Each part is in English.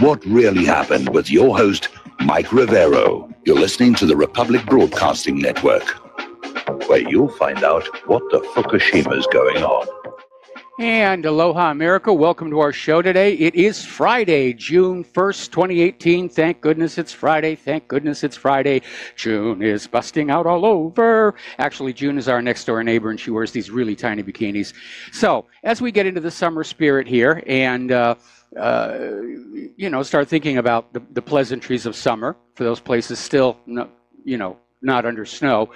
What really happened with your host, Mike Rivero. You're listening to the Republic Broadcasting Network, where you'll find out what the Fukushima's going on. And aloha, America. Welcome to our show today. It is Friday, June 1st, 2018. Thank goodness it's Friday. Thank goodness it's Friday. June is busting out all over. Actually, June is our next door neighbor, and she wears these really tiny bikinis. So, as we get into the summer spirit here and, start thinking about the pleasantries of summer for those places still, not under snow.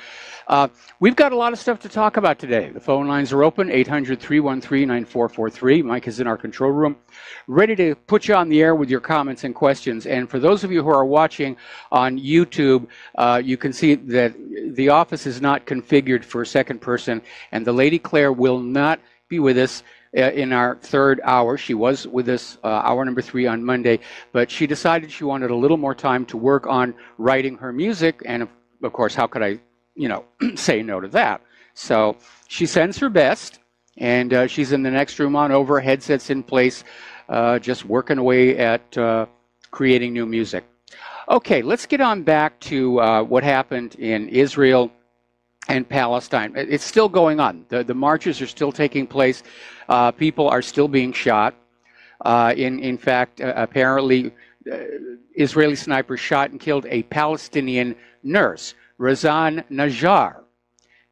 We've got a lot of stuff to talk about today. The phone lines are open, 800-313-9443. Mike is in our control room, ready to put you on the air with your comments and questions. And for those of you who are watching on YouTube, you can see that the office is not configured for second person, and the Lady Claire will not be with us in our third hour. She was with us hour number 3 on Monday, but she decided she wanted a little more time to work on writing her music, and of course, how could I, say no to that? So she sends her best, and she's in the next room on over, headsets in place, just working away at creating new music. Okay, let's get on back to what happened in Israel and Palestine. It's still going on. The marches are still taking place. People are still being shot. In fact, apparently, Israeli snipers shot and killed a Palestinian nurse, Razan Najjar,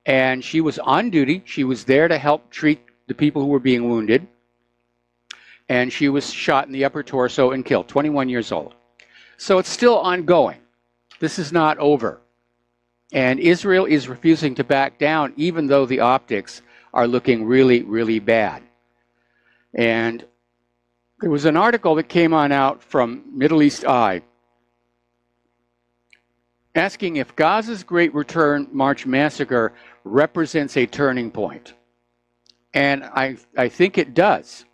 and she was on duty. She was there to help treat the people who were being wounded, and she was shot in the upper torso and killed, 21 years old. So it's still ongoing. This is not over. And Israel is refusing to back down, even though the optics are looking really, really bad. And there was an article that came on out from Middle East Eye asking if Gaza's Great Return March massacre represents a turning point. And I think it does,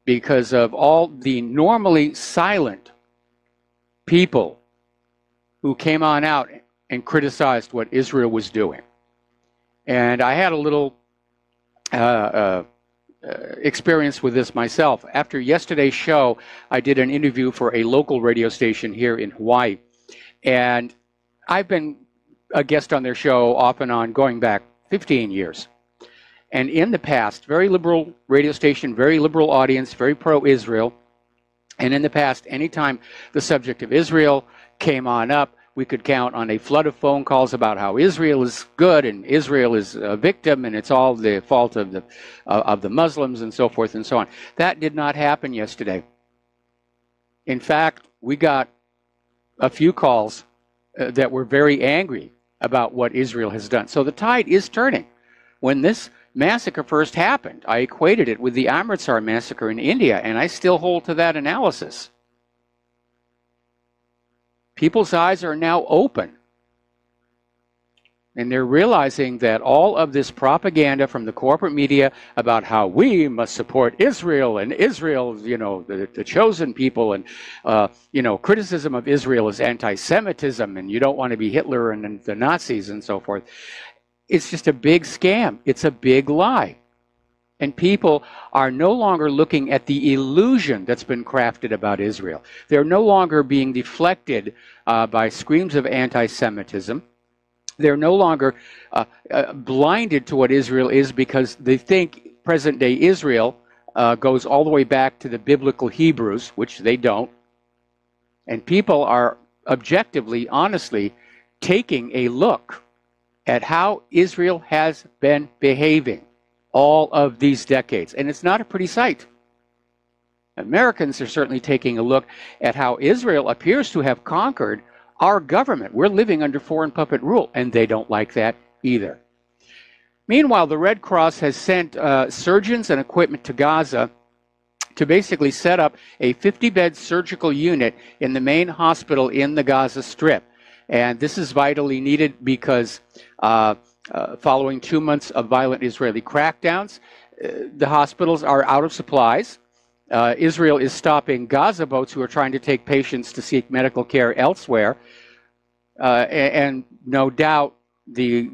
because of all the normally silent people who came on out and criticized what Israel was doing. And I had a little experience with this myself. After yesterday's show, I did an interview for a local radio station here in Hawaii. And I've been a guest on their show off and on going back 15 years. And in the past, very liberal radio station, very liberal audience, very pro-Israel. And in the past, anytime the subject of Israel came on up, we could count on a flood of phone calls about how Israel is good and Israel is a victim and it's all the fault of the Muslims and so forth and so on. That did not happen yesterday. In fact, we got a few calls that were very angry about what Israel has done. So the tide is turning. When this massacre first happened, I equated it with the Amritsar massacre in India, and I still hold to that analysis. People's eyes are now open, and they're realizing that all of this propaganda from the corporate media about how we must support Israel and Israel, the chosen people, and, criticism of Israel is anti-Semitism, and you don't want to be Hitler and the Nazis and so forth. It's just a big scam. It's a big lie. And people are no longer looking at the illusion that's been crafted about Israel. They're no longer being deflected by screams of anti-Semitism. They're no longer blinded to what Israel is because they think present-day Israel goes all the way back to the biblical Hebrews, which they don't. And people are objectively, honestly, taking a look at how Israel has been behaving all of these decades. And it's not a pretty sight. Americans are certainly taking a look at how Israel appears to have conquered our government. We're living under foreign puppet rule, and they don't like that either. Meanwhile, the Red Cross has sent surgeons and equipment to Gaza to basically set up a 50-bed surgical unit in the main hospital in the Gaza Strip. And this is vitally needed because following 2 months of violent Israeli crackdowns, the hospitals are out of supplies. Israel is stopping Gaza boats who are trying to take patients to seek medical care elsewhere. And no doubt the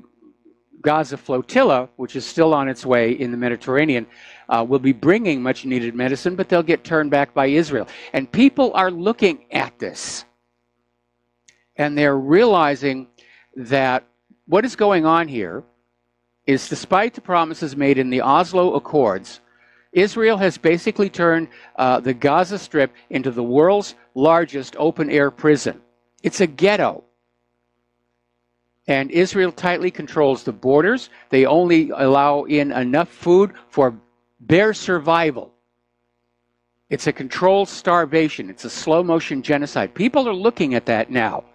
Gaza flotilla, which is still on its way in the Mediterranean, will be bringing much needed medicine, but they'll get turned back by Israel. And people are looking at this, and they're realizing that what is going on here is, despite the promises made in the Oslo Accords, Israel has basically turned the Gaza Strip into the world's largest open-air prison. It's a ghetto. And Israel tightly controls the borders. They only allow in enough food for bare survival. It's a controlled starvation. It's a slow-motion genocide. People are looking at that now.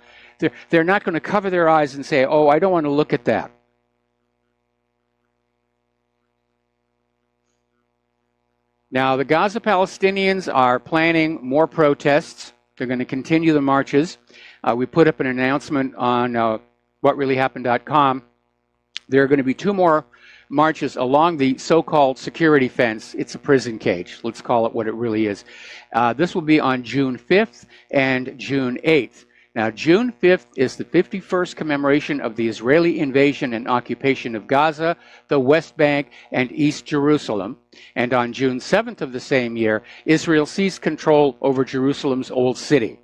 They're not going to cover their eyes and say, oh, I don't want to look at that. Now, the Gaza Palestinians are planning more protests. They're going to continue the marches. We put up an announcement on whatreallyhappened.com. There are going to be 2 more marches along the so-called security fence. It's a prison cage. Let's call it what it really is. This will be on June 5th and June 8th. Now, June 5th is the 51st commemoration of the Israeli invasion and occupation of Gaza, the West Bank, and East Jerusalem. And on June 7th of the same year, Israel seized control over Jerusalem's Old City.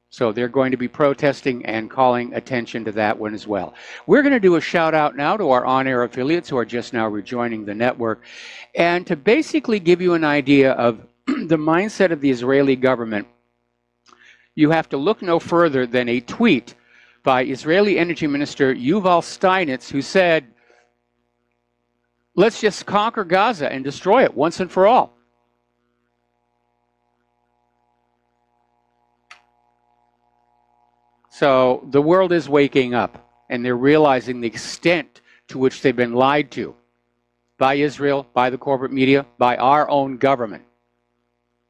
So they're going to be protesting and calling attention to that one as well. We're going to do a shout out now to our on-air affiliates who are just now rejoining the network. And to basically give you an idea of the mindset of the Israeli government, you have to look no further than a tweet by Israeli Energy Minister Yuval Steinitz, who said, let's just conquer Gaza and destroy it once and for all. So the world is waking up, and they're realizing the extent to which they've been lied to by Israel, by the corporate media, by our own government.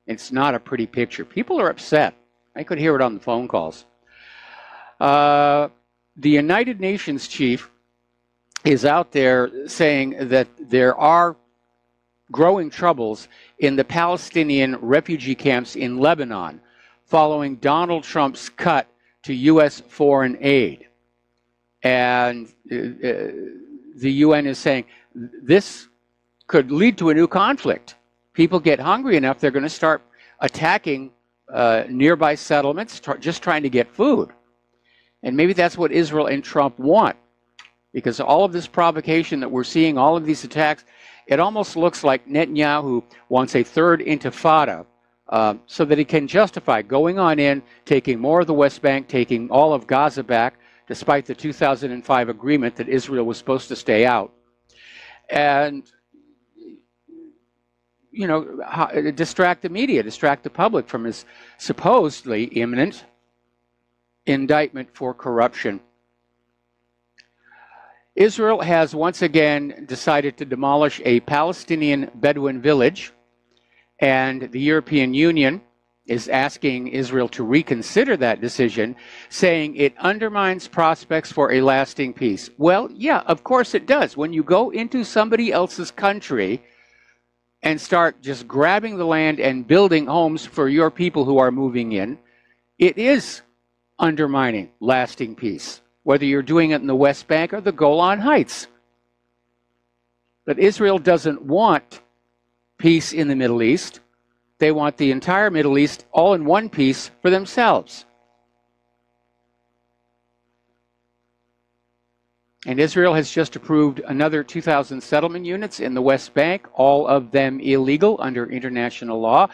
It's not a pretty picture. People are upset. I could hear it on the phone calls. The United Nations chief is out there saying that there are growing troubles in the Palestinian refugee camps in Lebanon following Donald Trump's cut to U.S. foreign aid. And the UN is saying this could lead to a new conflict. People get hungry enough, they're going to start attacking nearby settlements, just trying to get food. And maybe that's what Israel and Trump want, because all of this provocation that we're seeing, all of these attacks, it almost looks like Netanyahu wants a third intifada so that he can justify going on in, taking more of the West Bank, taking all of Gaza back, despite the 2005 agreement that Israel was supposed to stay out. And you know, distract the media, distract the public from his supposedly imminent indictment for corruption. Israel has once again decided to demolish a Palestinian Bedouin village, and the European Union is asking Israel to reconsider that decision, saying it undermines prospects for a lasting peace. Well, yeah, of course it does. When you go into somebody else's country and start just grabbing the land and building homes for your people who are moving in, it is undermining lasting peace, whether you're doing it in the West Bank or the Golan Heights. But Israel doesn't want peace in the Middle East. They want the entire Middle East all in one piece for themselves. And Israel has just approved another 2,000 settlement units in the West Bank, all of them illegal under international law.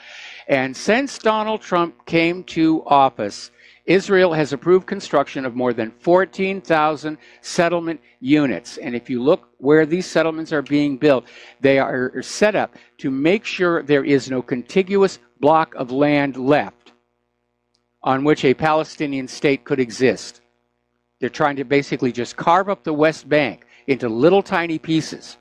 And since Donald Trump came to office, Israel has approved construction of more than 14,000 settlement units. And if you look where these settlements are being built, they are set up to make sure there is no contiguous block of land left on which a Palestinian state could exist. They're trying to basically just carve up the West Bank into little tiny pieces.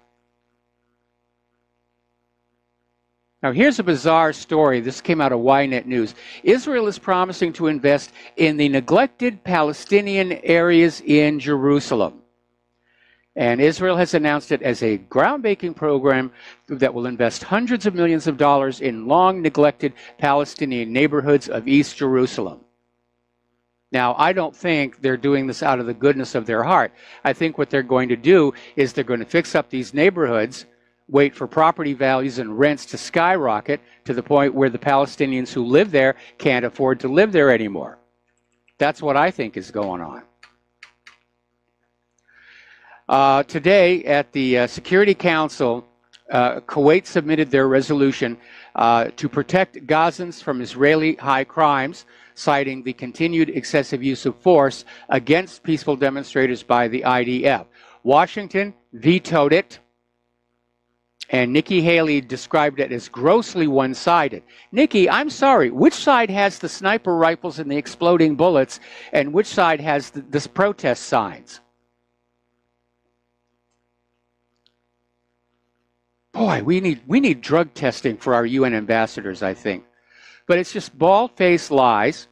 Now, here's a bizarre story. This came out of Ynet News. Israel is promising to invest in the neglected Palestinian areas in Jerusalem. And Israel has announced it as a groundbreaking program that will invest hundreds of millions of dollars in long neglected Palestinian neighborhoods of East Jerusalem. Now, I don't think they're doing this out of the goodness of their heart. I think what they're going to do is they're going to fix up these neighborhoods wait for property values and rents to skyrocket to the point where the Palestinians who live there can't afford to live there anymore. That's what I think is going on. Today at the Security Council, Kuwait submitted their resolution to protect Gazans from Israeli high crimes, citing the continued excessive use of force against peaceful demonstrators by the IDF. Washington vetoed it, and Nikki Haley described it as grossly one-sided. Nikki, I'm sorry, which side has the sniper rifles and the exploding bullets, and which side has the protest signs? Boy, we need drug testing for our UN ambassadors, I think. But it's just bald-faced lies,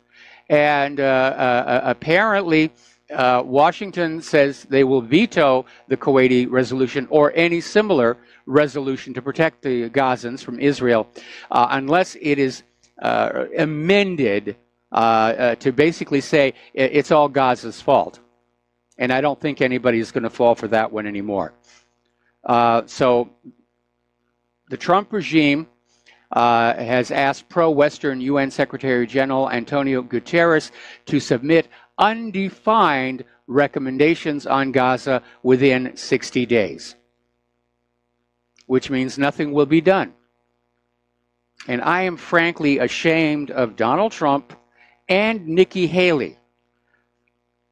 and apparently Washington says they will veto the Kuwaiti resolution or any similar resolution to protect the Gazans from Israel unless it is amended to basically say it's all Gaza's fault. And I don't think anybody's going to fall for that one anymore. So the Trump regime has asked pro-Western UN Secretary General Antonio Guterres to submit undefined recommendations on Gaza within 60 days, which means nothing will be done. And I am frankly ashamed of Donald Trump and Nikki Haley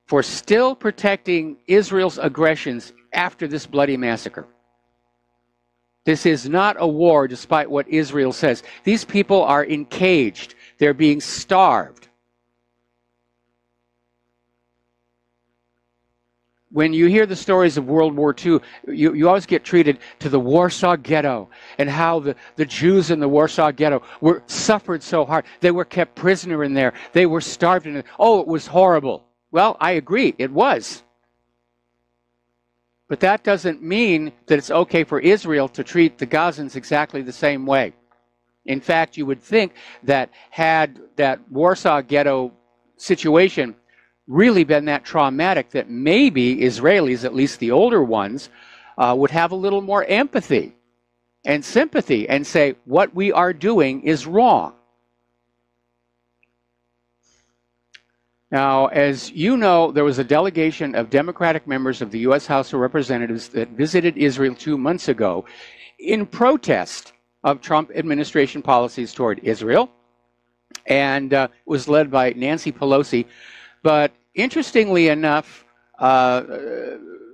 for still protecting Israel's aggressions after this bloody massacre. This is not a war, despite what Israel says. These people are encaged. They're being starved. When you hear the stories of World War II, you always get treated to the Warsaw Ghetto and how the Jews in the Warsaw Ghetto suffered so hard. They were kept prisoner in there. They were starved in there. Oh, it was horrible. Well, I agree. It was. But that doesn't mean that it's okay for Israel to treat the Gazans exactly the same way. In fact, you would think that had that Warsaw Ghetto situation really been that traumatic, that maybe Israelis, at least the older ones, would have a little more empathy and sympathy and say, what we are doing is wrong. Now, as you know, there was a delegation of Democratic members of the U.S. House of Representatives that visited Israel 2 months ago in protest of Trump administration policies toward Israel, and was led by Nancy Pelosi. But interestingly enough,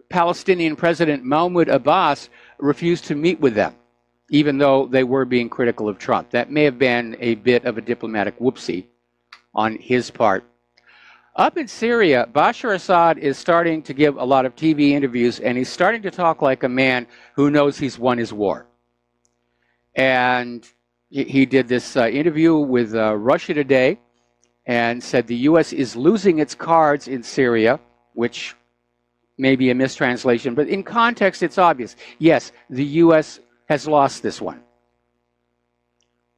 Palestinian President Mahmoud Abbas refused to meet with them, even though they were being critical of Trump. That may have been a bit of a diplomatic whoopsie on his part. Up in Syria, Bashar Assad is starting to give a lot of TV interviews, and he's starting to talk like a man who knows he's won his war. And he did this interview with Russia Today and said the U.S. is losing its cards in Syria, which may be a mistranslation, but in context it's obvious. Yes, the U.S. has lost this one.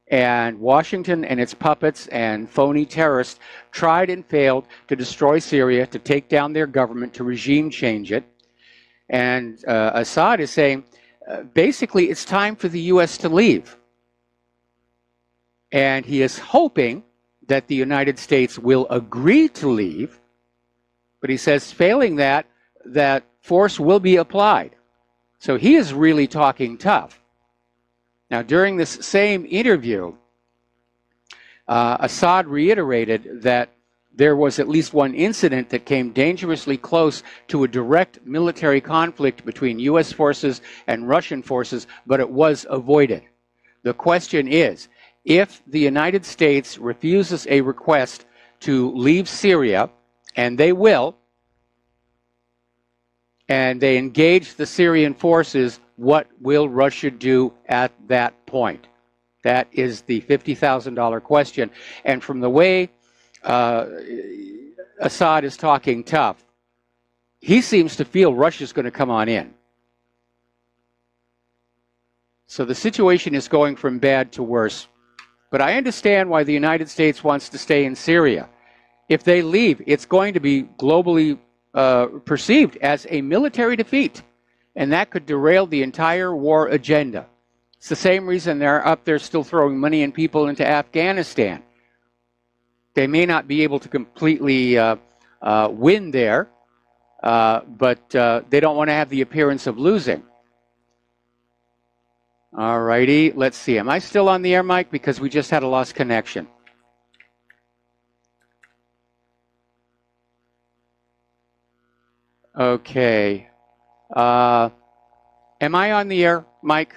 And Washington and its puppets and phony terrorists tried and failed to destroy Syria, to take down their government, to regime change it. And Assad is saying, basically, it's time for the U.S. to leave. And he is hoping that the United States will agree to leave. But he says, failing that, that force will be applied. So he is really talking tough. Now, during this same interview, Assad reiterated that there was at least one incident that came dangerously close to a direct military conflict between U.S. forces and Russian forces, but it was avoided. The question is, if the United States refuses a request to leave Syria, and they will, and they engage the Syrian forces, what will Russia do at that point? That is the $50,000 question. And from the way Assad is talking tough, he seems to feel Russia's going to come on in. So the situation is going from bad to worse. But I understand why the United States wants to stay in Syria. If they leave, it's going to be globally perceived as a military defeat. And that could derail the entire war agenda. It's the same reason they're up there still throwing money and people into Afghanistan. They may not be able to completely win there, but they don't want to have the appearance of losing. All righty, let's see. Am I still on the air, Mike? Because we just had a lost connection. Okay. Am I on the air, Mike?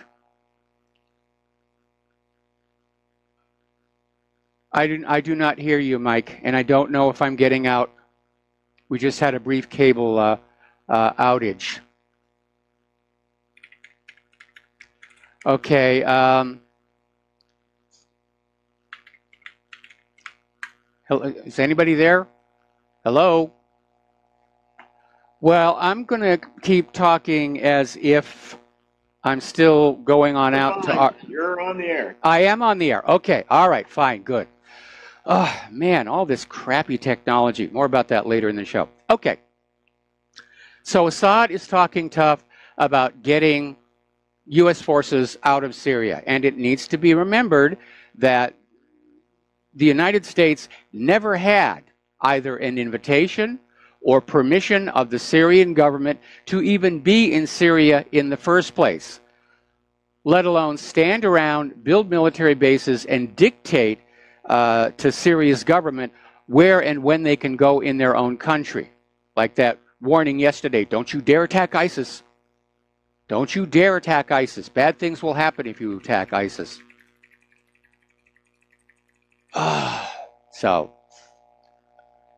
I do not hear you, Mike, and I don't know if I'm getting out. We just had a brief cable outage. Okay. Is anybody there? Hello? Well, I'm going to keep talking as if I'm still going on out to... You're on the air. I am on the air. Okay. All right. Fine. Good. Oh, man, all this crappy technology. More about that later in the show. Okay. So Assad is talking tough about getting U.S. forces out of Syria. And it needs to be remembered that the United States never had either an invitation or permission of the Syrian government to even be in Syria in the first place, let alone stand around, build military bases, and dictate to Syria's government where and when they can go in their own country. Like that warning yesterday, don't you dare attack ISIS. Don't you dare attack ISIS. Bad things will happen if you attack ISIS. So,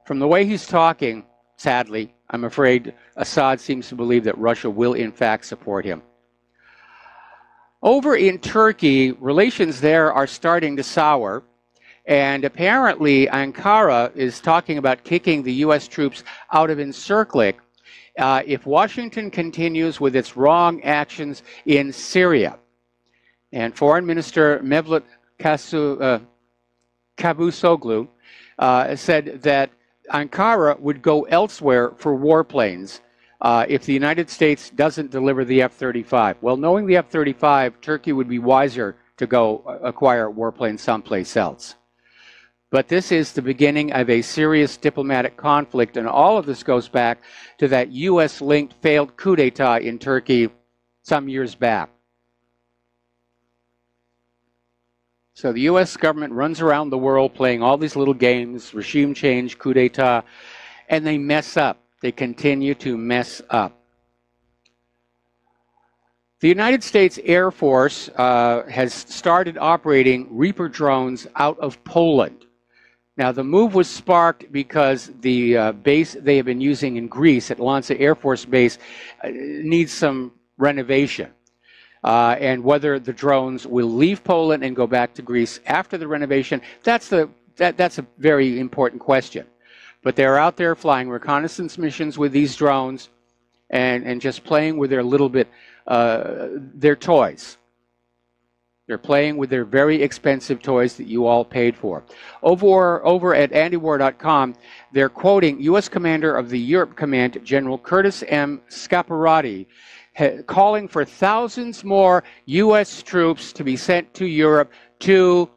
from the way he's talking, sadly, I'm afraid Assad seems to believe that Russia will in fact support him. Over in Turkey, relations there are starting to sour, and apparently Ankara is talking about kicking the U.S. troops out of Incirlik if Washington continues with its wrong actions in Syria. And Foreign Minister Mevlut Cavusoglu said that Ankara would go elsewhere for warplanes if the United States doesn't deliver the F-35. Well, knowing the F-35, Turkey would be wiser to go acquire warplanes someplace else. But this is the beginning of a serious diplomatic conflict, and all of this goes back to that U.S.-linked failed coup d'etat in Turkey some years back. So the U.S. government runs around the world playing all these little games, regime change, coup d'etat, and they mess up. They continue to mess up. The United States Air Force has started operating Reaper drones out of Poland. Now, the move was sparked because the base they have been using in Greece at Lanza Air Force Base needs some renovation. And whether the drones will leave Poland and go back to Greece after the renovation, that's a very important question. But they're out there flying reconnaissance missions with these drones and just playing with their little bit, their toys. They're playing with their very expensive toys that you all paid for. Over at antiwar.com, they're quoting U.S. Commander of the Europe Command, General Curtis M. Scaparrotti, calling for thousands more U.S. troops to be sent to Europe to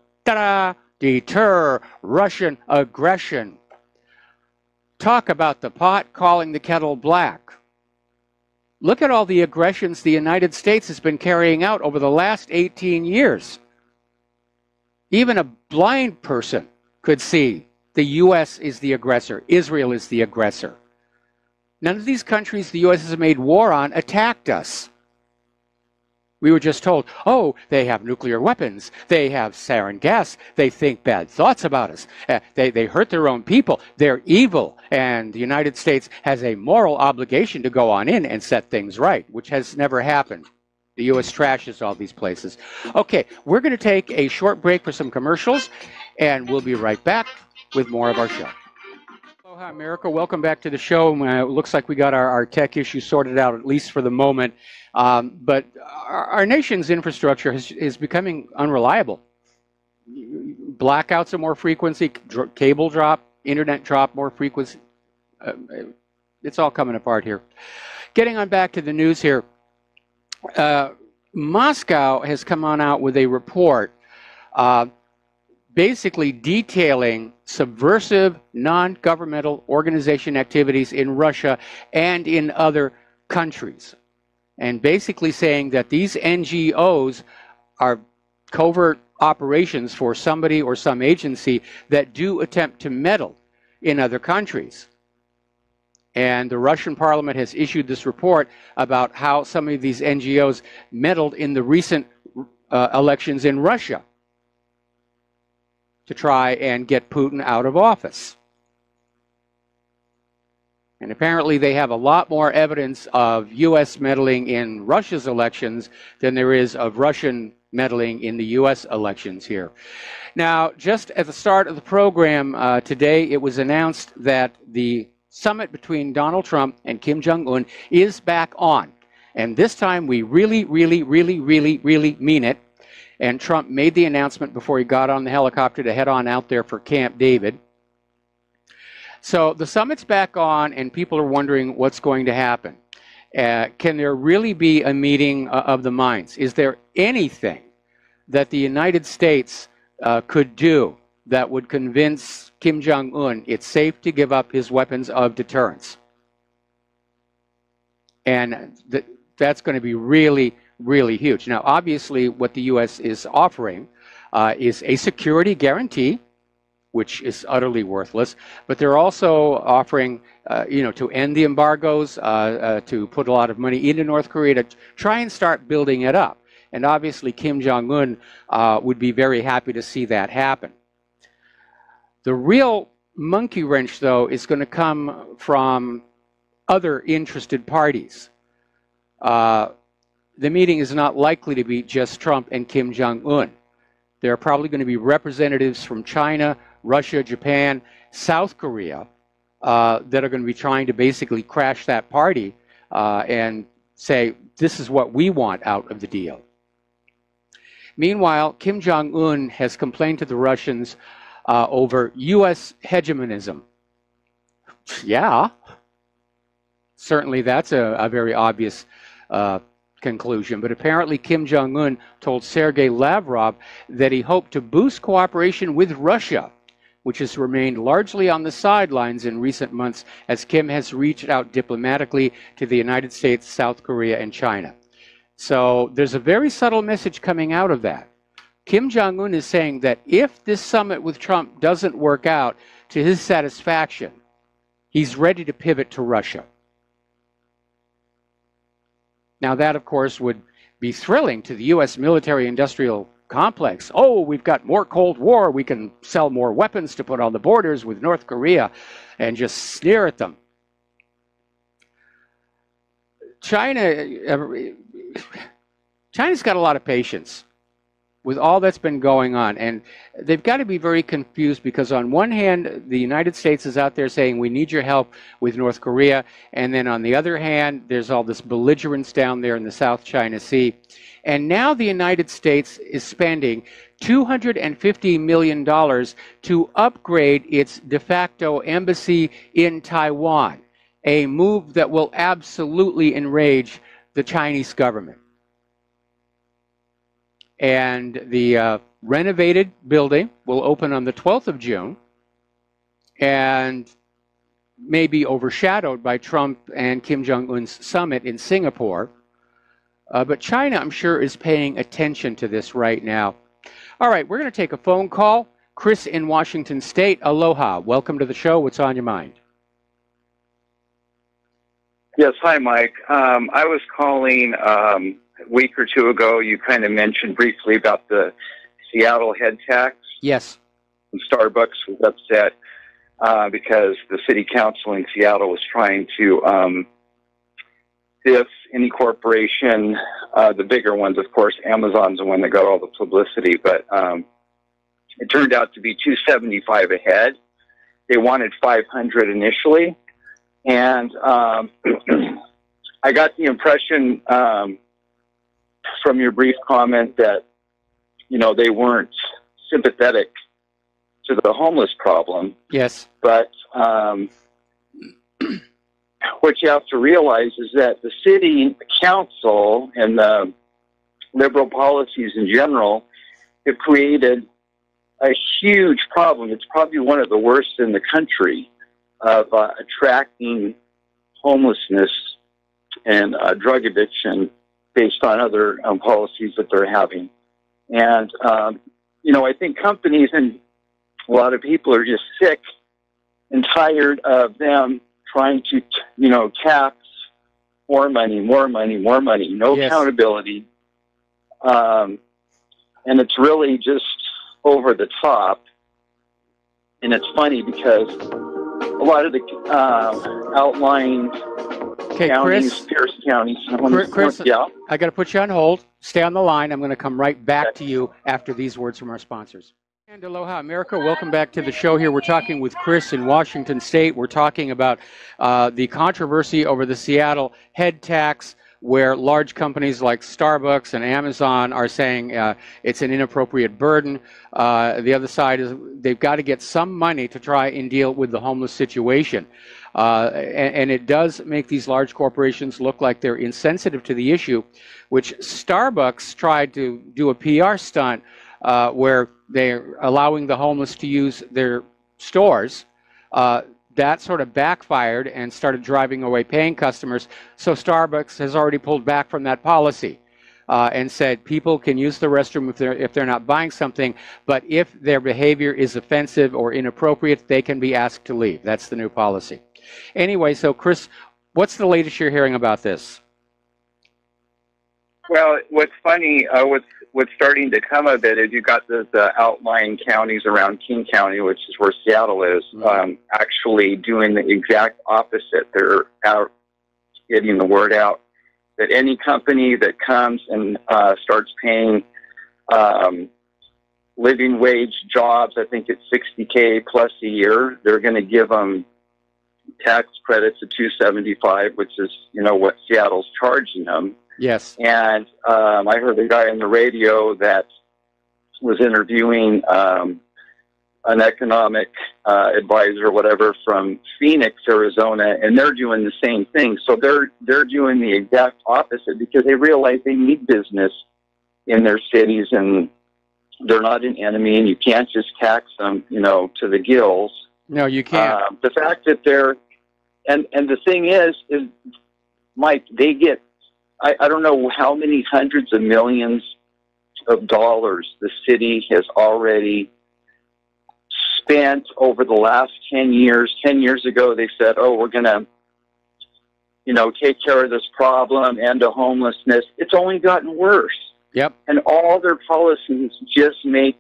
deter Russian aggression. Talk about the pot calling the kettle black. Look at all the aggressions the United States has been carrying out over the last 18 years. Even a blind person could see the U.S. is the aggressor. Israel is the aggressor. None of these countries the U.S. has made war on attacked us. We were just told, oh, they have nuclear weapons, they have sarin gas, they think bad thoughts about us, they hurt their own people, they're evil, and the United States has a moral obligation to go on in and set things right, which has never happened. The U.S. trashes all these places. Okay, we're going to take a short break for some commercials, and we'll be right back with more of our show. Aloha, America. Welcome back to the show. It looks like we got our tech issues sorted out, at least for the moment. But our nation's infrastructure is becoming unreliable. Blackouts are more frequency, cable drop, internet drop more frequency. It's all coming apart here. Getting on back to the news here. Moscow has come on out with a report basically detailing subversive non-governmental organization activities in Russia and in other countries, and basically saying that these NGOs are covert operations for somebody or some agency that do attempt to meddle in other countries. And the Russian parliament has issued this report about how some of these NGOs meddled in the recent elections in Russia to try and get Putin out of office. And apparently they have a lot more evidence of U.S. meddling in Russia's elections than there is of Russian meddling in the U.S. elections here. Now, just at the start of the program today, it was announced that the summit between Donald Trump and Kim Jong-Un is back on. And this time we really mean it. And Trump made the announcement before he got on the helicopter to head on out there for Camp David. So the summit's back on, and people are wondering what's going to happen. Can there really be a meeting of the minds? Is there anything that the United States could do that would convince Kim Jong-un it's safe to give up his weapons of deterrence? And that's going to be really huge. Now, obviously, what the U.S. is offering is a security guarantee, which is utterly worthless, but they're also offering, to end the embargoes, to put a lot of money into North Korea to try and start building it up. And obviously, Kim Jong-un would be very happy to see that happen. The real monkey wrench, though, is going to come from other interested parties. The meeting is not likely to be just Trump and Kim Jong-un. There are probably going to be representatives from China, Russia, Japan, South Korea that are going to be trying to basically crash that party and say, this is what we want out of the deal. Meanwhile, Kim Jong-un has complained to the Russians over U.S. hegemonism. Yeah, certainly that's a very obvious conclusion, but apparently Kim Jong-un told Sergei Lavrov that he hoped to boost cooperation with Russia, which has remained largely on the sidelines in recent months as Kim has reached out diplomatically to the United States, South Korea, and China. So there's a very subtle message coming out of that. Kim Jong-un is saying that if this summit with Trump doesn't work out to his satisfaction, he's ready to pivot to Russia. Now that, of course, would be thrilling to the U.S. military-industrial complex. Oh, we've got more Cold War. We can sell more weapons to put on the borders with North Korea and just sneer at them. China's got a lot of patience with all that's been going on, and they've got to be very confused because on one hand, the United States is out there saying we need your help with North Korea, and then on the other hand, there's all this belligerence down there in the South China Sea. And now the United States is spending $250 million to upgrade its de facto embassy in Taiwan, a move that will absolutely enrage the Chinese government. And the renovated building will open on the 12th of June and may be overshadowed by Trump and Kim Jong-un's summit in Singapore. But China, I'm sure, is paying attention to this right now. All right, we're going to take a phone call. Chris in Washington State, aloha. Welcome to the show. What's on your mind? Yes, hi, Mike. I was calling a week or two ago. You kind of mentioned briefly about the Seattle head tax. Yes. And Starbucks was upset because the city council in Seattle was trying to stiff any corporation, the bigger ones, of course. Amazon's the one that got all the publicity, but it turned out to be $275 a head. They wanted $500 initially, and I got the impression from your brief comment that, you know, they weren't sympathetic to the homeless problem. Yes. But what you have to realize is that the city council and the liberal policies in general have created a huge problem. It's probably one of the worst in the country of attracting homelessness and drug addiction based on other policies that they're having. And, I think companies and a lot of people are just sick and tired of them trying to, tax more money, no Yes. accountability. And it's really just over the top. And it's funny because a lot of the outlying counties, Pierce County. Chris, yeah. I got to put you on hold. Stay on the line. I'm going to come right back to you after these words from our sponsors. And aloha, America. Welcome back to the show here. We're talking with Chris in Washington State. We're talking about the controversy over the Seattle head tax, where large companies like Starbucks and Amazon are saying it's an inappropriate burden. The other side is they've got to get some money to try and deal with the homeless situation. And it does make these large corporations look like they're insensitive to the issue, which Starbucks tried to do a PR stunt where they're allowing the homeless to use their stores. That sort of backfired and started driving away paying customers. So Starbucks has already pulled back from that policy and said people can use the restroom if they're not buying something, but if their behavior is offensive or inappropriate, they can be asked to leave. That's the new policy. Anyway, so Chris, what's the latest you're hearing about this? Well, what's funny, what's starting to come of it is you've got those outlying counties around King County, which is where Seattle is, actually doing the exact opposite. They're out getting the word out that any company that comes and starts paying living wage jobs, I think it's $60K plus a year, they're going to give them tax credits of $275, which is, what Seattle's charging them. Yes. And I heard a guy on the radio that was interviewing an economic advisor or whatever from Phoenix, Arizona, and they're doing the same thing. So they're doing the exact opposite because they realize they need business in their cities and they're not an enemy and you can't just tax them, to the gills. No, you can't. The fact that they're, and the thing is Mike, they get, I don't know how many hundreds of millions of dollars the city has already spent over the last 10 years. 10 years ago, they said, we're going to, take care of this problem, end of homelessness. It's only gotten worse. Yep. And all their policies just make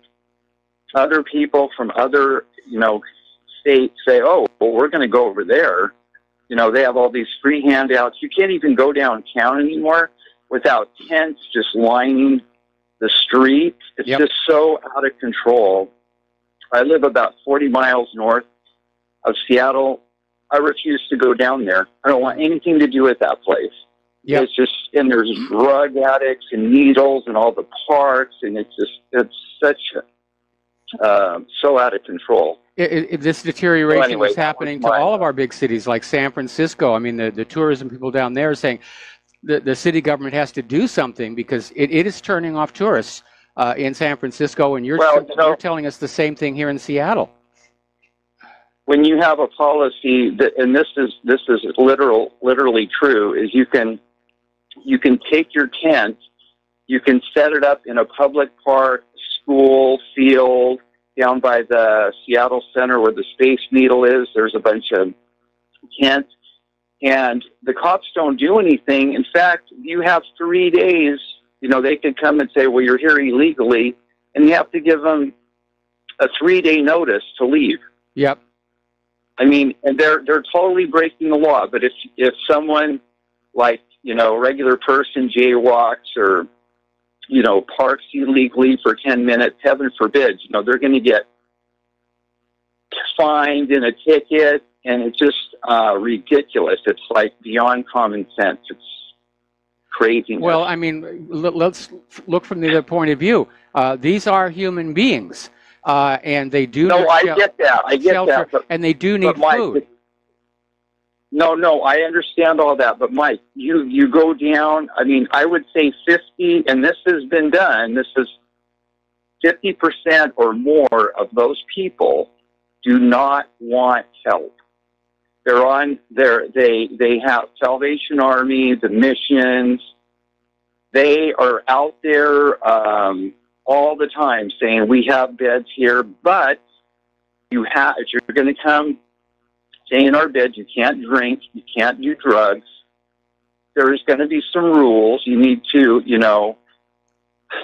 other people from other, states say, we're going to go over there. They have all these free handouts. You can't even go downtown anymore without tents just lining the street. It's just so out of control. I live about 40 miles north of Seattle. I refuse to go down there. I don't want anything to do with that place. Yep. It's just, and there's drug addicts and needles and all the parks, and it's such so out of control. This deterioration is happening to all of our big cities like San Francisco. I mean, the tourism people down there are saying the city government has to do something because it is turning off tourists in San Francisco, and you're telling us the same thing here in Seattle. When you have a policy that, and this is literally true, is you can take your tent, you can set it up in a public park, school, field, down by the Seattle Center where the Space Needle is. There's a bunch of tents, and the cops don't do anything. In fact, you have 3 days. They could come and say, well, you're here illegally, and you have to give them a 3-day notice to leave. Yep. I mean, and they're totally breaking the law. But if someone like, a regular person jaywalks or, parks illegally for 10 minutes, heaven forbid, they're going to get fined in a ticket, and it's just ridiculous. It's like beyond common sense. It's crazy. Well, I mean, let's look from the other point of view. These are human beings, and they do. No, I get that. I get shelter, that. And they do need food. No, I understand all that, but Mike, you go down, I mean, I would say 50, and this has been done, this is 50% or more of those people do not want help. They're on they have Salvation Army, the missions. They are out there all the time saying, we have beds here, but if you're going to come stay in our beds, you can't drink, you can't do drugs. There's going to be some rules. You need to,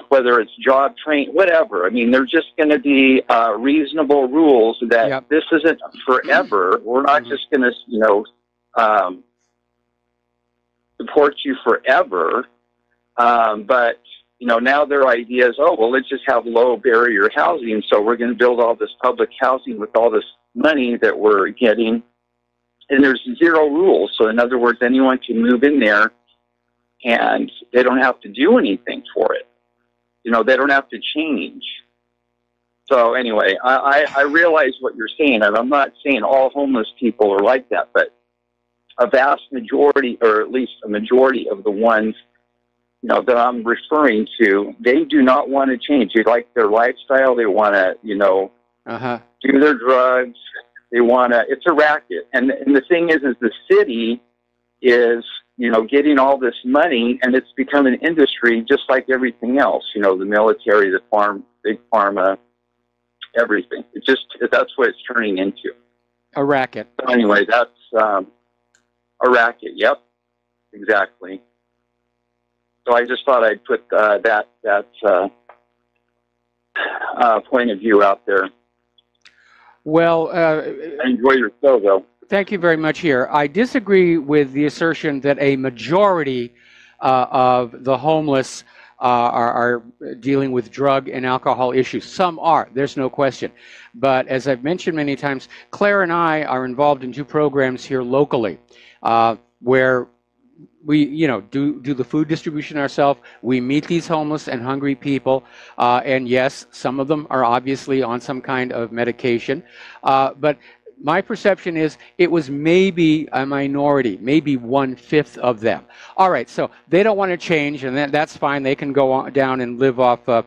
whether it's job train, whatever. I mean, there's just going to be reasonable rules that this isn't forever. We're not just going to, support you forever. But, now their idea is, let's just have low barrier housing. So we're going to build all this public housing with all this money that we're getting. And there's zero rules. So in other words, anyone can move in there and they don't have to do anything for it. They don't have to change. So anyway, I realize what you're saying, and I'm not saying all homeless people are like that, but a vast majority, or at least a majority of the ones, that I'm referring to, they do not want to change. They like their lifestyle. They want to, do their drugs. They want to, it's a racket. And the thing is the city is, getting all this money, and it's become an industry just like everything else, the military, the farm, big pharma, everything. That's what it's turning into. A racket. So anyway, that's a racket. Yep, exactly. So I just thought I'd put that point of view out there. Well, I enjoy your show, though. Thank you very much here. I disagree with the assertion that a majority of the homeless are dealing with drug and alcohol issues. Some are, there's no question. But as I've mentioned many times, Claire and I are involved in 2 programs here locally where we, do the food distribution ourselves. We meet these homeless and hungry people. And yes, some of them are obviously on some kind of medication. But my perception is it was maybe a minority, maybe 1/5 of them. All right, so they don't want to change, and that's fine. They can go on down and live off the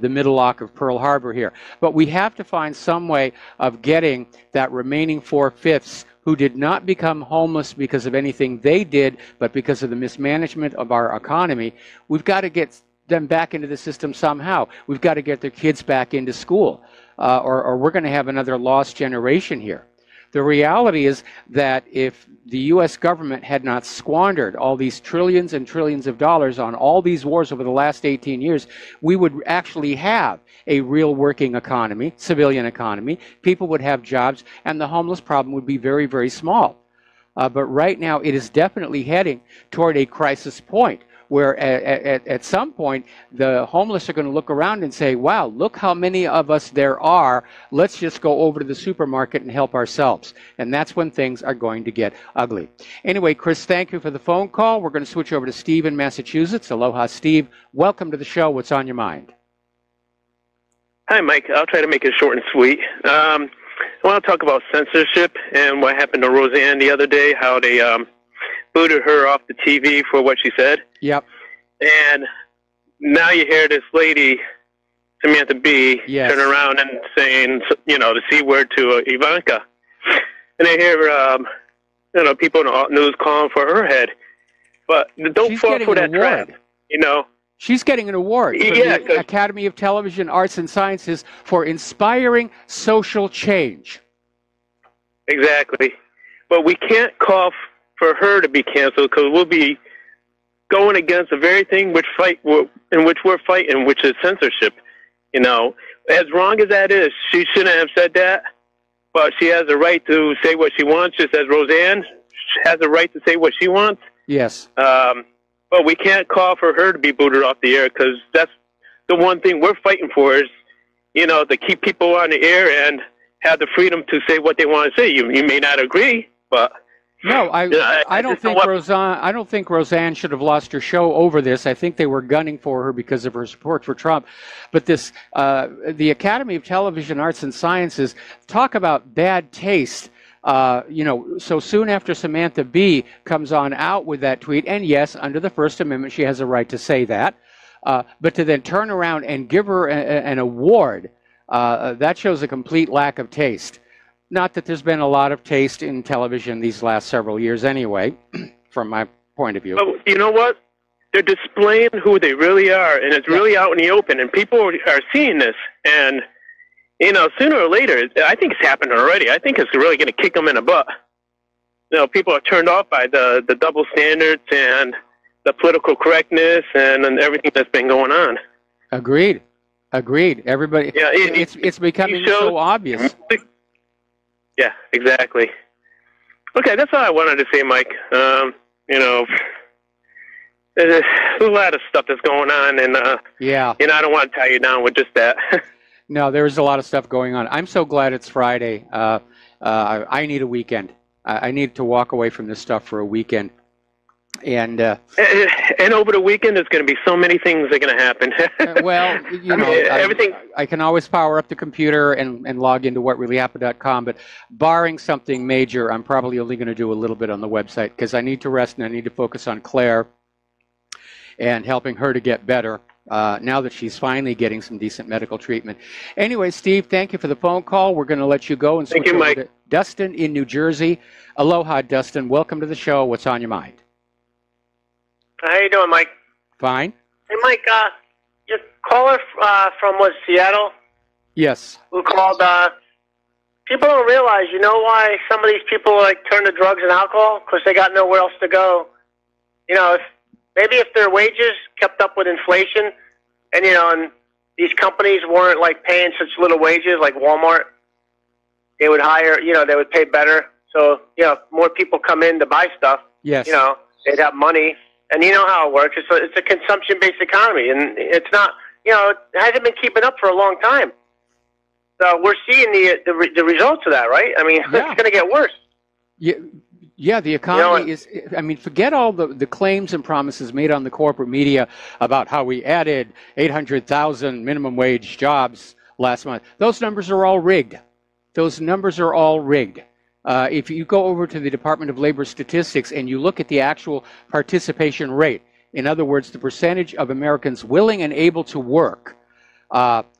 middle lock of Pearl Harbor here. But we have to find some way of getting that remaining 4/5 who did not become homeless because of anything they did, but because of the mismanagement of our economy. We've got to get them back into the system somehow. We've got to get their kids back into school. Or we're going to have another lost generation here. The reality is that if the U.S. government had not squandered all these trillions and trillions of dollars on all these wars over the last 18 years, we would actually have a real working economy, civilian economy. People would have jobs, and the homeless problem would be very, very small. But right now, it is definitely heading toward a crisis point, where at some point, the homeless are going to look around and say, wow, look how many of us there are. Let's just go over to the supermarket and help ourselves. And that's when things are going to get ugly. Anyway, Chris, thank you for the phone call. We're going to switch over to Steve in Massachusetts. Aloha, Steve. Welcome to the show. What's on your mind? Hi, Mike. I'll try to make it short and sweet. I want to talk about censorship and what happened to Roseanne the other day, how they booted her off the TV for what she said. Yep. And now you hear this lady, Samantha Bee, yes, turn around and saying, the C word to Ivanka. And I hear, people in the news calling for her head. But don't fall for that trap, She's getting an award from the Academy of Television Arts and Sciences for inspiring social change. Exactly. But we can't call for her to be canceled, because we'll be going against the very thing in which we're fighting, which is censorship. As wrong as that is, she shouldn't have said that, but she has the right to say what she wants, just as Roseanne has the right to say what she wants. Yes. But we can't call for her to be booted off the air, because that's the one thing we're fighting for is, to keep people on the air and have the freedom to say what they want to say. You may not agree, but... No, I don't think Roseanne should have lost her show over this. I think they were gunning for her because of her support for Trump. But this, the Academy of Television Arts and Sciences, talk about bad taste. You know, so soon after Samantha Bee comes on out with that tweet, and yes, under the First Amendment, she has a right to say that, but to then turn around and give her an award, that shows a complete lack of taste. Not that there's been a lot of taste in television these last several years anyway, from my point of view. But you know what? They're displaying who they really are, and it's really out in the open, and people are seeing this. And, you know, sooner or later, I think it's happened already. I think it's really going to kick them in the butt. You know, people are turned off by the double standards and the political correctness and everything that's been going on. Agreed. Agreed. Everybody, yeah, it's becoming so obvious. Yeah, exactly. Okay, that's all I wanted to say, Mike. You know, there's a lot of stuff that's going on, and yeah, you know, I don't want to tie you down with just that. No, there's a lot of stuff going on. I'm so glad it's Friday. I need a weekend. I need to walk away from this stuff for a weekend. And over the weekend, there's going to be so many things that are going to happen. Well, you know, everything. I can always power up the computer and log into whatreallyhappened.com, but barring something major, I'm probably only going to do a little bit on the website because I need to rest and I need to focus on Claire and helping her to get better now that she's finally getting some decent medical treatment. Anyway, Steve, thank you for the phone call. We're going to let you go and switch over Mike. to Dustin in New Jersey. Aloha, Dustin. Welcome to the show. What's on your mind? How you doing, Mike? Fine. Hey, Mike, your caller from Seattle? Yes. Who called, people don't realize, you know why some of these people like turn to drugs and alcohol? Because they got nowhere else to go. You know, if their wages kept up with inflation and, you know, and these companies weren't like paying such little wages like Walmart, they would hire, you know, they would pay better. So, you know, more people come in to buy stuff. Yes. You know, they'd have money. And you know how it works. It's a consumption-based economy, and it's not, you know, it hasn't been keeping up for a long time. So we're seeing the results of that, right? I mean, yeah. It's going to get worse. Yeah, the economy is, I mean, forget all the claims and promises made on the corporate media about how we added 800,000 minimum wage jobs last month. Those numbers are all rigged. Those numbers are all rigged. If you go over to the Department of Labor statistics and you look at the actual participation rate, in other words, the percentage of Americans willing and able to work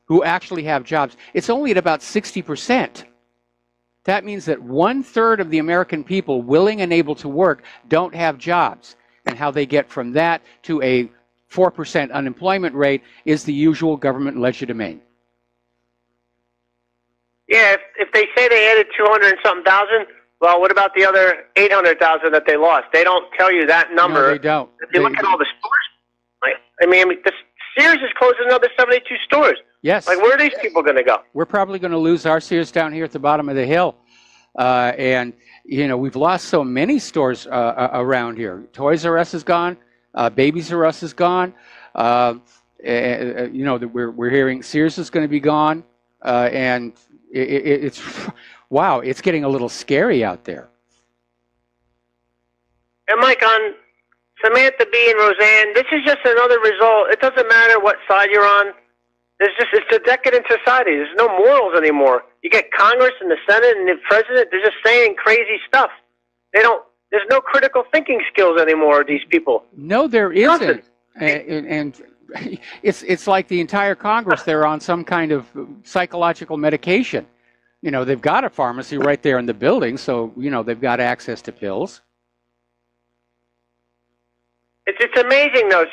who actually have jobs, it's only at about 60%. That means that 1/3 of the American people willing and able to work don't have jobs. And how they get from that to a 4% unemployment rate is the usual government legerdemain. Yeah, if they say they added 200 and something thousand, well, what about the other 800,000 that they lost? They don't tell you that number. No, they don't. If you look at all the stores, like, I mean, the Sears is closing another 72 stores. Yes. Like, where are these people going to go? We're probably going to lose our Sears down here at the bottom of the hill. And, you know, we've lost so many stores around here. Toys R Us is gone. Babies R Us is gone. You know, we're hearing Sears is going to be gone. And it's, wow, it's getting a little scary out there. And Mike, on Samantha Bee and Roseanne, this is just another result. It doesn't matter what side you're on. It's a decadent society. There's no morals anymore. You get Congress and the Senate and the President, they're just saying crazy stuff. There's no critical thinking skills anymore, these people. No, there isn't. And it's like the entire Congress, they're on some kind of psychological medication. You know, they've got a pharmacy right there in the building, so, you know, they've got access to pills. It's amazing, though. It's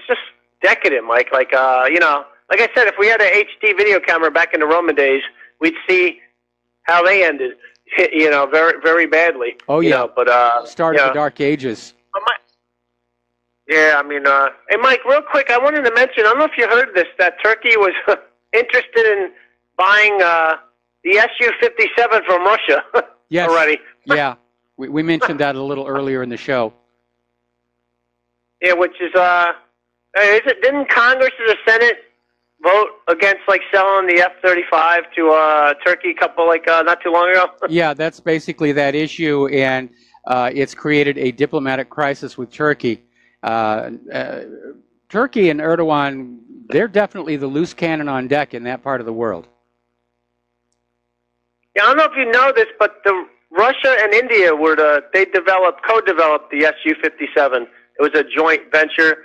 just decadent, Mike. Like, you know, like I said, if we had an HD video camera back in the Roman days, we'd see how they ended, you know, very, very badly. Oh, yeah. You know, but, started the Dark Ages. Yeah, I mean, hey, Mike, real quick, I wanted to mention, I don't know if you heard this, that Turkey was interested in buying the Su-57 from Russia yes. already. Yeah, we mentioned that a little earlier in the show. Yeah, which is didn't Congress or the Senate vote against, like, selling the F-35 to Turkey not too long ago? Yeah, that's basically that issue, and it's created a diplomatic crisis with Turkey. Turkey and Erdogan, they're definitely the loose cannon on deck in that part of the world. Yeah, I don't know if you know this, but the Russia and India they co-developed the Su-57. It was a joint venture,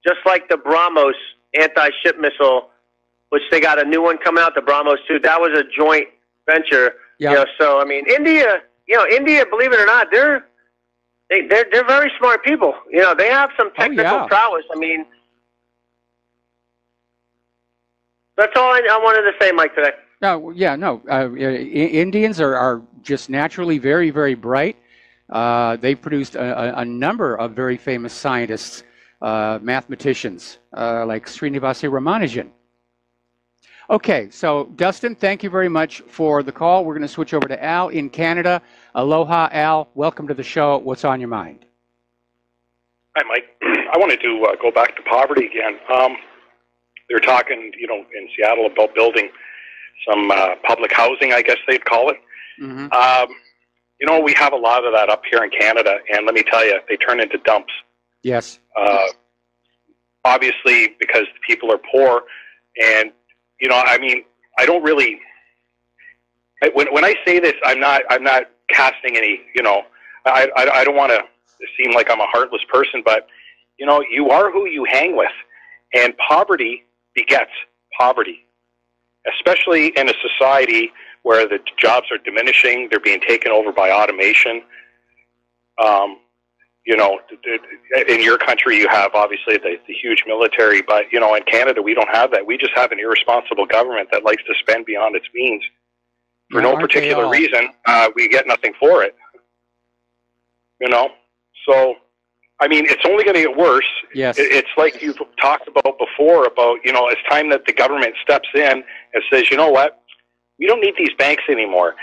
just like the BrahMos anti-ship missile, which they got a new one coming out, the BrahMos 2. That was a joint venture. Yeah. You know, so I mean, India, believe it or not, they're very smart people. You know, they have some technical prowess. I mean, that's all I wanted to say, Mike, today. No, Indians are just naturally very, very bright. They produced a number of very famous scientists, mathematicians, like Srinivasa Ramanujan. Okay, so Dustin, thank you very much for the call. We're going to switch over to Al in Canada. Aloha, Al. Welcome to the show. What's on your mind? Hi, Mike. I wanted to go back to poverty again. They're talking, in Seattle about building some public housing, I guess they'd call it. Mm-hmm. We have a lot of that up here in Canada, and let me tell you, they turn into dumps. Yes. Obviously, because the people are poor, and I don't really. When I say this, I'm not casting any. I don't want to seem like I'm a heartless person, but you are who you hang with, and poverty begets poverty, especially in a society where the jobs are diminishing, they're being taken over by automation. In your country, you have obviously the huge military, but in Canada, we don't have that. We just have an irresponsible government that likes to spend beyond its means for no particular reason. We get nothing for it. So. I mean, it's only going to get worse. Yes. It's like you've talked about before about, it's time that the government steps in and says, you know what, we don't need these banks anymore.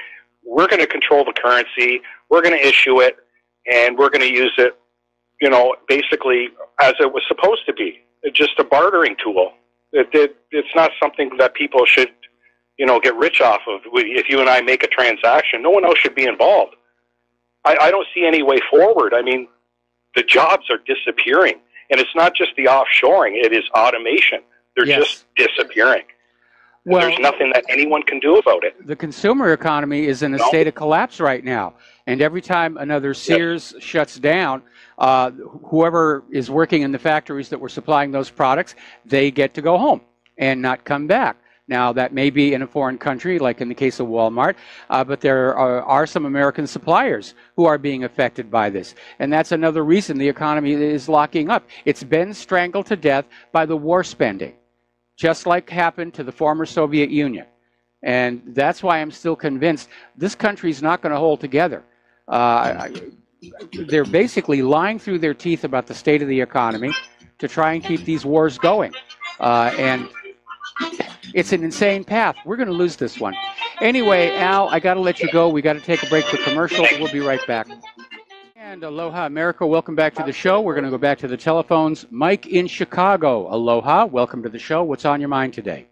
We're going to control the currency. We're going to issue it, and we're going to use it, basically as it was supposed to be. It's just a bartering tool. It's not something that people should, get rich off of. If you and I make a transaction, no one else should be involved. I don't see any way forward. I mean, the jobs are disappearing, and it's not just the offshoring, it is automation. They're just disappearing. Well, there's nothing that anyone can do about it. The consumer economy is in a state of collapse right now, and every time another Sears shuts down, whoever is working in the factories that were supplying those products, they get to go home and not come back. Now, that may be in a foreign country, like in the case of Walmart, but there are some American suppliers who are being affected by this. And that's another reason the economy is locking up. It's been strangled to death by the war spending, just like happened to the former Soviet Union. And that's why I'm still convinced this country's not going to hold together. They're basically lying through their teeth about the state of the economy to try and keep these wars going. And it's an insane path. We're going to lose this one. Anyway, Al, I got to let you go. We got to take a break for commercial. We'll be right back. And aloha, America. Welcome back to the show. We're going to go back to the telephones. Mike in Chicago. Aloha. Welcome to the show. What's on your mind today?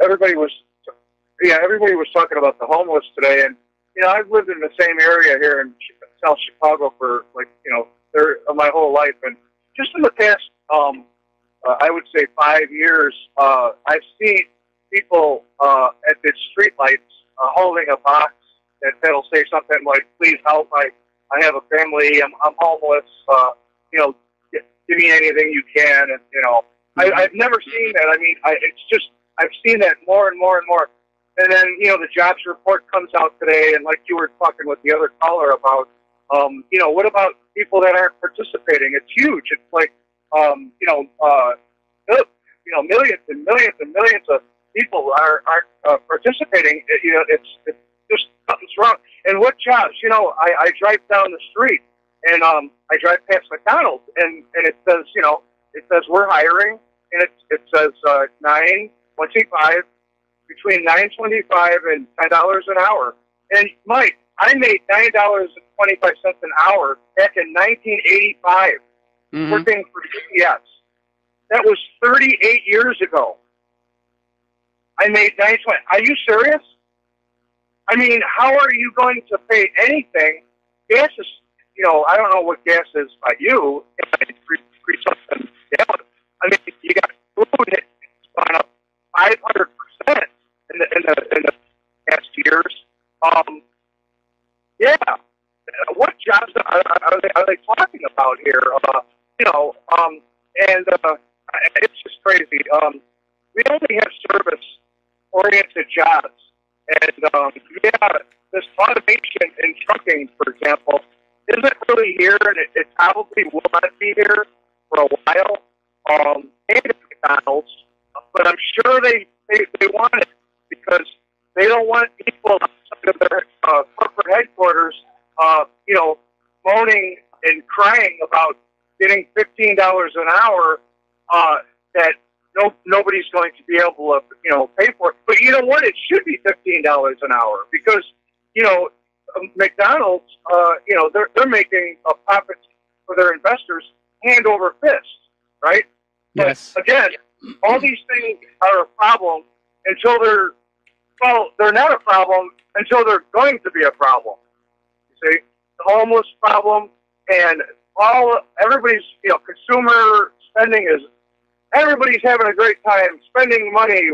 Everybody was talking about the homeless today, and I've lived in the same area here in South Chicago for my whole life, and just in the past I would say 5 years, I've seen people at the street lights holding a box that'll say something like, "Please help! I have a family. I'm homeless. Give me anything you can." And I've never seen that. I mean, I've seen that more and more and more. And then the jobs report comes out today, and like you were talking with the other caller about, what about people that aren't participating? It's huge. It's like millions and millions and millions of people aren't participating. It's just something's wrong. And what jobs? I drive down the street, and I drive past McDonald's, and it says, we're hiring, and it says $9.25, between $9.25 and $10 an hour. And Mike, I made $9.25 an hour back in 1985. Working for UPS. That was 38 years ago. I made $9.20. Are you serious? I mean, how are you going to pay anything? Gas is, I don't know what gas is by you. Free something. I mean, you got food. It's gone up 500% in the years. Yeah, what jobs are they talking about here? It's just crazy. We only have service-oriented jobs, and this automation in trucking, for example, isn't really here, and it probably will not be here for a while. And at McDonald's, but I'm sure they want it because they don't want people outside of their corporate headquarters, moaning and crying about getting $15 an hour that nobody's going to be able to, pay for it. But you know what? It should be $15 an hour because, McDonald's, they're making a profit for their investors hand over fist, right? Yes. But again, all these things are a problem until they're not a problem until they're going to be a problem. You see, the homeless problem and everybody's, consumer spending is, everybody's having a great time spending money.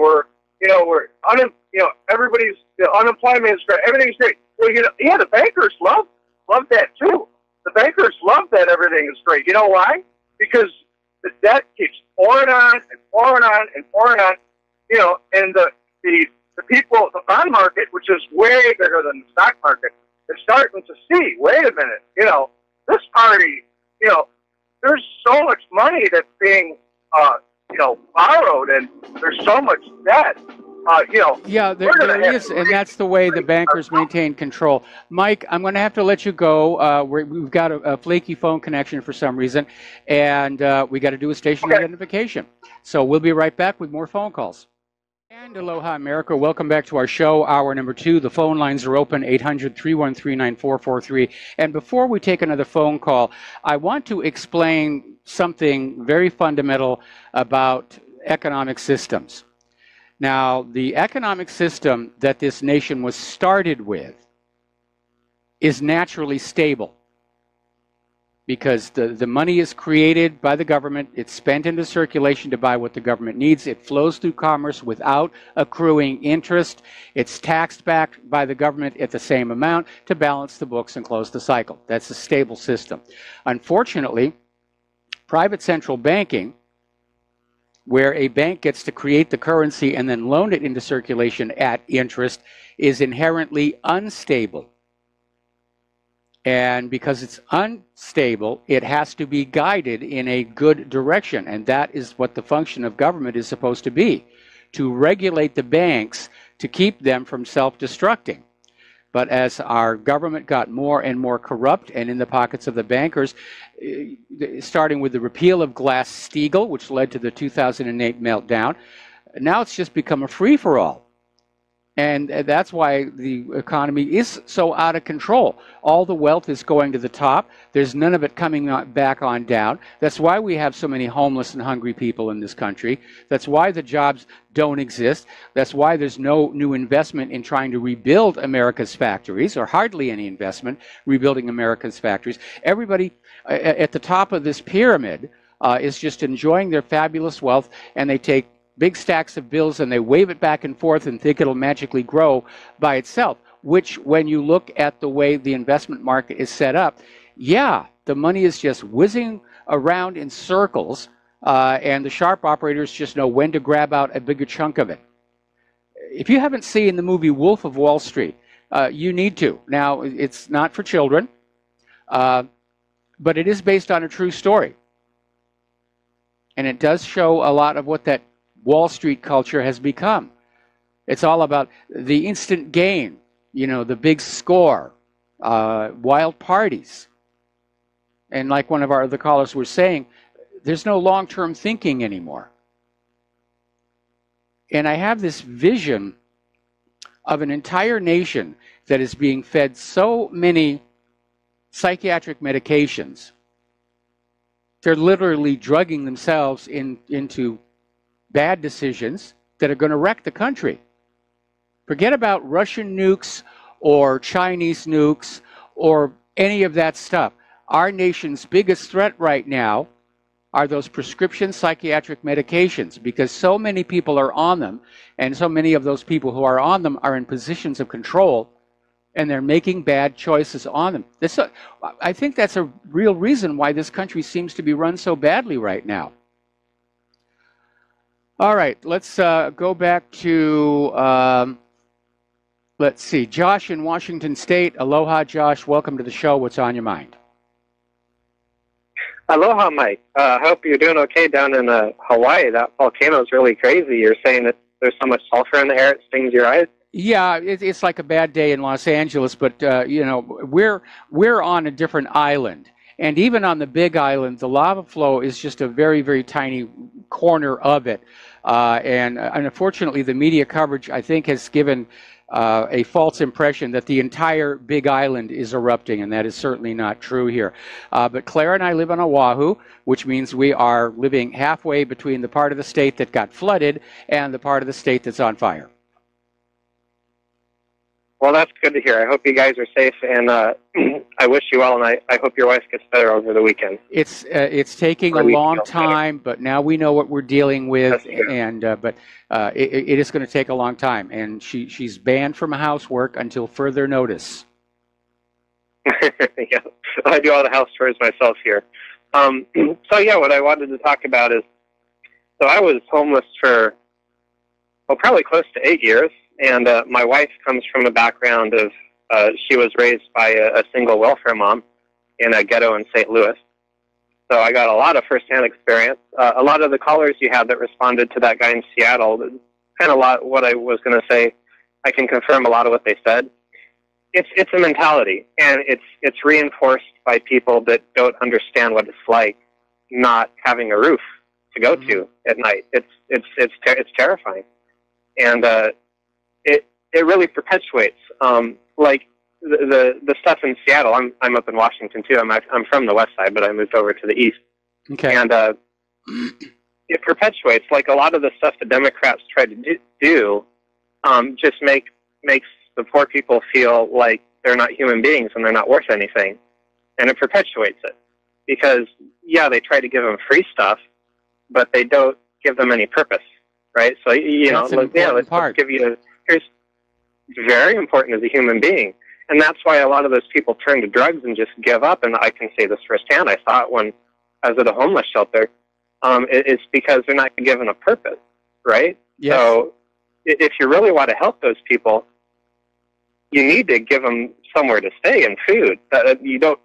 Everybody's, unemployment is great. Everything's great. Well, the bankers love that too. The bankers love that everything is great. You know why? Because the debt keeps pouring on and pouring on and pouring on. And the people, the bond market, which is way bigger than the stock market, is starting to see, wait a minute, this party, there's so much money that's being, borrowed, and there's so much debt. Yeah, there is, and that's the way the bankers maintain control. Mike, I'm going to have to let you go. We've got a flaky phone connection for some reason, and we got to do a station identification. So we'll be right back with more phone calls. And aloha, America. Welcome back to our show, hour number 2. The phone lines are open, 800-313-9443. And before we take another phone call, I want to explain something very fundamental about economic systems. Now, the economic system that this nation was started with is naturally stable because the money is created by the government. It's spent into circulation to buy what the government needs. It flows through commerce without accruing interest. It's taxed back by the government at the same amount to balance the books and close the cycle. That's a stable system. Unfortunately, private central banking, where a bank gets to create the currency and then loan it into circulation at interest, is inherently unstable. And because it's unstable, it has to be guided in a good direction. And that is what the function of government is supposed to be, to regulate the banks to keep them from self-destructing. But as our government got more and more corrupt and in the pockets of the bankers, starting with the repeal of Glass-Steagall, which led to the 2008 meltdown, now it's just become a free-for-all. And that's why the economy is so out of control. All the wealth is going to the top. There's none of it coming back on down. That's why we have so many homeless and hungry people in this country. That's why the jobs don't exist. That's why there's no new investment in trying to rebuild America's factories, or hardly any investment rebuilding America's factories. Everybody at the top of this pyramid is just enjoying their fabulous wealth, and they take big stacks of bills and they wave it back and forth and think it'll magically grow by itself, which when you look at the way the investment market is set up, yeah, the money is just whizzing around in circles, and the sharp operators just know when to grab out a bigger chunk of it. If you haven't seen the movie Wolf of Wall Street, you need to. Now, it's not for children, but it is based on a true story. And it does show a lot of what that Wall Street culture has become. It's all about the instant gain, the big score, wild parties. And like one of our other callers was saying, there's no long-term thinking anymore. And I have this vision of an entire nation that is being fed so many psychiatric medications. They're literally drugging themselves into bad decisions that are going to wreck the country. Forget about Russian nukes or Chinese nukes or any of that stuff. Our nation's biggest threat right now are those prescription psychiatric medications, because so many people are on them, and so many of those people who are on them are in positions of control, and they're making bad choices on them. I think that's a real reason why this country seems to be run so badly right now. All right, let's go back to, let's see, Josh in Washington State. Aloha, Josh. Welcome to the show. What's on your mind? Aloha, Mike. Hope you're doing okay down in Hawaii. That volcano is really crazy. You're saying that there's so much sulfur in the air it stings your eyes? Yeah, it's like a bad day in Los Angeles, but you know, we're on a different island, and even on the Big Island, the lava flow is just a very, very tiny corner of it, and unfortunately, the media coverage, I think, has given a false impression that the entire Big Island is erupting, and that is certainly not true here. But Claire and I live on Oahu, which means we are living halfway between the part of the state that got flooded and the part of the state that's on fire. Well, that's good to hear. I hope you guys are safe, and I wish you well, and I hope your wife gets better over the weekend. It's taking a long time, but now we know what we're dealing with, and it is going to take a long time, and she's banned from housework until further notice. Yeah, I do all the house chores myself here. So yeah, what I wanted to talk about is, so I was homeless for, well, probably close to 8 years. And my wife comes from a background of, she was raised by a single welfare mom in a ghetto in St. Louis. So I got a lot of firsthand experience. A lot of the callers you had that responded to that guy in Seattle, kind of what I was going to say, I can confirm a lot of what they said. It's a mentality, and it's reinforced by people that don't understand what it's like not having a roof to go to at night. It's terrifying. And it really perpetuates, like the stuff in Seattle. I'm up in Washington too. I'm from the west side, but I moved over to the east. Okay. And it perpetuates, like a lot of the stuff the Democrats try to do, just makes the poor people feel like they're not human beings and they're not worth anything, and it perpetuates it. Because yeah, they try to give them free stuff, but they don't give them any purpose, right? So let's give you here's very important as a human being. And that's why a lot of those people turn to drugs and just give up. And I can say this firsthand. I saw it when I was at a homeless shelter. It's because they're not given a purpose, right? Yes. So if you really want to help those people, you need to give them somewhere to stay and food. You don't,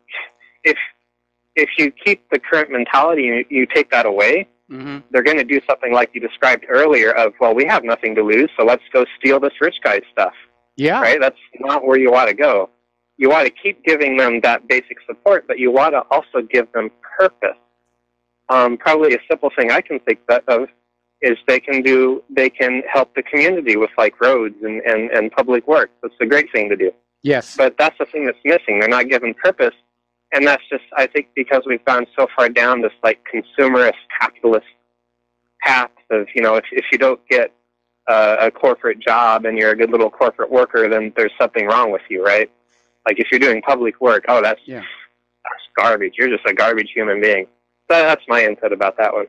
if you keep the current mentality and you take that away, they're going to do something like you described earlier of, well, we have nothing to lose, so let's go steal this rich guy's stuff. Yeah. Right? That's not where you want to go. You want to keep giving them that basic support, but you want to also give them purpose. Probably a simple thing I can think of is they can help the community with like roads and public work. That's a great thing to do. Yes. But that's the thing that's missing. They're not given purpose. And that's just, I think, because we've gone so far down this like consumerist, capitalist path of, if you don't get a corporate job and you're a good little corporate worker, then there's something wrong with you, right? Like if you're doing public work, that's garbage. You're just a garbage human being. So that's my input about that one.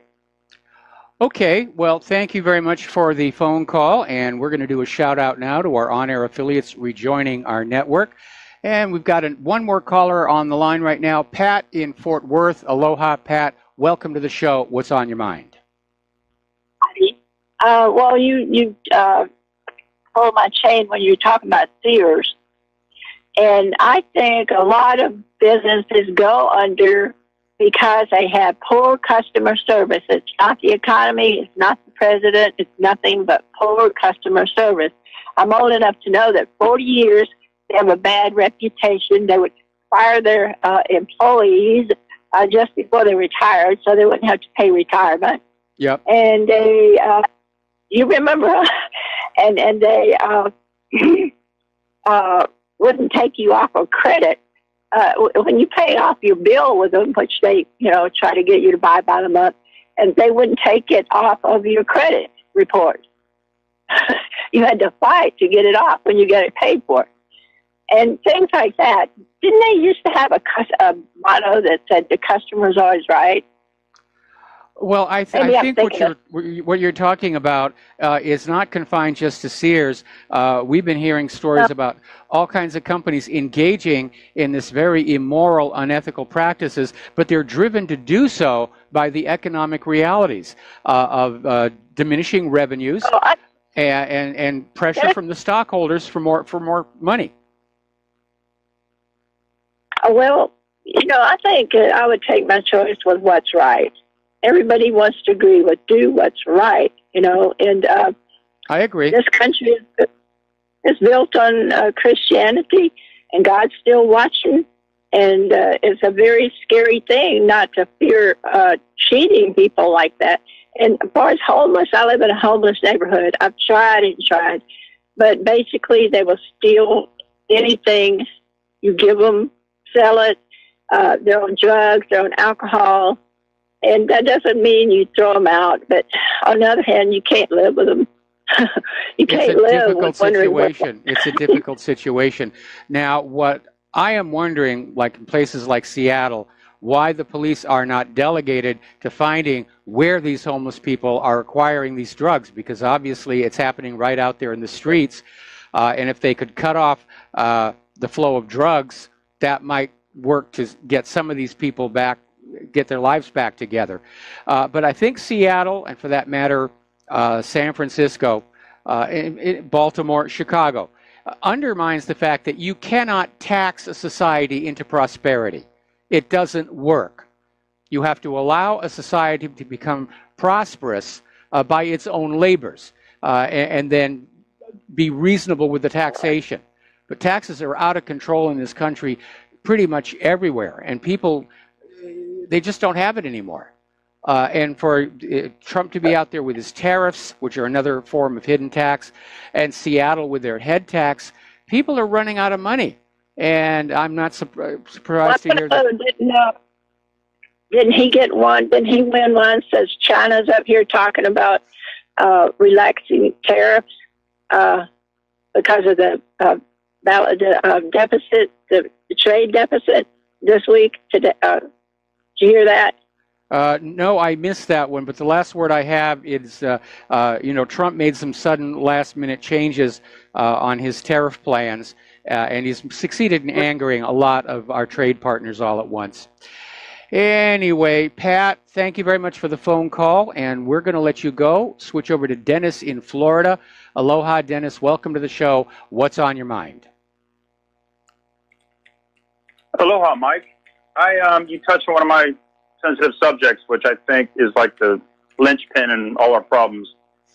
Okay, well, thank you very much for the phone call, and we're going to do a shout out now to our on-air affiliates rejoining our network. And we've got one more caller on the line right now, Pat in Fort Worth. Aloha, Pat. Welcome to the show. What's on your mind? Well, you pulled my chain when you were talking about Sears. And I think a lot of businesses go under because they have poor customer service. It's not the economy. It's not the president. It's nothing but poor customer service. I'm old enough to know that 40 years they have a bad reputation. They would fire their employees just before they retired so they wouldn't have to pay retirement. Yep. And they, you remember, and they wouldn't take you off of credit. When you pay off your bill with them, which they, try to get you to buy by the month, and they wouldn't take it off of your credit report. You had to fight to get it off when you get it paid for. And things like that. Didn't they used to have a motto that said the customer's always right? Well, I think what you're talking about is not confined just to Sears. We've been hearing stories about all kinds of companies engaging in this very immoral, unethical practices, but they're driven to do so by the economic realities of diminishing revenues and pressure from the stockholders for more money. Well, I think I would take my choice with what's right. Everybody wants to agree with do what's right, and I agree. This country is built on Christianity, and God's still watching, and it's a very scary thing not to fear cheating people like that. And as far as homeless, I live in a homeless neighborhood. I've tried and tried, but basically they will steal anything you give them, sell it. They're on drugs, they're on alcohol. And that doesn't mean you throw them out, but on the other hand, you can't live with them. You can't live with situation. It's a difficult situation. Now, what I am wondering, like in places like Seattle, why the police are not delegated to finding where these homeless people are acquiring these drugs, because obviously it's happening right out there in the streets. And if they could cut off the flow of drugs, that might work to get some of these people back, get their lives back together. But I think Seattle, and for that matter, San Francisco, Baltimore, Chicago, undermines the fact that you cannot tax a society into prosperity. It doesn't work. You have to allow a society to become prosperous by its own labors, and then be reasonable with the taxation. But taxes are out of control in this country pretty much everywhere, and people, they just don't have it anymore. And for Trump to be out there with his tariffs, which are another form of hidden tax, and Seattle with their head tax, people are running out of money. And I'm not surprised to hear that. Didn't he get one? Didn't he win one? Says China's up here talking about relaxing tariffs because of the deficit, the trade deficit this week. Today, did you hear that? No, I missed that one. But the last word I have is, Trump made some sudden last-minute changes on his tariff plans, and he's succeeded in angering a lot of our trade partners all at once. Anyway, Pat, thank you very much for the phone call, and we're going to let you go. Switch over to Dennis in Florida. Aloha, Dennis. Welcome to the show. What's on your mind? Aloha, Mike. You touched on one of my sensitive subjects, which I think is like the linchpin in all our problems,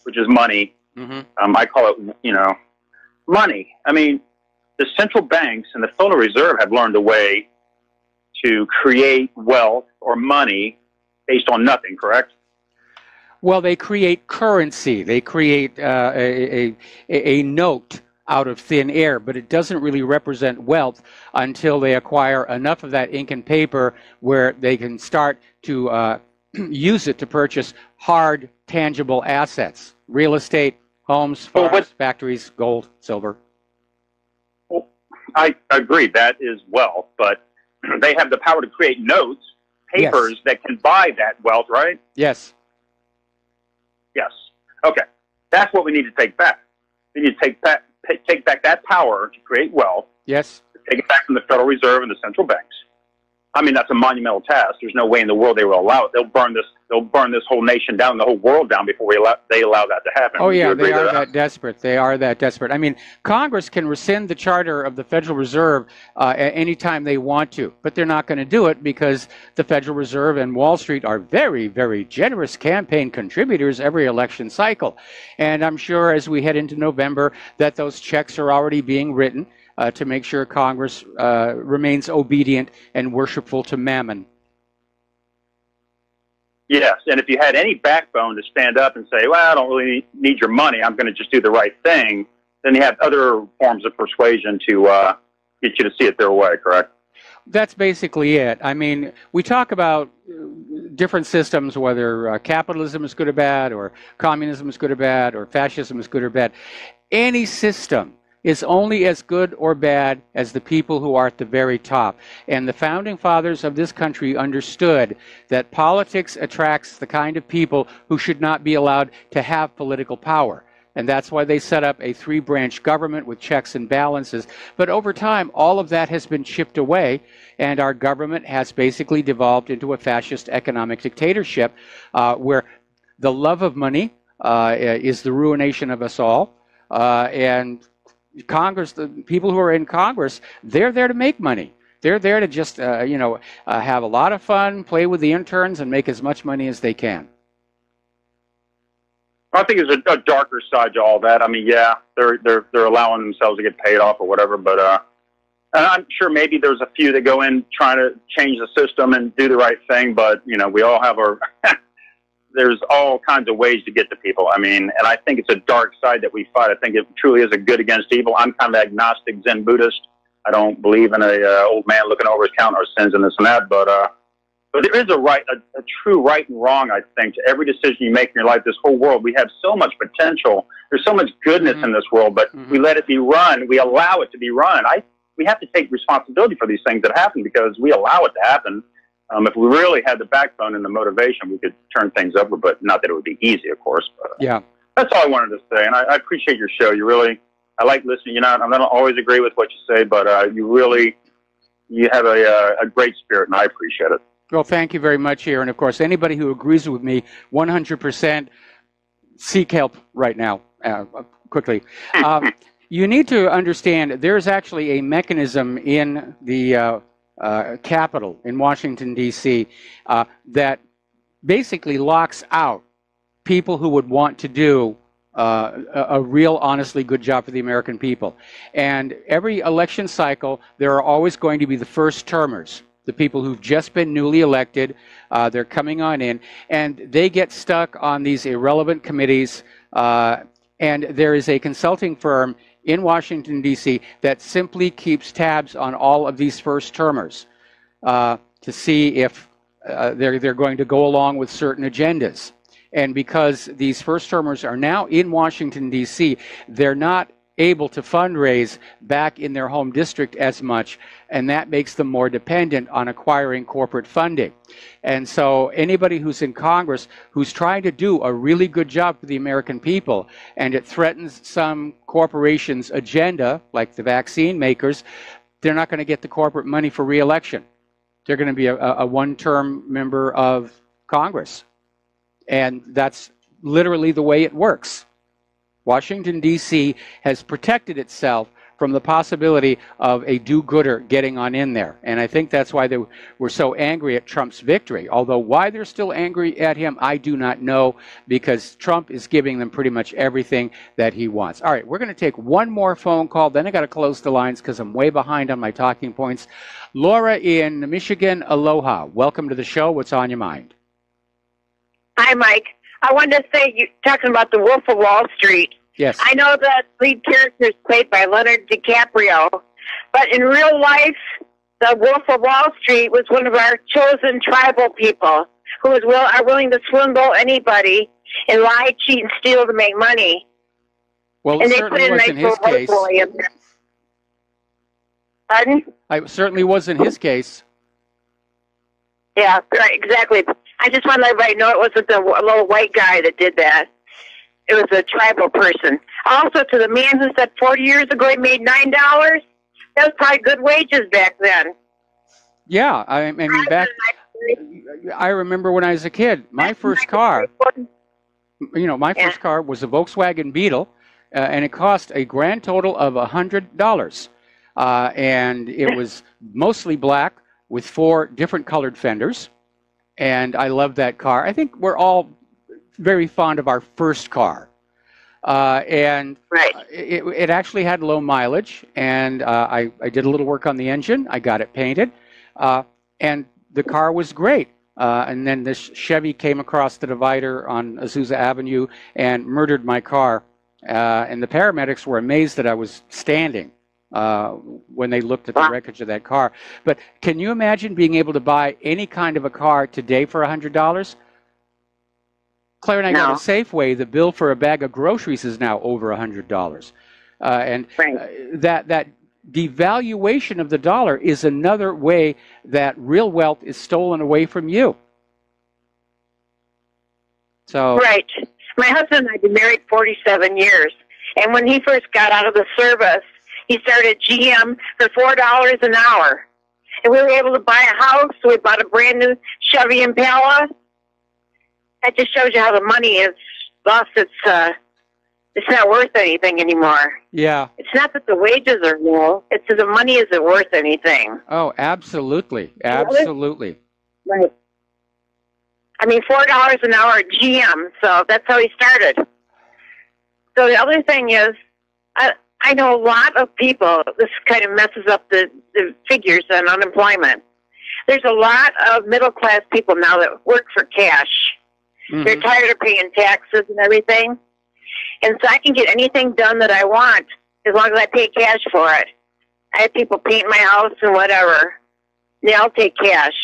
which is money. Mm-hmm. I call it, money. I mean, the central banks and the Federal Reserve have learned a way to create wealth or money based on nothing, correct? Well, they create currency. They create a note out of thin air, but it doesn't really represent wealth until they acquire enough of that ink and paper where they can start to use it to purchase hard, tangible assets, real estate, homes, farms, factories, gold, silver. Well, I agree, that is wealth, but they have the power to create notes, papers that can buy that wealth, right? Yes. Yes. Okay. That's what we need to take back. We need to take back that power to create wealth. Yes. Take it back from the Federal Reserve and the central banks. I mean, that's a monumental task. There's no way in the world they will allow it. They'll burn this whole nation down, the whole world down before they allow that to happen. Oh, yeah, they are that desperate. They are that desperate. I mean, Congress can rescind the charter of the Federal Reserve at any time they want to, but they're not going to do it because the Federal Reserve and Wall Street are very, very generous campaign contributors every election cycle. And I'm sure as we head into November that those checks are already being written to make sure Congress remains obedient and worshipful to Mammon. Yes, and if you had any backbone to stand up and say, well, I don't really need your money, I'm going to just do the right thing, then you have other forms of persuasion to get you to see it their way, correct? That's basically it. I mean, we talk about different systems, whether capitalism is good or bad, or communism is good or bad, or fascism is good or bad. Any system is only as good or bad as the people who are at the very top. And the founding fathers of this country understood that politics attracts the kind of people who should not be allowed to have political power. And that's why they set up a three-branch government with checks and balances. But over time, all of that has been chipped away, and our government has basically devolved into a fascist economic dictatorship where the love of money is the ruination of us all. And Congress, the people who are in Congress, they're there to make money. They're there to just, have a lot of fun, play with the interns, and make as much money as they can. I think there's a darker side to all that. I mean, yeah, they're allowing themselves to get paid off or whatever, but and I'm sure maybe there's a few that go in trying to change the system and do the right thing, but we all have our. There's all kinds of ways to get to people. I mean, and I think it's a dark side that we fight. I think it truly is a good against evil. I'm kind of agnostic Zen Buddhist. I don't believe in a old man looking over his counting our sins and this and that. But there is a true right and wrong, I think, to every decision you make in your life. This whole world, we have so much potential. There's so much goodness in this world, but we let it be run. We allow it to be run. We have to take responsibility for these things that happen because we allow it to happen. If we really had the backbone and the motivation, we could turn things over, but not that it would be easy, of course. But, yeah. That's all I wanted to say, and I appreciate your show. I like listening. I don't always agree with what you say, but you have a great spirit, and I appreciate it. Well, thank you very much here. And, of course, anybody who agrees with me 100%, seek help right now, quickly. You need to understand there's actually a mechanism in the Capitol in Washington, D.C., that basically locks out people who would want to do a real, honestly good job for the American people. And every election cycle, there are always going to be the first-termers, the people who've just been newly elected. They're coming on in, and they get stuck on these irrelevant committees. And there is a consulting firm in Washington, D.C. that simply keeps tabs on all of these first-termers to see if they're going to go along with certain agendas. And because these first-termers are now in Washington, D.C., they're not able to fundraise back in their home district as much, and that makes them more dependent on acquiring corporate funding. And so anybody who's in Congress who's trying to do a really good job for the American people, and it threatens some corporation's agenda, like the vaccine makers, they're not going to get the corporate money for re-election. They're going to be a one-term member of Congress. And that's literally the way it works. Washington, D.C. has protected itself from the possibility of a do-gooder getting on in there. And I think that's why they were so angry at Trump's victory. Although why they're still angry at him, I do not know, because Trump is giving them pretty much everything that he wants. All right, we're going to take one more phone call, then I got to close the lines because I'm way behind on my talking points. Laura in Michigan, aloha. Welcome to the show. What's on your mind? Hi, Mike. I wanted to say, you're talking about the Wolf of Wall Street. Yes. I know the lead character is played by Leonardo DiCaprio, but in real life, the Wolf of Wall Street was one of our chosen tribal people who are willing to swindle anybody and lie, cheat, and steal to make money. Well, it certainly was in his case. Pardon? It certainly was in his case. Yeah, right, exactly. I just want to let everybody know it wasn't the little white guy that did that. It was a tribal person. Also, to the man who said 40 years ago he made $9, that was probably good wages back then. Yeah, I mean, I remember when I was a kid, my first car, first car was a Volkswagen Beetle, and it cost a grand total of $100. And it was mostly black with 4 different colored fenders. And I loved that car. I think we're all very fond of our first car. And it actually had low mileage, and I did a little work on the engine. I got it painted, and the car was great. And then this Chevy came across the divider on Azusa Avenue and murdered my car. And the paramedics were amazed that I was standing when they looked at the wreckage of that car. But can you imagine being able to buy any kind of a car today for $100? Claire and I got a Safeway. The bill for a bag of groceries is now over $100. and that devaluation of the dollar is another way that real wealth is stolen away from you. So right. My husband and I have been married 47 years, and when he first got out of the service, he started GM for $4 an hour, and we were able to buy a house. So we bought a brand new Chevy Impala. That just shows you how the money is lost its. It's not worth anything anymore. Yeah. It's not that the wages are low. It's that the money isn't worth anything. Oh, absolutely. Absolutely. Right. I mean, $4 an hour at GM, so that's how he started. So the other thing is, I know a lot of people, this kind of messes up the figures on unemployment. There's a lot of middle-class people now that work for cash. Mm-hmm. They're tired of paying taxes and everything. And so I can get anything done that I want as long as I pay cash for it. I have people paint my house and whatever. They all take cash.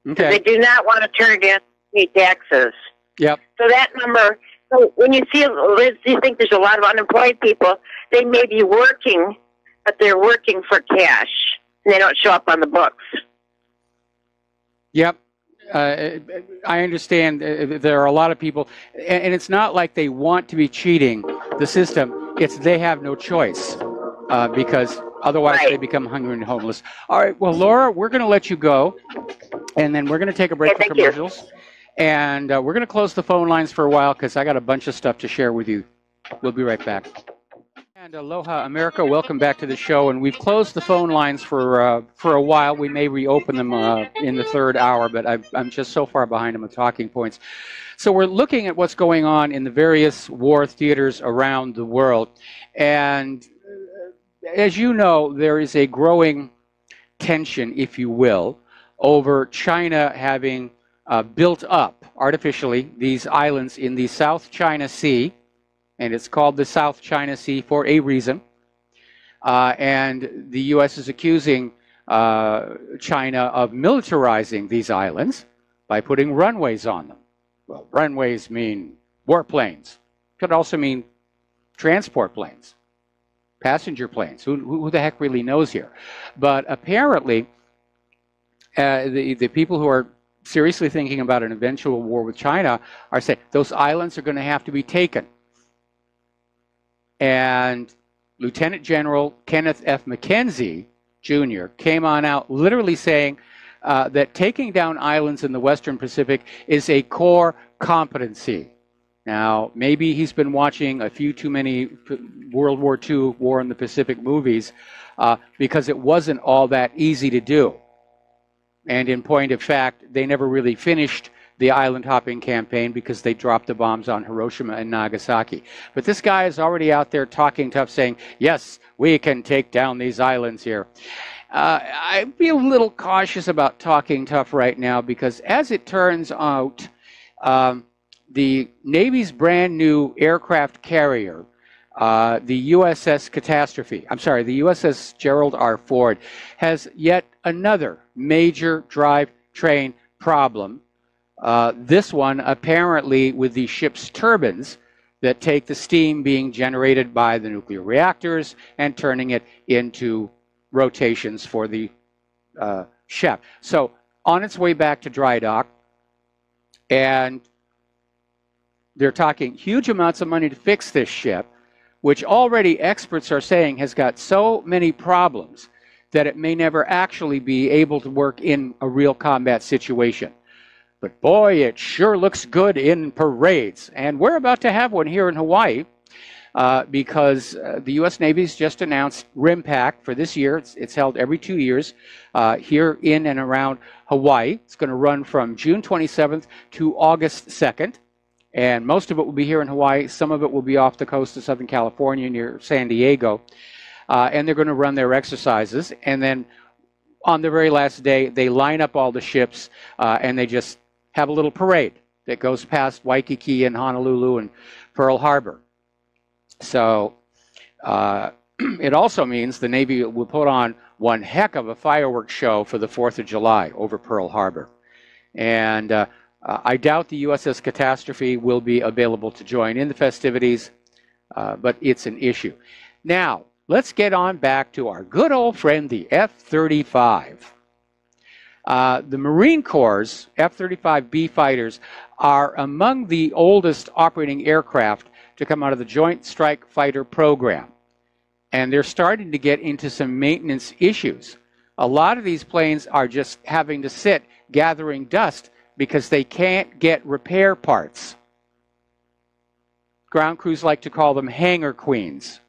Okay. They do not want to turn it in to pay taxes. Yep. So that number, so when you see, you think there's a lot of unemployed people, they may be working, but they're working for cash, and they don't show up on the books. Yep. I understand there are a lot of people, and it's not like they want to be cheating the system. It's they have no choice because otherwise they become hungry and homeless. All right, well, Laura, we're going to let you go, and then we're going to take a break for commercials. And we're going to close the phone lines for a while because I got a bunch of stuff to share with you. We'll be right back. And aloha, America. Welcome back to the show. And we've closed the phone lines for a while. We may reopen them in the third hour, but I'm just so far behind them with talking points. So we're looking at what's going on in the various war theaters around the world. And as you know, there is a growing tension, if you will, over China having built up artificially these islands in the South China Sea, and it's called the South China Sea for a reason. And the U.S. is accusing China of militarizing these islands by putting runways on them. Well, runways mean warplanes. Could also mean transport planes, passenger planes. Who the heck really knows here? But apparently, the people who are seriously thinking about an eventual war with China are saying those islands are going to have to be taken. And Lieutenant General Kenneth F. McKenzie, Jr., came on out literally saying that taking down islands in the Western Pacific is a core competency. Now, maybe he's been watching a few too many World War II, War in the Pacific movies because it wasn't all that easy to do. And in point of fact, they never really finished the island hopping campaign because they dropped the bombs on Hiroshima and Nagasaki. But this guy is already out there talking tough, saying, yes, we can take down these islands here. I'd be a little cautious about talking tough right now because as it turns out, the Navy's brand new aircraft carrier, the USS the USS Gerald R. Ford, has yet another major drivetrain problem. This one apparently with the ship's turbines that take the steam being generated by the nuclear reactors and turning it into rotations for the ship. So on its way back to dry dock, and they're talking huge amounts of money to fix this ship, which already experts are saying has got so many problems that it may never actually be able to work in a real combat situation. But boy, it sure looks good in parades. And we're about to have one here in Hawaii because the U.S. Navy's just announced RIMPAC for this year. It's held every 2 years here in and around Hawaii. It's going to run from June 27th to August 2nd. And most of it will be here in Hawaii. Some of it will be off the coast of Southern California near San Diego. And they're going to run their exercises. And then on the very last day, they line up all the ships and they just have a little parade that goes past Waikiki and Honolulu and Pearl Harbor. So it also means the Navy will put on one heck of a fireworks show for the 4th of July over Pearl Harbor. And I doubt the USS Catastrophe will be available to join in the festivities, but it's an issue. Now, let's get on back to our good old friend, the F-35. The Marine Corps' F-35B fighters are among the oldest operating aircraft to come out of the Joint Strike Fighter program. And they're starting to get into some maintenance issues. A lot of these planes are just having to sit gathering dust because they can't get repair parts. Ground crews like to call them hangar queens.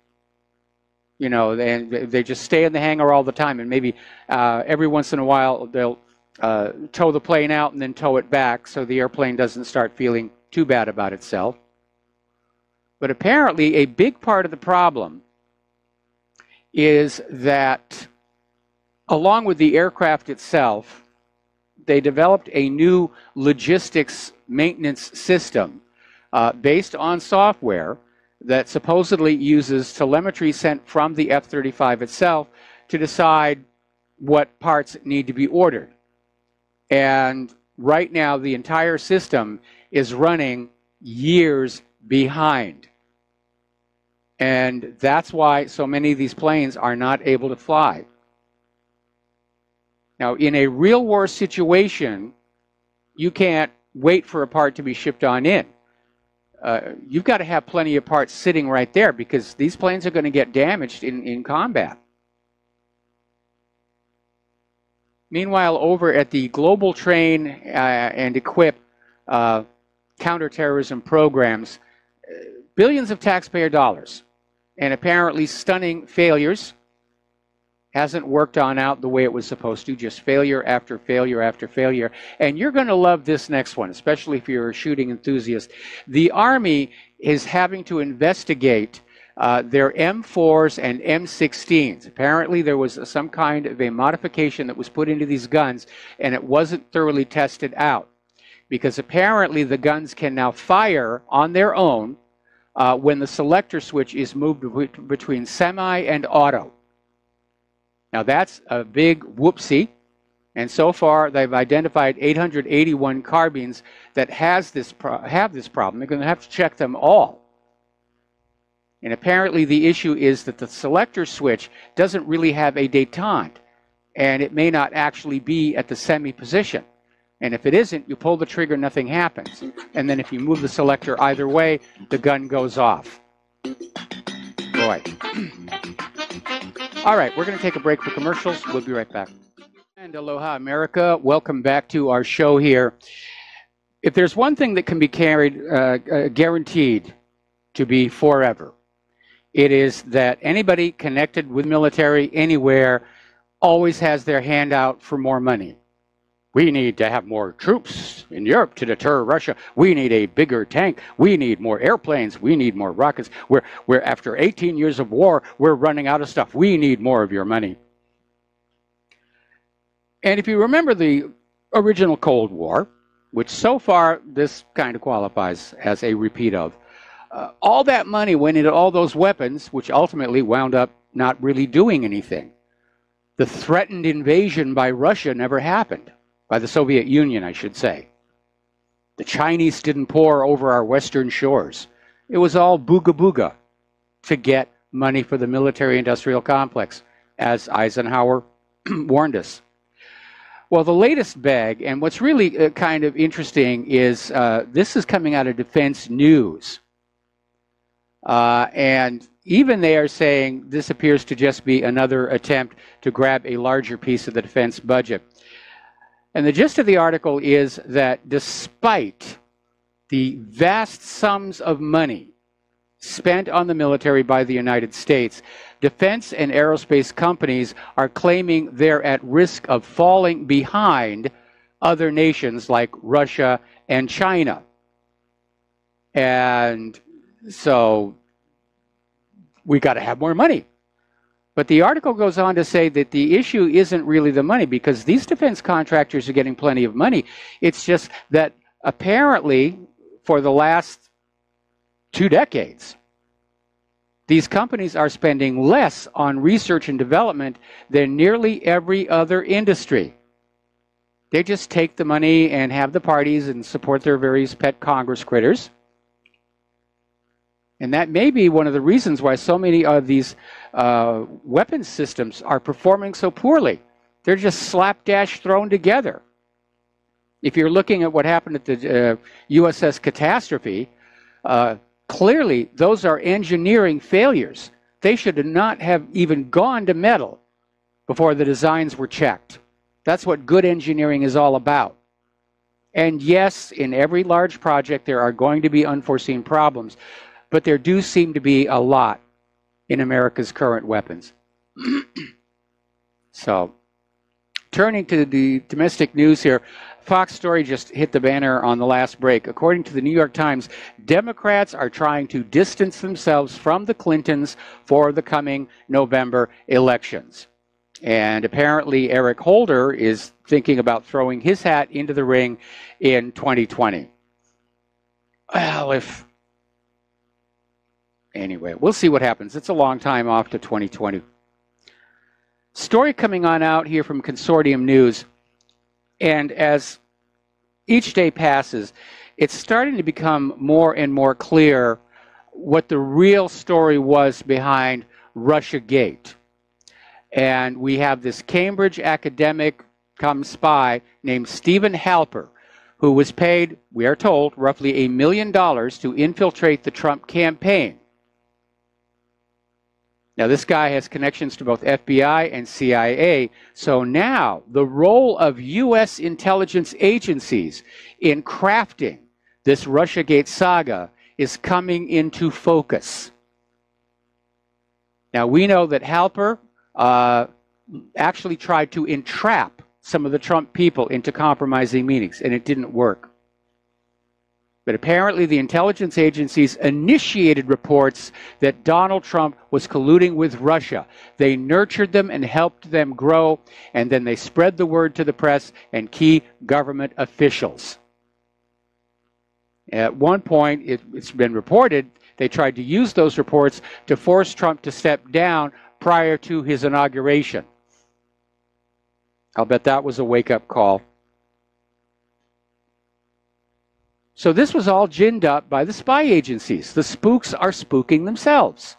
You know, they just stay in the hangar all the time, and maybe every once in a while they'll tow the plane out and then tow it back so the airplane doesn't start feeling too bad about itself. But apparently a big part of the problem is that along with the aircraft itself, they developed a new logistics maintenance system based on software that supposedly uses telemetry sent from the F-35 itself to decide what parts need to be ordered. And right now, the entire system is running years behind. And that's why so many of these planes are not able to fly. Now, in a real war situation, you can't wait for a part to be shipped on in. You've got to have plenty of parts sitting right there because these planes are going to get damaged in combat. Meanwhile, over at the Global Train and Equip counterterrorism programs, billions of taxpayer dollars and apparently stunning failures. Hasn't worked on out the way it was supposed to, just failure after failure after failure. And you're going to love this next one, especially if you're a shooting enthusiast. The Army is having to investigate their M4s and M16s. Apparently there was some kind of a modification that was put into these guns and it wasn't thoroughly tested out. Because apparently the guns can now fire on their own when the selector switch is moved between semi and auto. Now that's a big whoopsie, and so far they've identified 881 carbines that have this problem. They're going to have to check them all. And apparently the issue is that the selector switch doesn't really have a détente, and it may not actually be at the semi position. And if it isn't, you pull the trigger, nothing happens. And then if you move the selector either way, the gun goes off. Boy. All right, we're going to take a break for commercials. We'll be right back. And aloha, America. Welcome back to our show here. If there's one thing that can be guaranteed to be forever, it is that anybody connected with military anywhere always has their hand out for more money. We need to have more troops in Europe to deter Russia. We need a bigger tank. We need more airplanes. We need more rockets. We're after 18 years of war, we're running out of stuff. We need more of your money. And if you remember the original Cold War, which so far this kind of qualifies as a repeat of, all that money went into all those weapons, which ultimately wound up not really doing anything. The threatened invasion by Russia never happened. By the Soviet Union, I should say. The Chinese didn't pour over our western shores. It was all booga-booga to get money for the military-industrial complex, as Eisenhower warned us. Well, the latest bag, and what's really kind of interesting is this is coming out of Defense News. And even they are saying this appears to just be another attempt to grab a larger piece of the defense budget. And the gist of the article is that despite the vast sums of money spent on the military by the United States, defense and aerospace companies are claiming they're at risk of falling behind other nations like Russia and China. And so we got to have more money. But the article goes on to say that the issue isn't really the money, because these defense contractors are getting plenty of money. It's just that apparently for the last 2 decades, these companies are spending less on research and development than nearly every other industry. They just take the money and have the parties and support their various pet Congress critters. And that may be one of the reasons why so many of these weapons systems are performing so poorly. They're just slapdash thrown together. If you're looking at what happened at the USS Catastrophe, clearly those are engineering failures. They should not have even gone to metal before the designs were checked. That's what good engineering is all about. And yes, in every large project there are going to be unforeseen problems, but there do seem to be a lot in America's current weapons. So, turning to the domestic news here, Fox story just hit the banner on the last break. According to the New York Times, Democrats are trying to distance themselves from the Clintons for the coming November elections. And apparently Eric Holder is thinking about throwing his hat into the ring in 2020. Well, anyway, we'll see what happens. It's a long time off to 2020. Story coming on out here from Consortium News. And as each day passes, it's starting to become more and more clear what the real story was behind Russiagate. And we have this Cambridge academic come spy named Stephen Halper, who was paid, we are told, roughly $1 million to infiltrate the Trump campaign. Now, this guy has connections to both FBI and CIA, so now the role of U.S. intelligence agencies in crafting this Russiagate saga is coming into focus. Now, we know that Halper actually tried to entrap some of the Trump people into compromising meetings, and it didn't work. But apparently the intelligence agencies initiated reports that Donald Trump was colluding with Russia. They nurtured them and helped them grow, and then they spread the word to the press and key government officials. At one point, it's been reported, they tried to use those reports to force Trump to step down prior to his inauguration. I'll bet that was a wake-up call. So this was all ginned up by the spy agencies. The spooks are spooking themselves.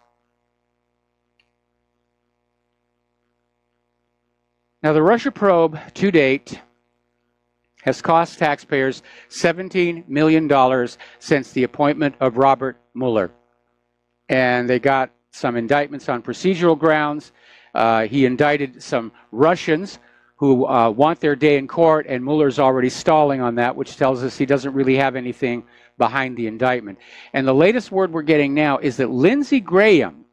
Now, the Russia probe to date has cost taxpayers $17 million since the appointment of Robert Mueller. And they got some indictments on procedural grounds. He indicted some Russians who want their day in court, and Mueller's already stalling on that, which tells us he doesn't really have anything behind the indictment. And the latest word we're getting now is that Lindsey Graham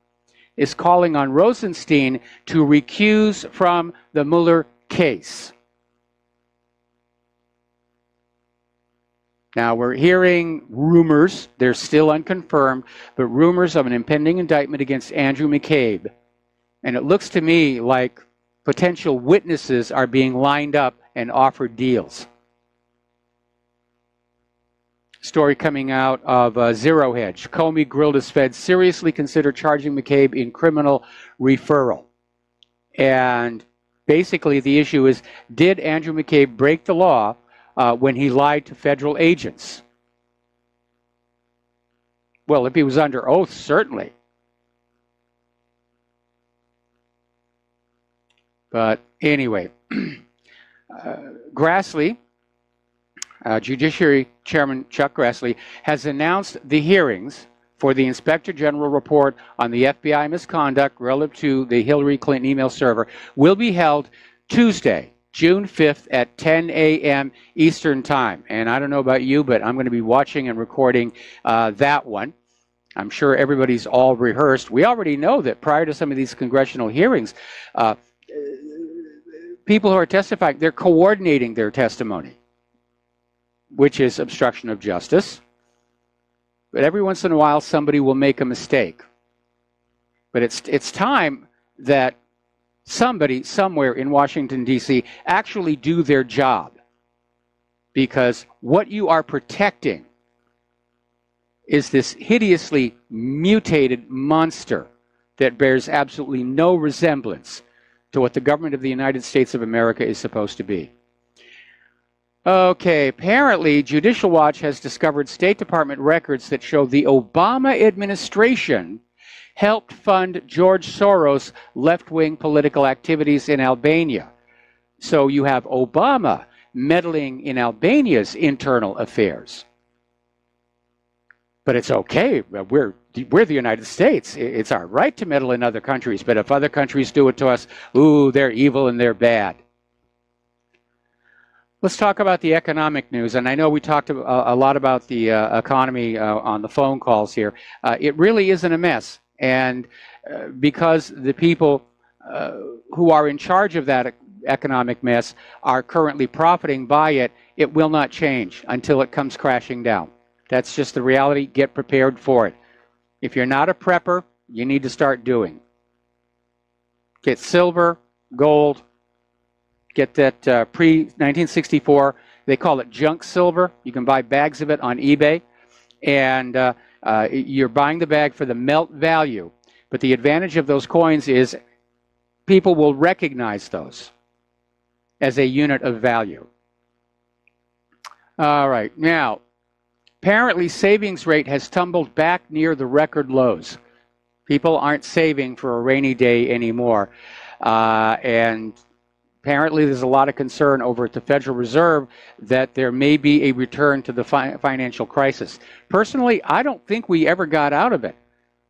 is calling on Rosenstein to recuse from the Mueller case. Now, we're hearing rumors, they're still unconfirmed, but rumors of an impending indictment against Andrew McCabe. And it looks to me like potential witnesses are being lined up and offered deals. Story coming out of Zero Hedge. Comey grilled as Fed seriously consider charging McCabe in criminal referral. And basically the issue is, did Andrew McCabe break the law when he lied to federal agents? Well, if he was under oath, certainly. But anyway, Grassley, Judiciary Chairman Chuck Grassley, has announced the hearings for the Inspector General report on the FBI misconduct relative to the Hillary Clinton email server will be held Tuesday, June 5th at 10 a.m. Eastern Time. And I don't know about you, but I'm going to be watching and recording that one. I'm sure everybody's all rehearsed. We already know that prior to some of these congressional hearings, people who are testifying, they're coordinating their testimony, which is obstruction of justice. But every once in a while, somebody will make a mistake. But it's time that somebody somewhere in Washington, D.C. actually do their job. Because what you are protecting is this hideously mutated monster that bears absolutely no resemblance to what the government of the United States of America is supposed to be. Okay, apparently Judicial Watch has discovered State Department records that show the Obama administration helped fund George Soros' left-wing political activities in Albania. So you have Obama meddling in Albania's internal affairs. But it's okay. We're the United States. It's our right to meddle in other countries. But if other countries do it to us, ooh, they're evil and they're bad. Let's talk about the economic news. And I know we talked a lot about the economy on the phone calls here. It really isn't a mess. And because the people who are in charge of that economic mess are currently profiting by it, it will not change until it comes crashing down. That's just the reality. Get prepared for it. If you're not a prepper, you need to start doing. Get silver, gold, get that pre-1964, they call it junk silver. You can buy bags of it on eBay. And you're buying the bag for the melt value. But the advantage of those coins is people will recognize those as a unit of value. All right, now, apparently savings rate has tumbled back near the record lows. People aren't saving for a rainy day anymore. And apparently there's a lot of concern over at the Federal Reserve that there may be a return to the financial crisis. Personally, I don't think we ever got out of it.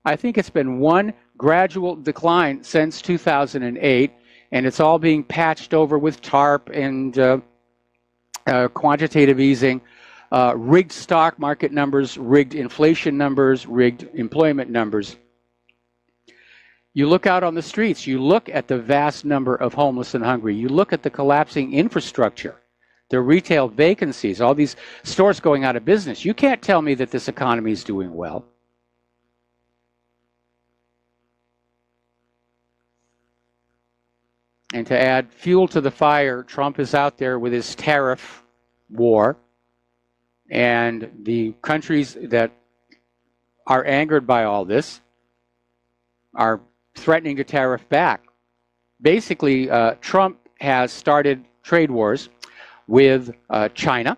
I think it's been one gradual decline since 2008, and it's all being patched over with TARP and quantitative easing, rigged stock market numbers, rigged inflation numbers, rigged employment numbers. You look out on the streets, you look at the vast number of homeless and hungry, you look at the collapsing infrastructure, the retail vacancies, all these stores going out of business. You can't tell me that this economy is doing well. And to add fuel to the fire, Trump is out there with his tariff war, and the countries that are angered by all this are threatening to tariff back. Basically, Trump has started trade wars with China,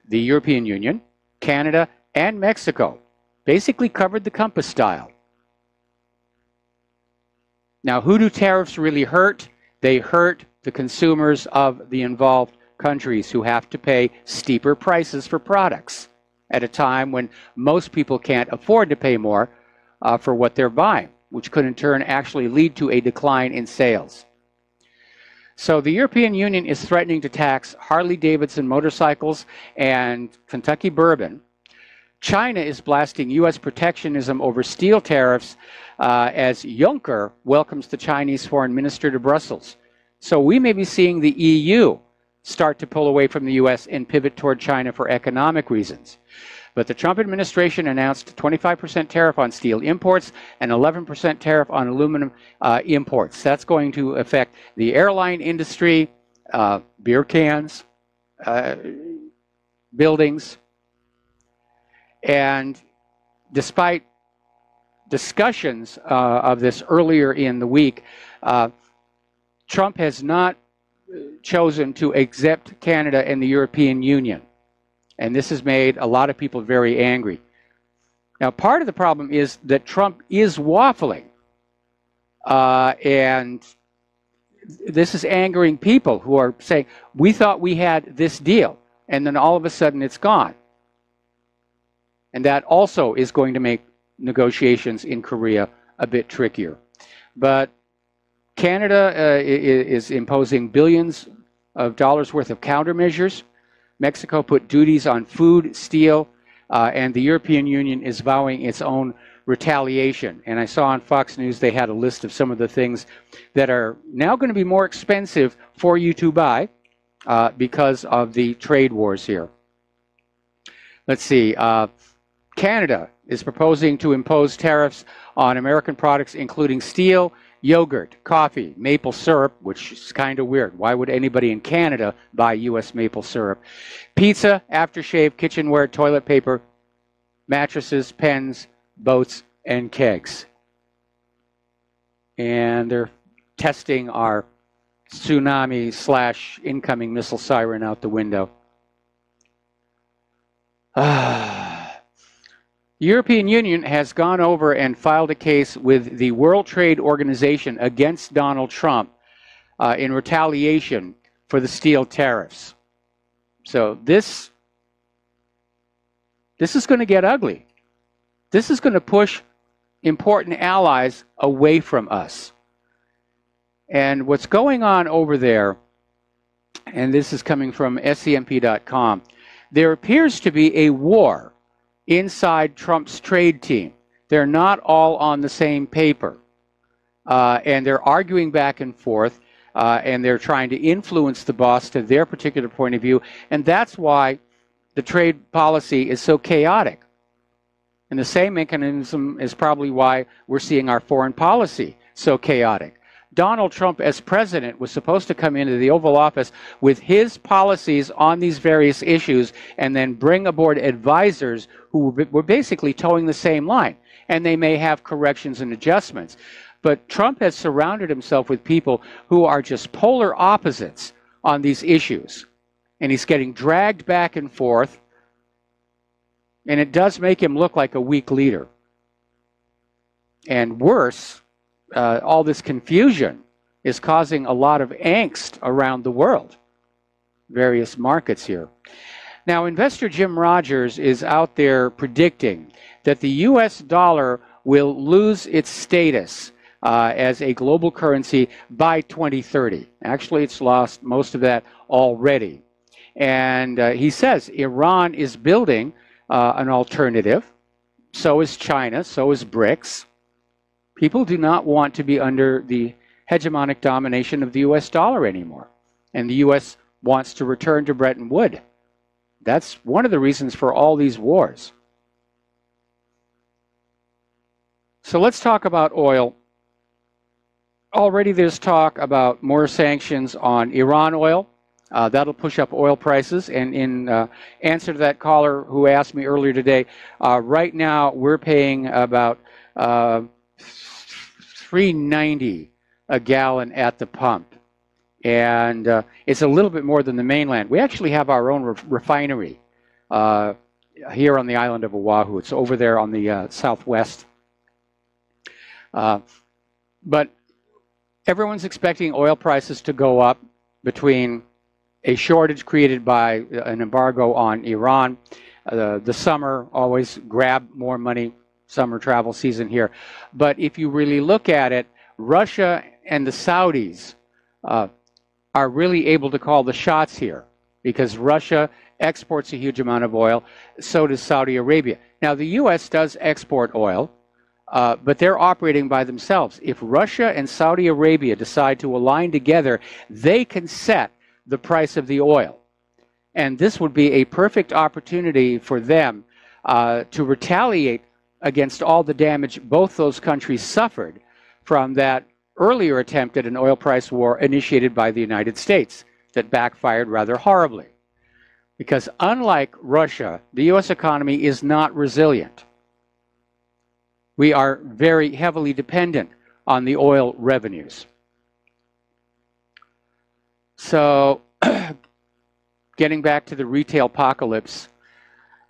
the European Union, Canada, and Mexico. Basically covered the compass style. Now, who do tariffs really hurt? They hurt the consumers of the involved countries who have to pay steeper prices for products at a time when most people can't afford to pay more for what they're buying, which could in turn actually lead to a decline in sales. So the European Union is threatening to tax Harley-Davidson motorcycles and Kentucky bourbon. China is blasting U.S. protectionism over steel tariffs as Juncker welcomes the Chinese foreign minister to Brussels. So we may be seeing the EU start to pull away from the U.S. and pivot toward China for economic reasons. But the Trump administration announced a 25% tariff on steel imports and 11% tariff on aluminum imports. That's going to affect the airline industry, beer cans, buildings. And despite discussions of this earlier in the week, Trump has not chosen to accept Canada and the European Union. And this has made a lot of people very angry. Now, part of the problem is that Trump is waffling. And this is angering people who are saying, we thought we had this deal, and then all of a sudden it's gone. And that also is going to make negotiations in Korea a bit trickier. But Canada is imposing billions of dollars worth of countermeasures. Mexico put duties on food, steel, and the European Union is vowing its own retaliation. And I saw on Fox News they had a list of some of the things that are now going to be more expensive for you to buy because of the trade wars here. Let's see. Canada is proposing to impose tariffs on American products, including steel, yogurt, coffee, maple syrup, which is kind of weird. Why would anybody in Canada buy U.S. maple syrup? Pizza, aftershave, kitchenware, toilet paper, mattresses, pens, boats, and kegs. And they're testing our tsunami / incoming missile siren out the window. The European Union has gone over and filed a case with the World Trade Organization against Donald Trump in retaliation for the steel tariffs. So this is going to get ugly. This is going to push important allies away from us. And what's going on over there, and this is coming from SCMP.com, there appears to be a war inside Trump's trade team. They're not all on the same paper. And they're arguing back and forth, and they're trying to influence the boss to their particular point of view. And that's why the trade policy is so chaotic. And the same mechanism is probably why we're seeing our foreign policy so chaotic. Donald Trump, as president, was supposed to come into the Oval Office with his policies on these various issues and then bring aboard advisors who were basically towing the same line. And they may have corrections and adjustments. But Trump has surrounded himself with people who are just polar opposites on these issues. And he's getting dragged back and forth. And it does make him look like a weak leader. And worse, all this confusion is causing a lot of angst around the world, various markets here. Now, investor Jim Rogers is out there predicting that the U.S. dollar will lose its status as a global currency by 2030. Actually, it's lost most of that already. And he says Iran is building an alternative. So is China. So is BRICS. People do not want to be under the hegemonic domination of the U.S. dollar anymore. And the U.S. wants to return to Bretton Woods. That's one of the reasons for all these wars. So let's talk about oil. Already there's talk about more sanctions on Iran oil. That'll push up oil prices. And in answer to that caller who asked me earlier today, right now we're paying about $3.90 a gallon at the pump. And it's a little bit more than the mainland. We actually have our own refinery here on the island of Oahu. It's over there on the southwest. But everyone's expecting oil prices to go up between a shortage created by an embargo on Iran. The summer always grab more money, summer travel season here. But if you really look at it, Russia and the Saudis are really able to call the shots here because Russia exports a huge amount of oil, so does Saudi Arabia. Now, the U.S. does export oil, but they're operating by themselves. If Russia and Saudi Arabia decide to align together, they can set the price of the oil. And this would be a perfect opportunity for them to retaliate against all the damage both those countries suffered from that earlier attempt at an oil price war initiated by the United States that backfired rather horribly. Because unlike Russia, the U.S. economy is not resilient. We are very heavily dependent on the oil revenues. So, getting back to the retail apocalypse,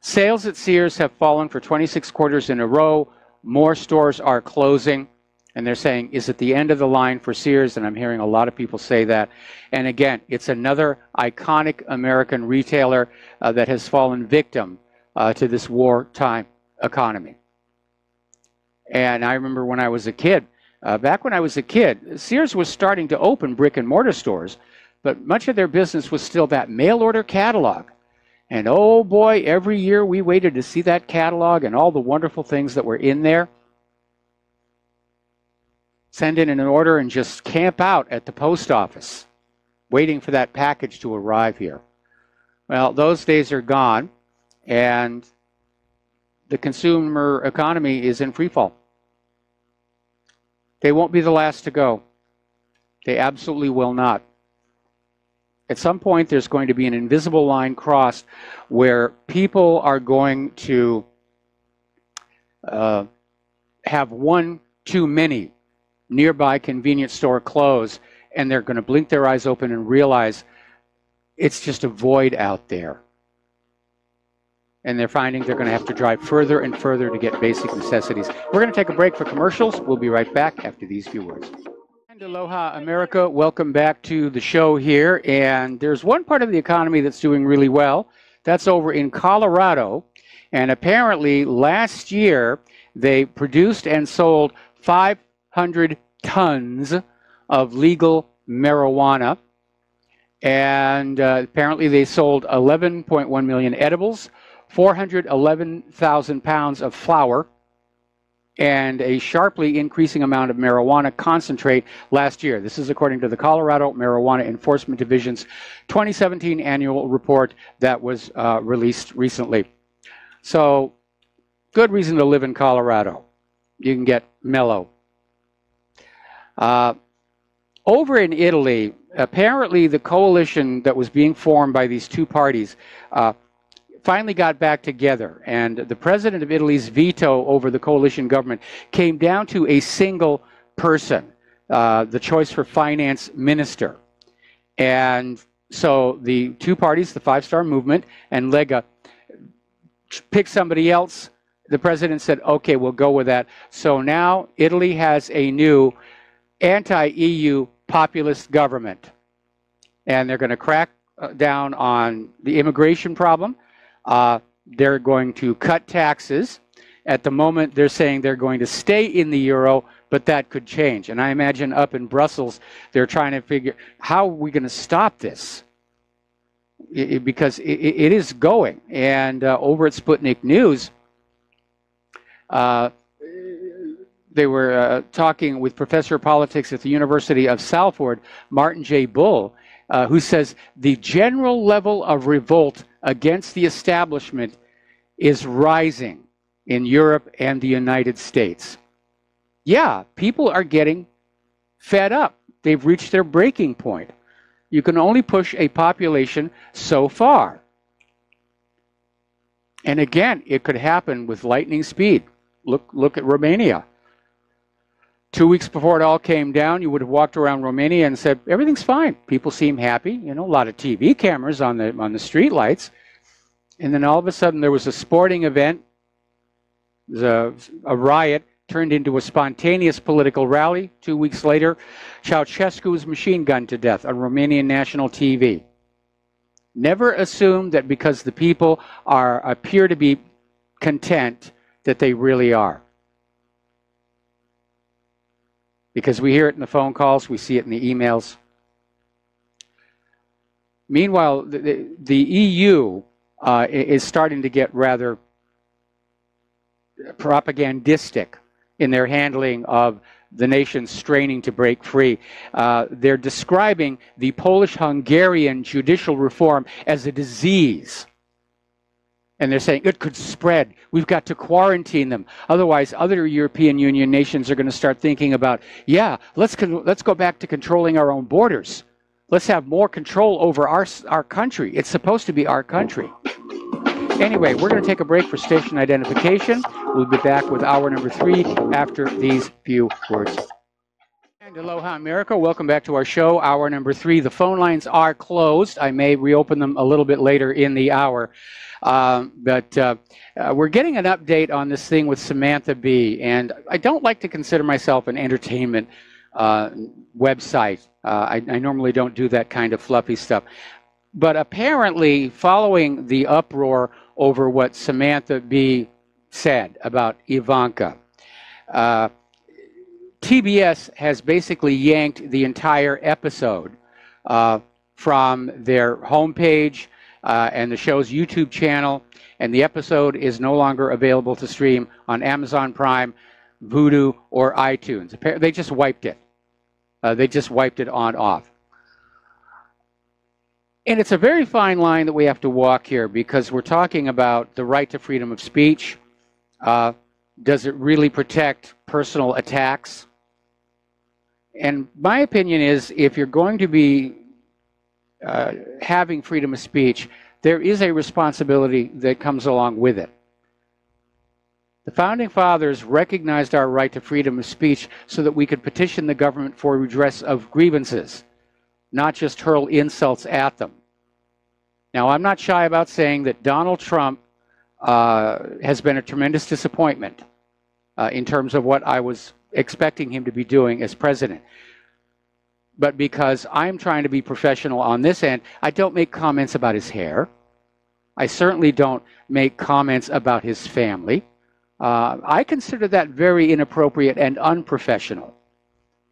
sales at Sears have fallen for 26 quarters in a row. More stores are closing. And they're saying, is it the end of the line for Sears? And I'm hearing a lot of people say that. And again, it's another iconic American retailer that has fallen victim to this wartime economy. And I remember when I was a kid, back when I was a kid, Sears was starting to open brick and mortar stores, but much of their business was still that mail order catalog. And oh boy, every year we waited to see that catalog and all the wonderful things that were in there. Send in an order and just camp out at the post office, waiting for that package to arrive here. Well, those days are gone, and the consumer economy is in free fall. They won't be the last to go. They absolutely will not. At some point, there's going to be an invisible line crossed where people are going to have one too many nearby convenience store close, and they're going to blink their eyes open and realize it's just a void out there. and they're finding they're going to have to drive further and further to get basic necessities. We're going to take a break for commercials. We'll be right back after these few words. And aloha, America. Welcome back to the show here. And there's one part of the economy that's doing really well. That's over in Colorado. And apparently last year they produced and sold 500 tons of legal marijuana. And apparently they sold 11.1 million edibles, 411,000 pounds of flour, and a sharply increasing amount of marijuana concentrate last year. This is according to the Colorado Marijuana Enforcement Division's 2017 annual report that was released recently. So, good reason to live in Colorado. You can get mellow. Over in Italy, apparently the coalition that was being formed by these two parties finally got back together, and the president of Italy's veto over the coalition government came down to a single person, the choice for finance minister. And so the two parties, the Five Star Movement and Lega, picked somebody else. The president said, okay, we'll go with that. So now Italy has a new anti-EU populist government, and they're going to crack down on the immigration problem. They're going to cut taxes. At the moment, they're saying they're going to stay in the euro, but that could change. And I imagine up in Brussels, they're trying to figure, how are we going to stop this? Because it is going. And over at Sputnik News, they were talking with professor of politics at the University of Salford, Martin J. Bull, who says the general level of revolt against the establishment is rising in Europe and the United States. Yeah, people are getting fed up. They've reached their breaking point. You can only push a population so far. And again, it could happen with lightning speed. Look at Romania. 2 weeks before it all came down, you would have walked around Romania and said, everything's fine. People seem happy. You know, a lot of TV cameras on the street lights. And then all of a sudden there was a sporting event. A riot turned into a spontaneous political rally. 2 weeks later, Ceausescu was machine gunned to death on Romanian national TV. Never assume that because the people appear to be content that they really are. Because we hear it in the phone calls, we see it in the emails. Meanwhile, the EU is starting to get rather propagandistic in their handling of the nation straining to break free. They're describing the Polish-Hungarian judicial reform as a disease. And they're saying it could spread. We've got to quarantine them. Otherwise, other European Union nations are going to start thinking about, yeah, let's go back to controlling our own borders. Let's have more control over our country. It's supposed to be our country. Anyway, we're going to take a break for station identification. We'll be back with hour number 3 after these few words. And aloha, America. Welcome back to our show, hour number 3. The phone lines are closed. I may reopen them a little bit later in the hour. But we're getting an update on this thing with Samantha Bee, and I don't like to consider myself an entertainment website. I normally don't do that kind of fluffy stuff. But apparently, following the uproar over what Samantha Bee said about Ivanka, TBS has basically yanked the entire episode from their homepage and the show's YouTube channel, and the episode is no longer available to stream on Amazon Prime, Vudu, or iTunes. They just wiped it. They just wiped it on off. And it's a very fine line that we have to walk here, because we're talking about the right to freedom of speech. Does it really protect personal attacks? And my opinion is, if you're going to be having freedom of speech, there is a responsibility that comes along with it. The Founding Fathers recognized our right to freedom of speech so that we could petition the government for redress of grievances, not just hurl insults at them. Now, I'm not shy about saying that Donald Trump has been a tremendous disappointment in terms of what I was expecting him to be doing as president. But because I'm trying to be professional on this end, I don't make comments about his hair. I certainly don't make comments about his family. I consider that very inappropriate and unprofessional.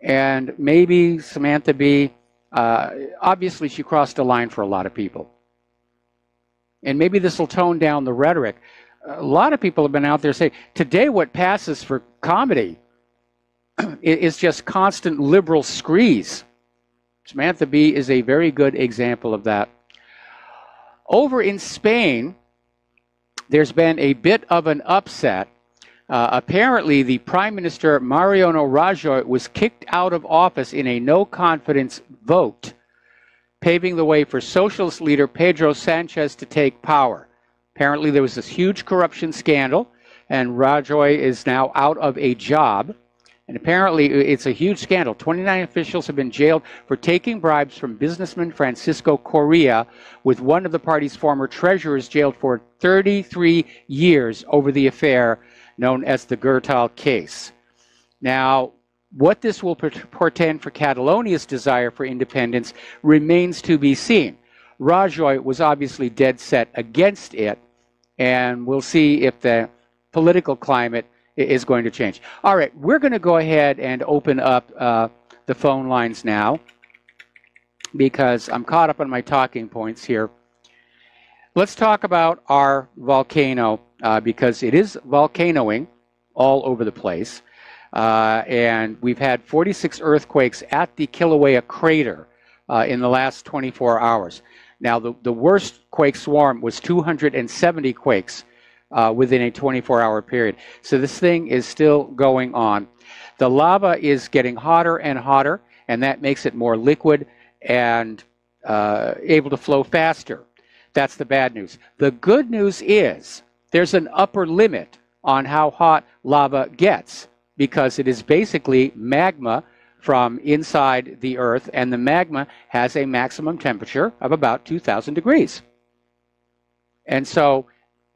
And maybe Samantha Bee, obviously she crossed a line for a lot of people. And maybe this will tone down the rhetoric. A lot of people have been out there saying, today what passes for comedy is just constant liberal screes. Samantha Bee is a very good example of that. Over in Spain, there's been a bit of an upset. Apparently, the Prime Minister Mariano Rajoy was kicked out of office in a no-confidence vote, paving the way for socialist leader Pedro Sanchez to take power. Apparently, there was this huge corruption scandal, and Rajoy is now out of a job. And apparently, it's a huge scandal. 29 officials have been jailed for taking bribes from businessman Francisco Correa, with one of the party's former treasurers jailed for 33 years over the affair known as the Gürtel case. Now, what this will portend for Catalonia's desire for independence remains to be seen. Rajoy was obviously dead set against it, and we'll see if the political climate is going to change. All right, we're going to go ahead and open up the phone lines now because I'm caught up on my talking points here. Let's talk about our volcano because it is volcanoing all over the place. And we've had 46 earthquakes at the Kilauea crater in the last 24 hours. Now, the worst quake swarm was 270 quakes within a 24-hour period. So this thing is still going on. The lava is getting hotter and hotter, and that makes it more liquid and able to flow faster. That's the bad news. The good news is there's an upper limit on how hot lava gets, because it is basically magma from inside the Earth, and the magma has a maximum temperature of about 2,000 degrees. And so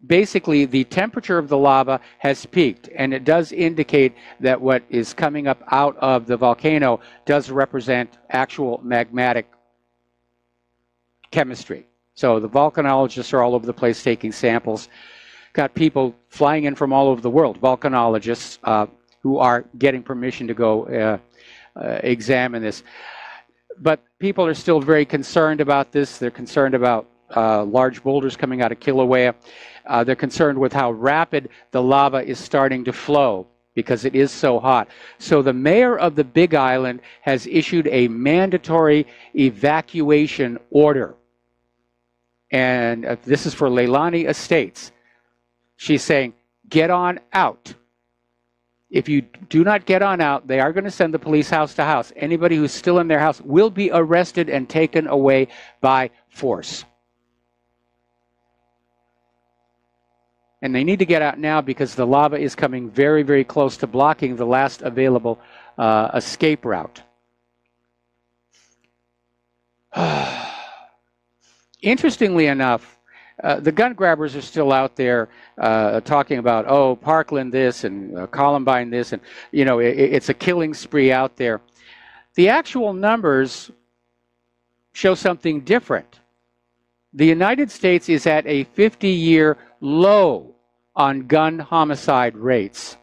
basically the temperature of the lava has peaked, and it does indicate that what is coming up out of the volcano does represent actual magmatic chemistry. So the volcanologists are all over the place taking samples. Got people flying in from all over the world, volcanologists, who are getting permission to go examine this. But people are still very concerned about this. They're concerned about large boulders coming out of Kilauea. They're concerned with how rapid the lava is starting to flow because it is so hot. So the mayor of the Big Island has issued a mandatory evacuation order. And this is for Leilani Estates. She's saying, get on out. If you do not get on out, they are going to send the police house to house. Anybody who's still in their house will be arrested and taken away by force. And they need to get out now because the lava is coming very, very close to blocking the last available escape route. Interestingly enough, the gun grabbers are still out there talking about, oh, Parkland this and Columbine this, and, you know, it's a killing spree out there. The actual numbers show something different. The United States is at a 50-year low on gun homicide rates.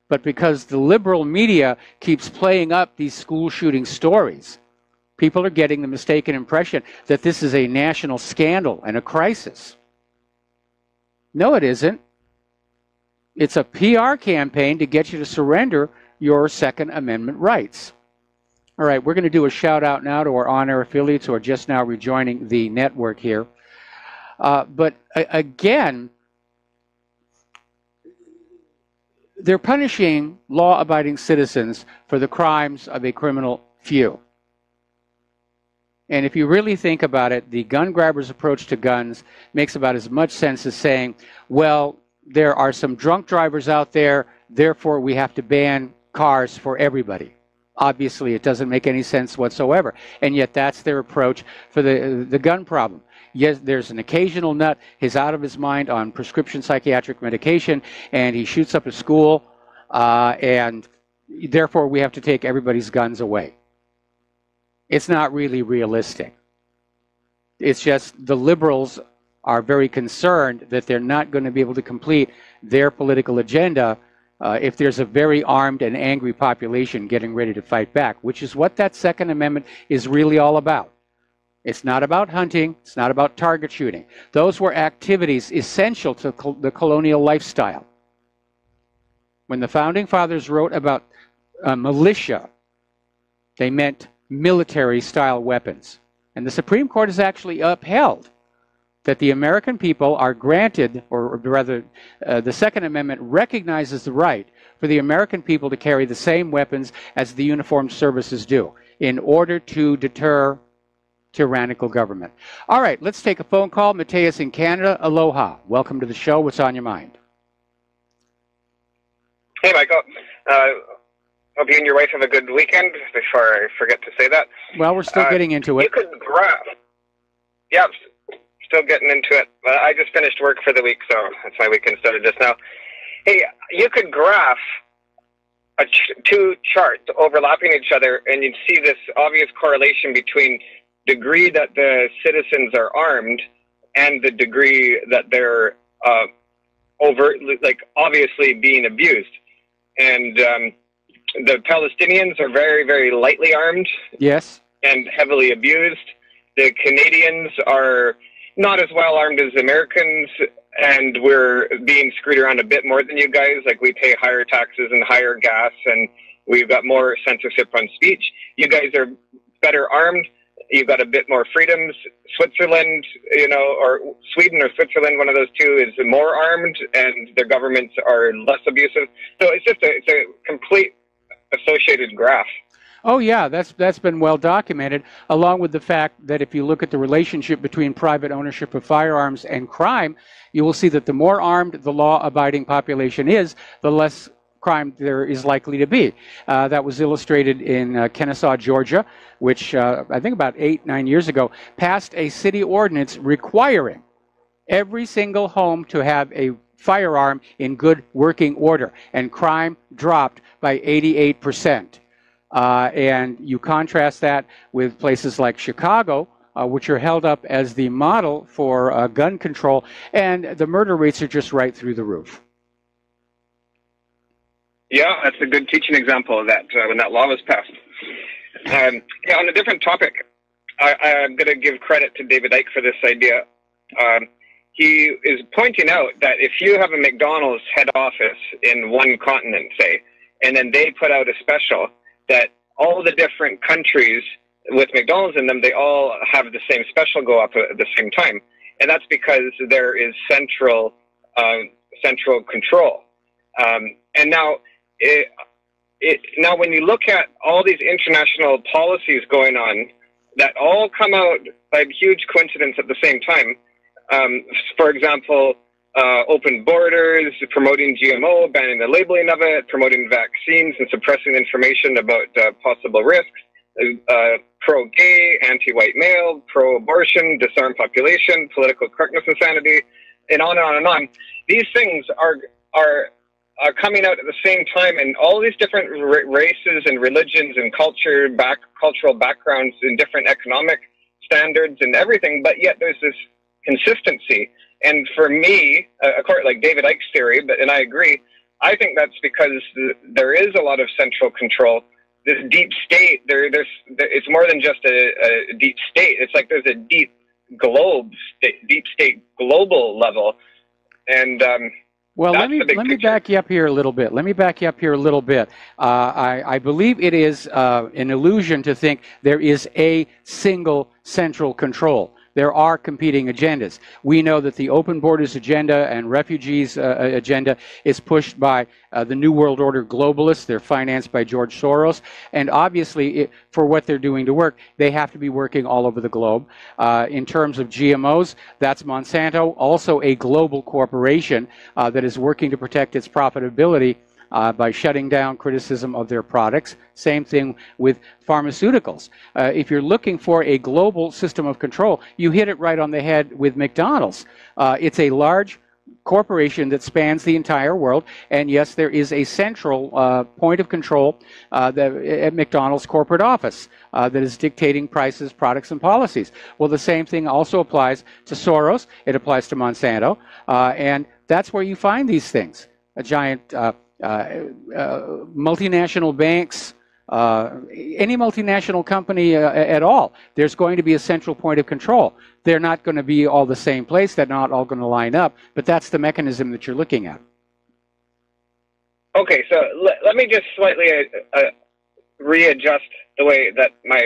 But because the liberal media keeps playing up these school shooting stories, people are getting the mistaken impression that this is a national scandal and a crisis. No, it isn't. It's a PR campaign to get you to surrender your Second Amendment rights. All right, we're going to do a shout out now to our on-air affiliates who are just now rejoining the network here. But again, they're punishing law-abiding citizens for the crimes of a criminal few. And if you really think about it, the gun grabbers' approach to guns makes about as much sense as saying, well, there are some drunk drivers out there, therefore we have to ban cars for everybody. Obviously, it doesn't make any sense whatsoever. And yet that's their approach for the gun problem. Yes, there's an occasional nut who's out of his mind on prescription psychiatric medication, and he shoots up a school, and therefore we have to take everybody's guns away. It's not really realistic. It's just the liberals are very concerned that they're not going to be able to complete their political agenda if there's a very armed and angry population getting ready to fight back, which is what that Second Amendment is really all about. It's not about hunting. It's not about target shooting. Those were activities essential to the colonial lifestyle. When the Founding Fathers wrote about militia, they meant military-style weapons. And the Supreme Court has actually upheld that the American people are granted, or rather, the Second Amendment recognizes the right for the American people to carry the same weapons as the uniformed services do in order to deter tyrannical government. All right, let's take a phone call. Mateus in Canada, aloha. Welcome to the show. What's on your mind? Hey, Michael. Hope you and your wife have a good weekend before I forget to say that. Well, we're still getting into it. You could graph. Yep, still getting into it. I just finished work for the week, so that's my weekend started just now. Hey, you could graph two charts overlapping each other, and you'd see this obvious correlation between degree that the citizens are armed and the degree that they're overtly, like, obviously being abused. And the Palestinians are very, very lightly armed. Yes. And heavily abused. The Canadians are not as well armed as Americans, and we're being screwed around a bit more than you guys. Like, we pay higher taxes and higher gas, and we've got more censorship on speech. You guys are better armed. You've got a bit more freedoms. Switzerland, you know, or Sweden or Switzerland, one of those two, is more armed, and their governments are less abusive. So it's just it's a complete associated graph. Oh yeah, that's been well documented, along with the fact that if you look at the relationship between private ownership of firearms and crime, you will see that the more armed the law-abiding population is, the less crime there is likely to be. That was illustrated in Kennesaw, Georgia, which I think about 8-9 years ago passed a city ordinance requiring every single home to have a firearm in good working order, and crime dropped by 88%. And you contrast that with places like Chicago, which are held up as the model for gun control, and the murder rates are just right through the roof. Yeah, that's a good teaching example of that, when that law was passed. Yeah, on a different topic, I'm going to give credit to David Icke for this idea. He is pointing out that if you have a McDonald's head office in one continent, say, and then they put out a special, that all the different countries with McDonald's in them, they all have the same special go up at the same time. And that's because there is central control. And now, now when you look at all these international policies going on that all come out by huge coincidence at the same time, for example, open borders, promoting GMO, banning the labeling of it, promoting vaccines and suppressing information about possible risks, pro-gay, anti-white male, pro-abortion, disarm population, political correctness insanity, and on and on and on. These things are coming out at the same time, and all these different races and religions and cultural backgrounds and different economic standards and everything, but yet there's this consistency. And for me, like David Icke's theory, and I agree, I think that's because there is a lot of central control. This deep state, it's more than just a deep state. It's like there's a deep state global level. And well, let me back you up here a little bit. I believe it is an illusion to think there is a single central control. There are competing agendas. We know that the open borders agenda and refugees agenda is pushed by the New World Order globalists. They're financed by George Soros. And obviously, for what they're doing to work, they have to be working all over the globe. In terms of GMOs, that's Monsanto, also a global corporation that is working to protect its profitability by shutting down criticism of their products. Same thing with pharmaceuticals. If you're looking for a global system of control, you hit it right on the head with McDonald's. It's a large corporation that spans the entire world, and yes, there is a central point of control at McDonald's corporate office that is dictating prices, products, and policies. Well, the same thing also applies to Soros. It applies to Monsanto, and that's where you find these things. A giant multinational banks, any multinational company at all, there's going to be a central point of control. They're not going to be all the same place. They're not all going to line up, but that's the mechanism that you're looking at. Okay, so let me just slightly readjust the way that my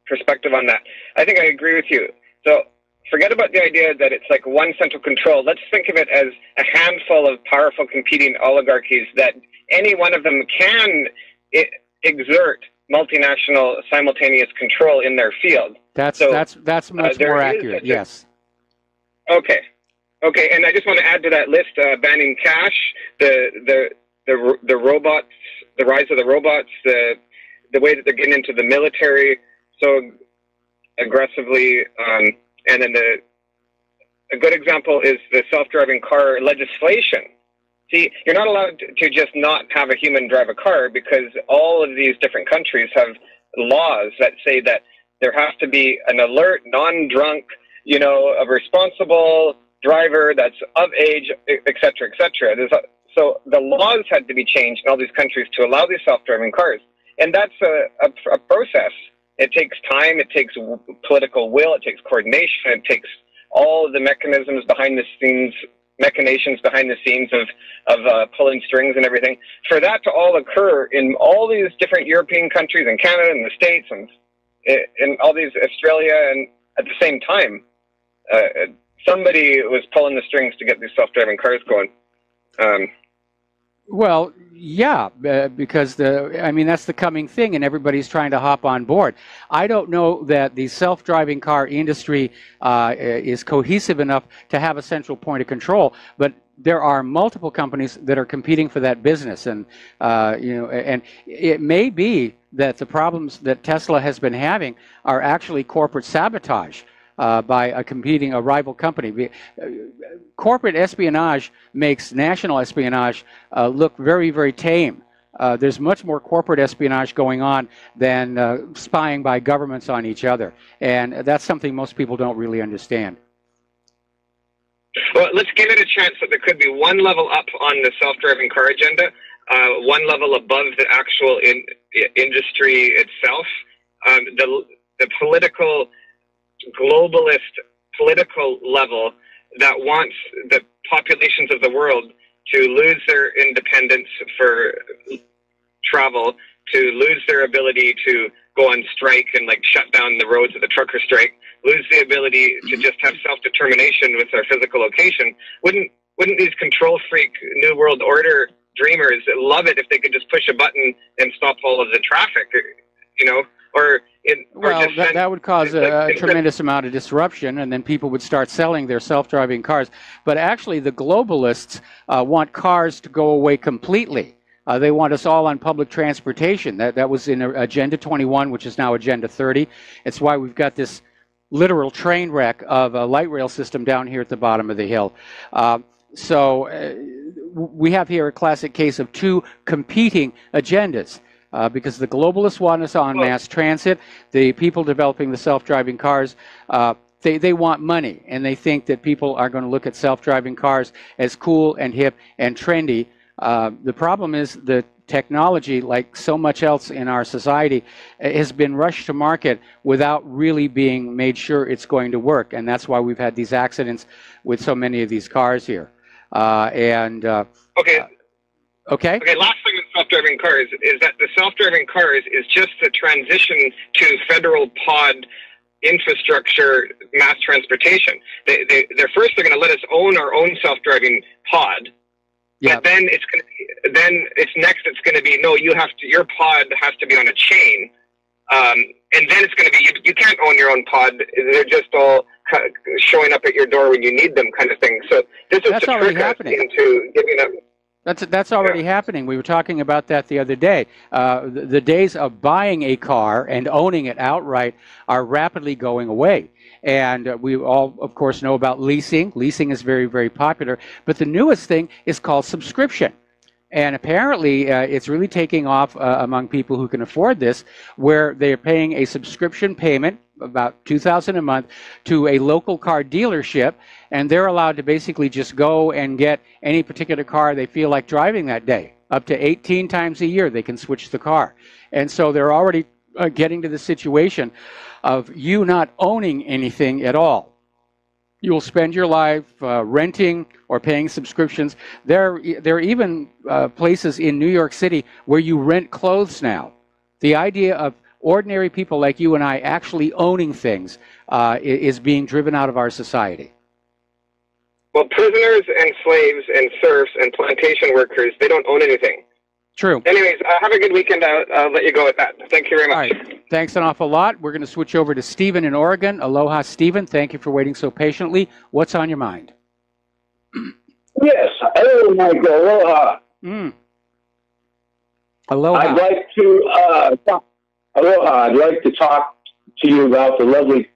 perspective on that. I think I agree with you. So forget about the idea that it's like one central control. Let's think of it as a handful of powerful competing oligarchies that any one of them can exert multinational simultaneous control in their field. That's much more accurate. Yes. Okay. Okay, and I just want to add to that list: banning cash, the robots, the rise of the robots, the way that they're getting into the military so aggressively, and then a good example is the self-driving car legislation. See, you're not allowed to just not have a human drive a car because all of these different countries have laws that say that there has to be an alert, non-drunk, a responsible driver that's of age, et cetera, et cetera. So the laws had to be changed in all these countries to allow these self-driving cars. And that's a process. It takes time, it takes political will, it takes coordination, it takes all of the mechanisms behind the scenes, machinations behind the scenes of pulling strings and everything. For that to all occur in all these different European countries and Canada and the States and in all these, Australia, and at the same time, somebody was pulling the strings to get these self-driving cars going. Well, yeah, because that's the coming thing, and everybody's trying to hop on board. I don't know that the self-driving car industry is cohesive enough to have a central point of control, but there are multiple companies that are competing for that business, and and it may be that the problems that Tesla has been having are actually corporate sabotage. By a rival company. Corporate espionage makes national espionage look very, very tame. There's much more corporate espionage going on than spying by governments on each other. And that's something most people don't really understand. Well, let's give it a chance that there could be one level up on the self-driving car agenda, one level above the actual industry itself. The political globalist political level that wants the populations of the world to lose their independence for travel, to lose their ability to go on strike and shut down the roads of the trucker strike, lose the ability to just have self-determination with their physical location. Wouldn't these control freak New World Order dreamers love it if they could just push a button and stop all of the traffic, that would cause a tremendous amount of disruption, and then people would start selling their self-driving cars. But actually, the globalists want cars to go away completely. They want us all on public transportation. That was in Agenda 21, which is now Agenda 30. It's why we've got this literal train wreck of a light rail system down here at the bottom of the hill. We have here a classic case of two competing agendas. Because the globalists want us on mass transit, the people developing the self-driving cars, they want money, and they think that people are going to look at self-driving cars as cool and hip and trendy. The problem is the technology, like so much else in our society, has been rushed to market without really being made sure it's going to work, and that's why we've had these accidents with so many of these cars here. Okay. Okay, last thing with self-driving cars is that the self-driving cars is just the transition to federal pod infrastructure mass transportation. They're going to let us own our own self-driving pod. Yeah. But then it's going to be no, your pod has to be on a chain. And then it's going to be you can't own your own pod. They're just all showing up at your door when you need them, kind of thing. So this is to trick us into giving up. That's already happening. We were talking about that the other day. The days of buying a car and owning it outright are rapidly going away. And we all, of course, know about leasing. Leasing is very, very popular. But the newest thing is called subscription. And apparently, it's really taking off among people who can afford this, where they're paying a subscription payment, about $2,000 a month, to a local car dealership, and they're allowed to basically just go and get any particular car they feel like driving that day. Up to 18 times a year, they can switch the car. And so they're already getting to the situation of you not owning anything at all. You'll spend your life renting or paying subscriptions. There are even places in New York City where you rent clothes now. The idea of ordinary people like you and I actually owning things is being driven out of our society. Well, prisoners and slaves and serfs and plantation workers, they don't own anything. True. Anyways, have a good weekend. I'll let you go with that. Thank you very much. All right. Thanks an awful lot. We're going to switch over to Stephen in Oregon. Aloha, Stephen. Thank you for waiting so patiently. What's on your mind? Yes. Hello, Mike. Aloha. Aloha. I'd like to talk to you about the lovely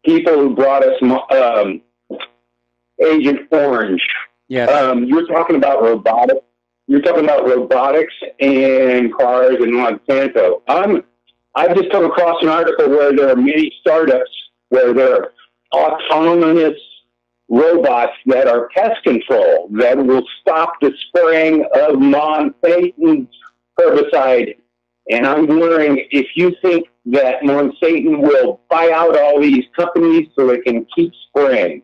people who brought us Agent Orange. Yes. You're talking about robotics. You're talking about robotics and cars in Monsanto. I've just come across an article where there are many startups where there are autonomous robots that are pest control that will stop the spraying of Monsanto's herbicide. And I'm wondering if you think that Monsanto will buy out all these companies so they can keep spraying.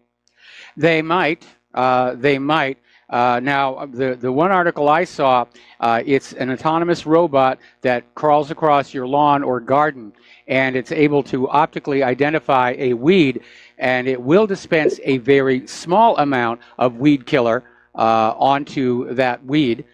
They might. They might. Now, the one article I saw, it's an autonomous robot that crawls across your lawn or garden, and it's able to optically identify a weed, and it will dispense a very small amount of weed killer onto that weed,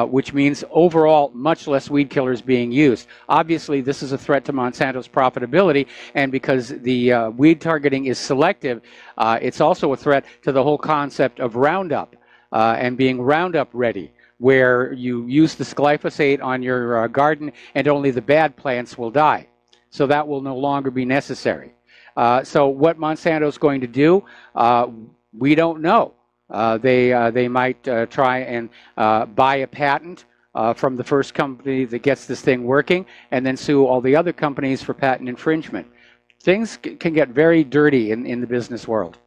which means overall much less weed killers being used. Obviously, this is a threat to Monsanto's profitability, and because the weed targeting is selective, it's also a threat to the whole concept of Roundup. And being Roundup ready, where you use this glyphosate on your garden and only the bad plants will die. So that will no longer be necessary. So what Monsanto's going to do, we don't know. They might try and buy a patent from the first company that gets this thing working and then sue all the other companies for patent infringement. Things can get very dirty in the business world.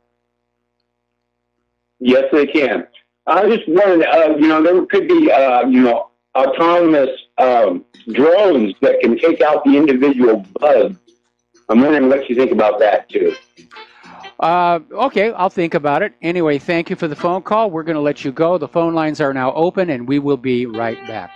Yes, they can. I just wondered, there could be, autonomous drones that can take out the individual bugs. I'm wondering what you think about that, too. Okay, I'll think about it. Anyway, thank you for the phone call. We're going to let you go. The phone lines are now open, and we will be right back.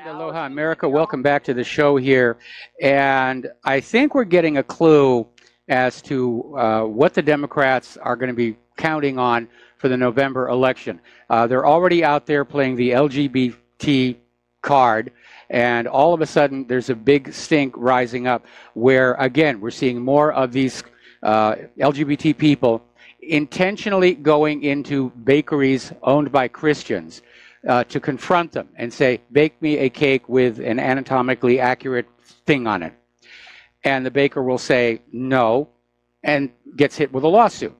Aloha, America. Welcome back to the show here. And I think we're getting a clue as to what the Democrats are going to be counting on for the November election. They're already out there playing the LGBT card, and all of a sudden there's a big stink rising up where, again, we're seeing more of these LGBT people intentionally going into bakeries owned by Christians to confront them and say, bake me a cake with an anatomically accurate thing on it. And the baker will say no and gets hit with a lawsuit.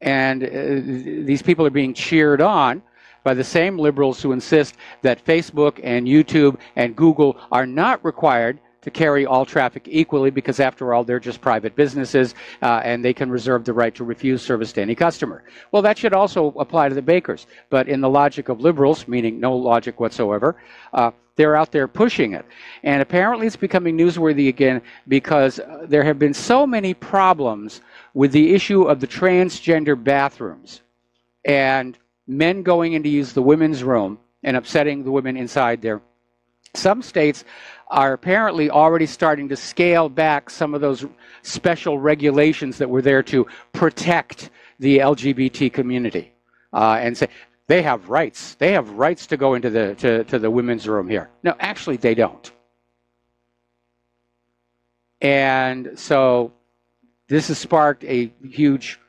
And these people are being cheered on by the same liberals who insist that Facebook and YouTube and Google are not required to carry all traffic equally because, after all, they're just private businesses and they can reserve the right to refuse service to any customer. Well, that should also apply to the bakers. But in the logic of liberals, meaning no logic whatsoever, they're out there pushing it. And apparently it's becoming newsworthy again because there have been so many problems with the issue of the transgender bathrooms and men going in to use the women's room and upsetting the women inside there. Some states are apparently already starting to scale back some of those special regulations that were there to protect the LGBT community and say they have rights. They have rights to go into the women's room here. No, actually they don't. And so this has sparked a huge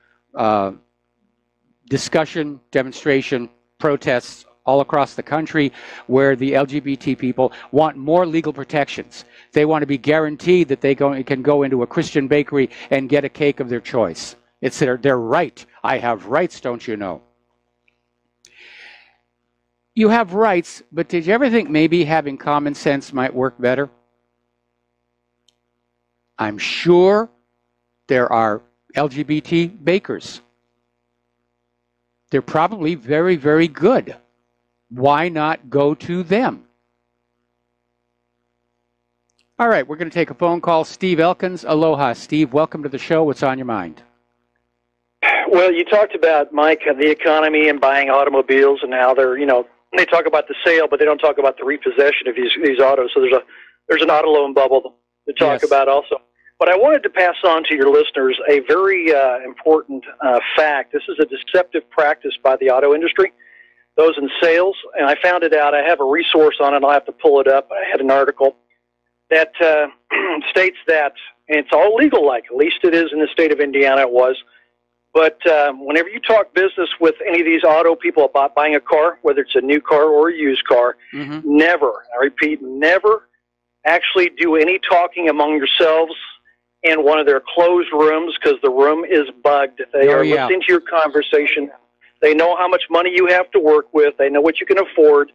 discussion, demonstration, protests all across the country where the LGBT people want more legal protections. They want to be guaranteed that they can go into a Christian bakery and get a cake of their choice. It's their right. I have rights, don't you know? You have rights, but did you ever think maybe having common sense might work better? I'm sure there are LGBT bakers. They're probably very, very good. Why not go to them? All right, we're going to take a phone call. Steve Elkins. Aloha, Steve. Welcome to the show. What's on your mind? Well, you talked about, Mike, the economy and buying automobiles and how they're, they talk about the sale, but they don't talk about the repossession of these autos. So there's an auto loan bubble to talk about also. But I wanted to pass on to your listeners a very important fact. This is a deceptive practice by the auto industry, those in sales. And I found it out. I have a resource on it. I'll have to pull it up. I had an article that states that, and it's all legal-like, at least it is in the state of Indiana, it was. But whenever you talk business with any of these auto people about buying a car, whether it's a new car or a used car, never, I repeat, never actually do any talking among yourselves in one of their closed rooms, because the room is bugged. They are listening to your conversation. They know how much money you have to work with. They know what you can afford,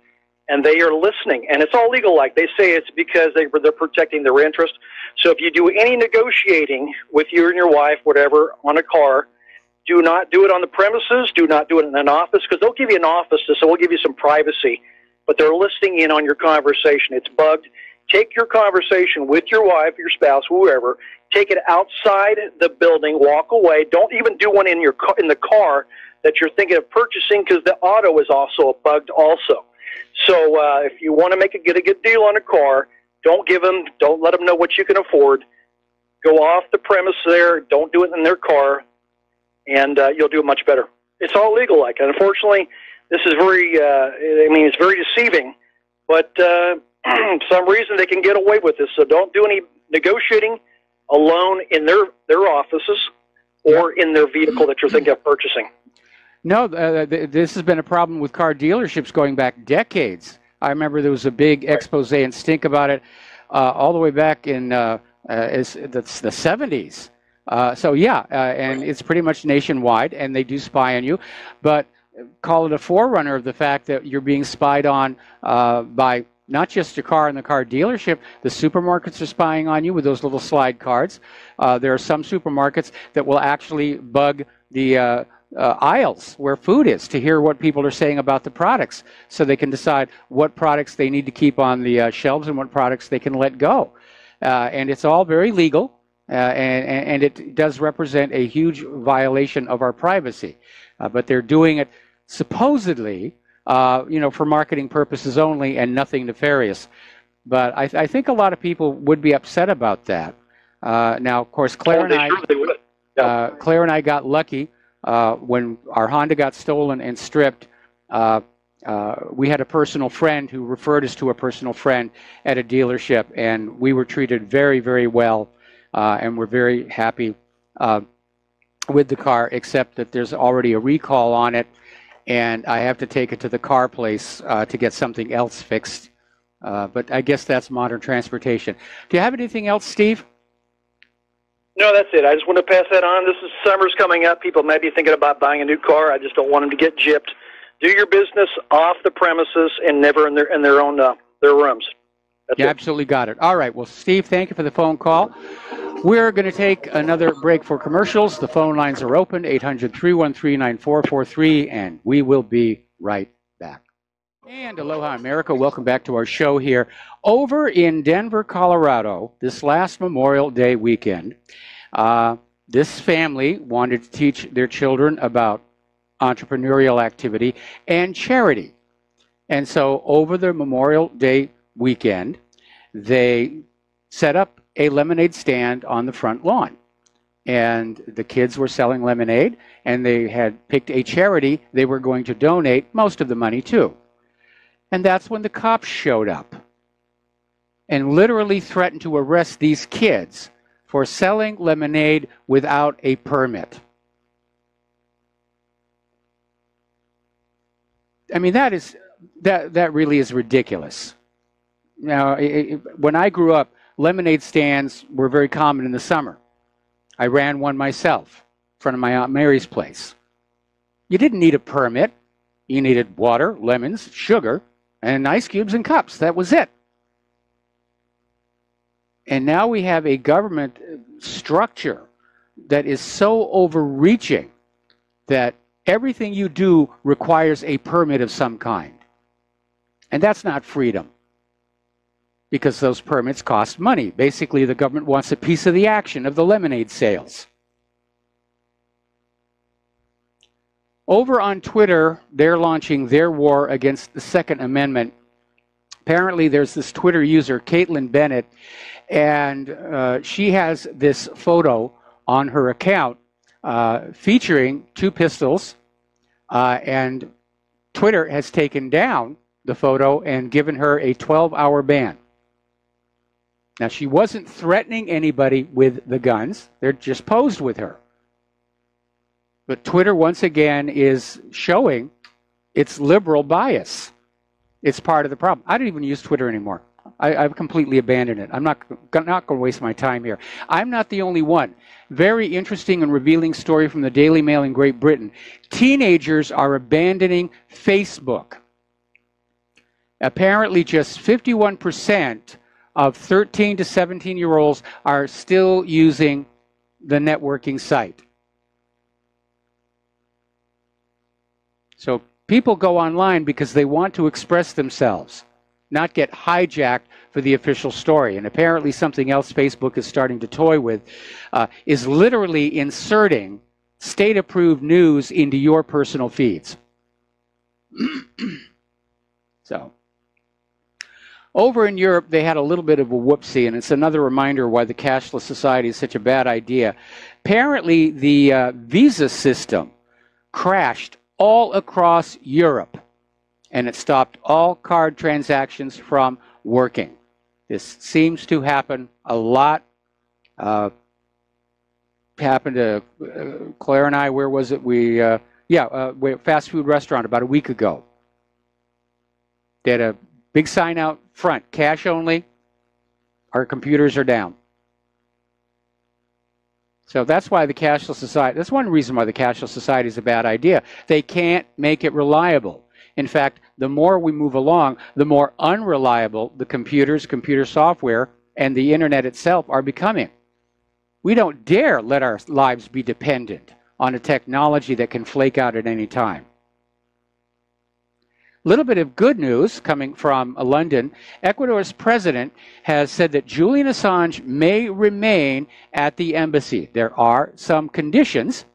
and they are listening. And it's all legal-like. They say it's because they're protecting their interest. So if you do any negotiating with you and your wife, whatever, on a car, do not do it on the premises. Do not do it in an office, because they'll give you an office, so we'll give you some privacy. But they're listening in on your conversation. It's bugged. Take your conversation with your wife, your spouse, whoever. Take it outside the building. Walk away. Don't even do one in the car that you're thinking of purchasing, because the auto is also bugged also. So if you want to get a good deal on a car, don't let them know what you can afford. Go off the premise there. Don't do it in their car, and you'll do it much better. It's all legal-like. And unfortunately, this is it's very deceiving, but some reason they can get away with this. So don't do any negotiating alone in their offices or in their vehicle that you're thinking of purchasing. No, this has been a problem with car dealerships going back decades. I remember there was a big expose and stink about it all the way back in the 70s. And it's pretty much nationwide, and they do spy on you. But call it a forerunner of the fact that you're being spied on by not just your car and the car dealership. The supermarkets are spying on you with those little slide cards. There are some supermarkets that will actually bug the aisles where food is to hear what people are saying about the products, so they can decide what products they need to keep on the shelves and what products they can let go. And it's all very legal, and it does represent a huge violation of our privacy. But they're doing it supposedly for marketing purposes only and nothing nefarious. But I think a lot of people would be upset about that. Now, of course, Claire and I got lucky when our Honda got stolen and stripped. We had a personal friend who referred us to a personal friend at a dealership, and we were treated very, very well, and we're very happy with the car, except that there's already a recall on it, and I have to take it to the car place to get something else fixed. But I guess that's modern transportation. Do you have anything else, Steve? No, that's it. I just want to pass that on. This is summer's coming up. People may be thinking about buying a new car. I just don't want them to get gypped. Do your business off the premises and never in their own their rooms. That's it. Absolutely got it. All right. Well, Steve, thank you for the phone call. We're going to take another break for commercials. The phone lines are open, 800-313-9443, and we will be right back. And aloha, America. Welcome back to our show here. Over in Denver, Colorado, this last Memorial Day weekend, this family wanted to teach their children about entrepreneurial activity and charity. And so over the Memorial Day weekend, they set up a lemonade stand on the front lawn. And the kids were selling lemonade, and they had picked a charity they were going to donate most of the money to. And that's when the cops showed up and literally threatened to arrest these kids for selling lemonade without a permit. I mean, that is that really is ridiculous. Now, when I grew up, lemonade stands were very common in the summer. I ran one myself in front of my Aunt Mary's place. You didn't need a permit. You needed water, lemons, sugar, and ice cubes and cups. That was it. And now we have a government structure that is so overreaching that everything you do requires a permit of some kind. And that's not freedom, because those permits cost money. Basically, the government wants a piece of the action of the lemonade sales. Over on Twitter, they're launching their war against the Second Amendment. Apparently, there's this Twitter user, Caitlin Bennett, and she has this photo on her account featuring 2 pistols, and Twitter has taken down the photo and given her a 12-hour ban. Now, she wasn't threatening anybody with the guns. They're just posed with her. But Twitter, once again, is showing its liberal bias. It's part of the problem. I don't even use Twitter anymore. I've completely abandoned it. I'm not going to waste my time here. I'm not the only one. Very interesting and revealing story from the Daily Mail in Great Britain. Teenagers are abandoning Facebook. Apparently, just 51% of 13 to 17-year-olds are still using the networking site. So people go online because they want to express themselves, not get hijacked for the official story. And apparently something else Facebook is starting to toy with is literally inserting state-approved news into your personal feeds. So, over in Europe, they had a little bit of a whoopsie, and it's another reminder why the cashless society is such a bad idea. Apparently, the visa system crashed all across Europe, and it stopped all card transactions from working. This seems to happen a lot. Happened to Claire and I. Where was it? We fast food restaurant about a week ago. They had a big sign out front, cash only. Our computers are down. So that's why the cashless society, that's one reason why the cashless society is a bad idea. They can't make it reliable. In fact, the more we move along, the more unreliable the computers, computer software, and the internet itself are becoming. We don't dare let our lives be dependent on a technology that can flake out at any time. A little bit of good news coming from London. Ecuador's president has said that Julian Assange may remain at the embassy. There are some conditions.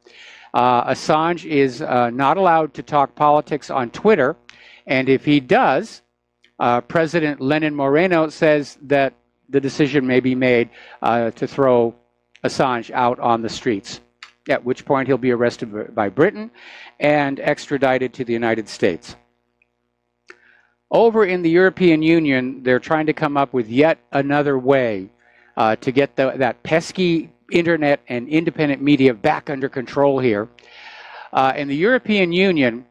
Assange is not allowed to talk politics on Twitter, and if he does, President Lenin Moreno says that the decision may be made to throw Assange out on the streets, at which point he'll be arrested by Britain and extradited to the United States. Over in the European Union, they're trying to come up with yet another way to get that pesky internet and independent media back under control here. And the European Union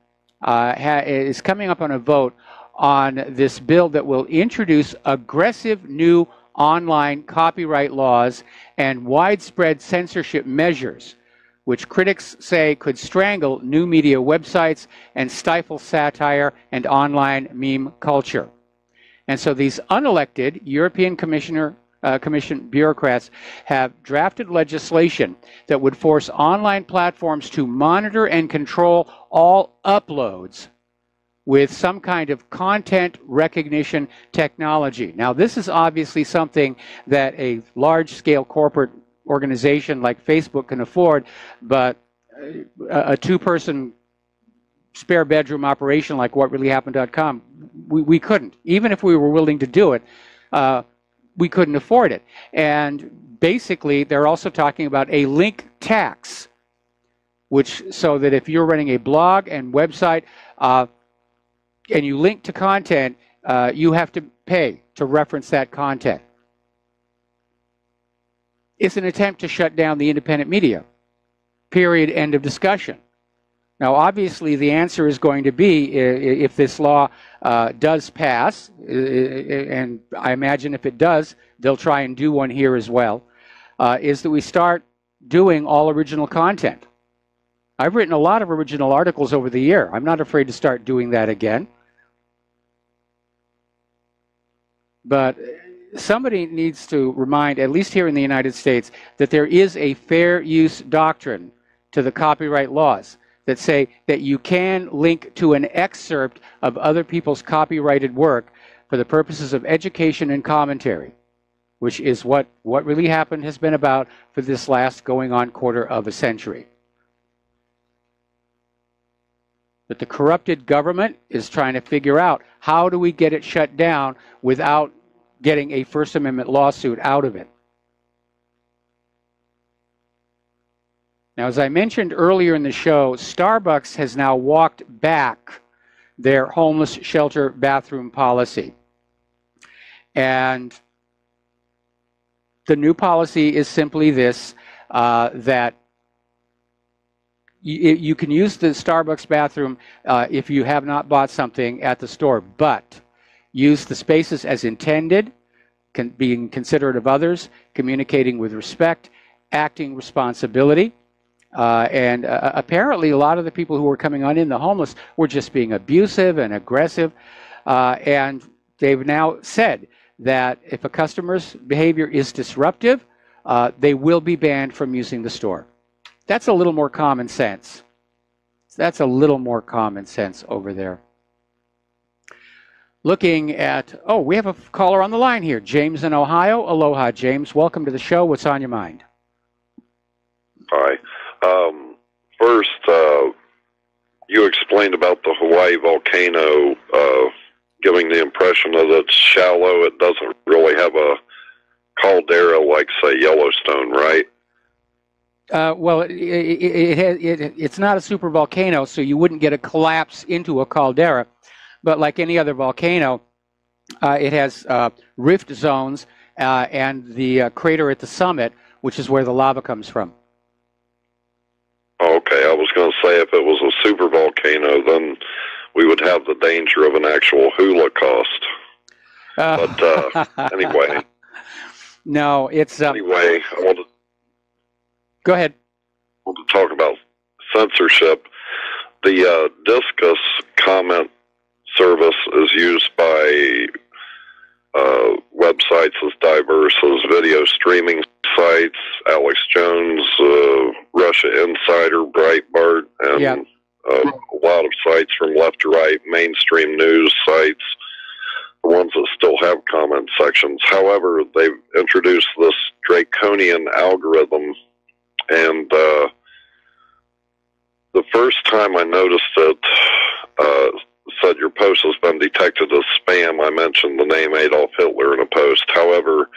is coming up on a vote on this bill that will introduce aggressive new online copyright laws and widespread censorship measures, which critics say could strangle new media websites and stifle satire and online meme culture. And so these unelected European Commission bureaucrats have drafted legislation that would force online platforms to monitor and control all uploads with some kind of content recognition technology. Now, this is obviously something that a large-scale corporate organization like Facebook can afford, but a two-person spare bedroom operation like whatreallyhappened.com, we couldn't. Even if we were willing to do it, we couldn't afford it. And basically, they're also talking about a link tax, so that if you're running a blog and website and you link to content, you have to pay to reference that content. It's an attempt to shut down the independent media. Period. End of discussion. Now, obviously, the answer is going to be, if this law does pass, and I imagine if it does, they'll try and do one here as well, is that we start doing all original content. I've written a lot of original articles over the year. I'm not afraid to start doing that again. But somebody needs to remind, at least here in the United States, that there is a fair use doctrine to the copyright laws that say that you can link to an excerpt of other people's copyrighted work for the purposes of education and commentary, which is what really happened has been about for this last going on quarter of a century. But the corrupted government is trying to figure out, how do we get it shut down without getting a First Amendment lawsuit out of it? Now, as I mentioned earlier in the show, Starbucks has now walked back their homeless shelter bathroom policy. And the new policy is simply this, that you can use the Starbucks bathroom if you have not bought something at the store, but use the spaces as intended, being considerate of others, communicating with respect, acting responsibility. And apparently a lot of the people who were coming on in, the homeless, were just being abusive and aggressive. And they've now said that if a customer's behavior is disruptive, they will be banned from using the store. That's a little more common sense. That's a little more common sense over there. Looking at, oh, we have a caller on the line here. James in Ohio. Aloha, James. Welcome to the show. What's on your mind? Hi. First, you explained about the Hawaii volcano giving the impression that it's shallow. It doesn't really have a caldera like, say, Yellowstone, right? Well, it's not a supervolcano, so you wouldn't get a collapse into a caldera. But like any other volcano, it has rift zones and the crater at the summit, which is where the lava comes from. Okay, I was going to say if it was a supervolcano, then we would have the danger of an actual holocaust. But anyway. No, it's... anyway, I want to... Go ahead. I want to talk about censorship. The Discus comment service is used by websites as diverse as video streaming sites, Alex Jones, Russia Insider, Breitbart, and a lot of sites from left to right, mainstream news sites, the ones that still have comment sections. However, they've introduced this draconian algorithm, and the first time I noticed it, said your post has been detected as spam. I mentioned the name Adolf Hitler in a post. However,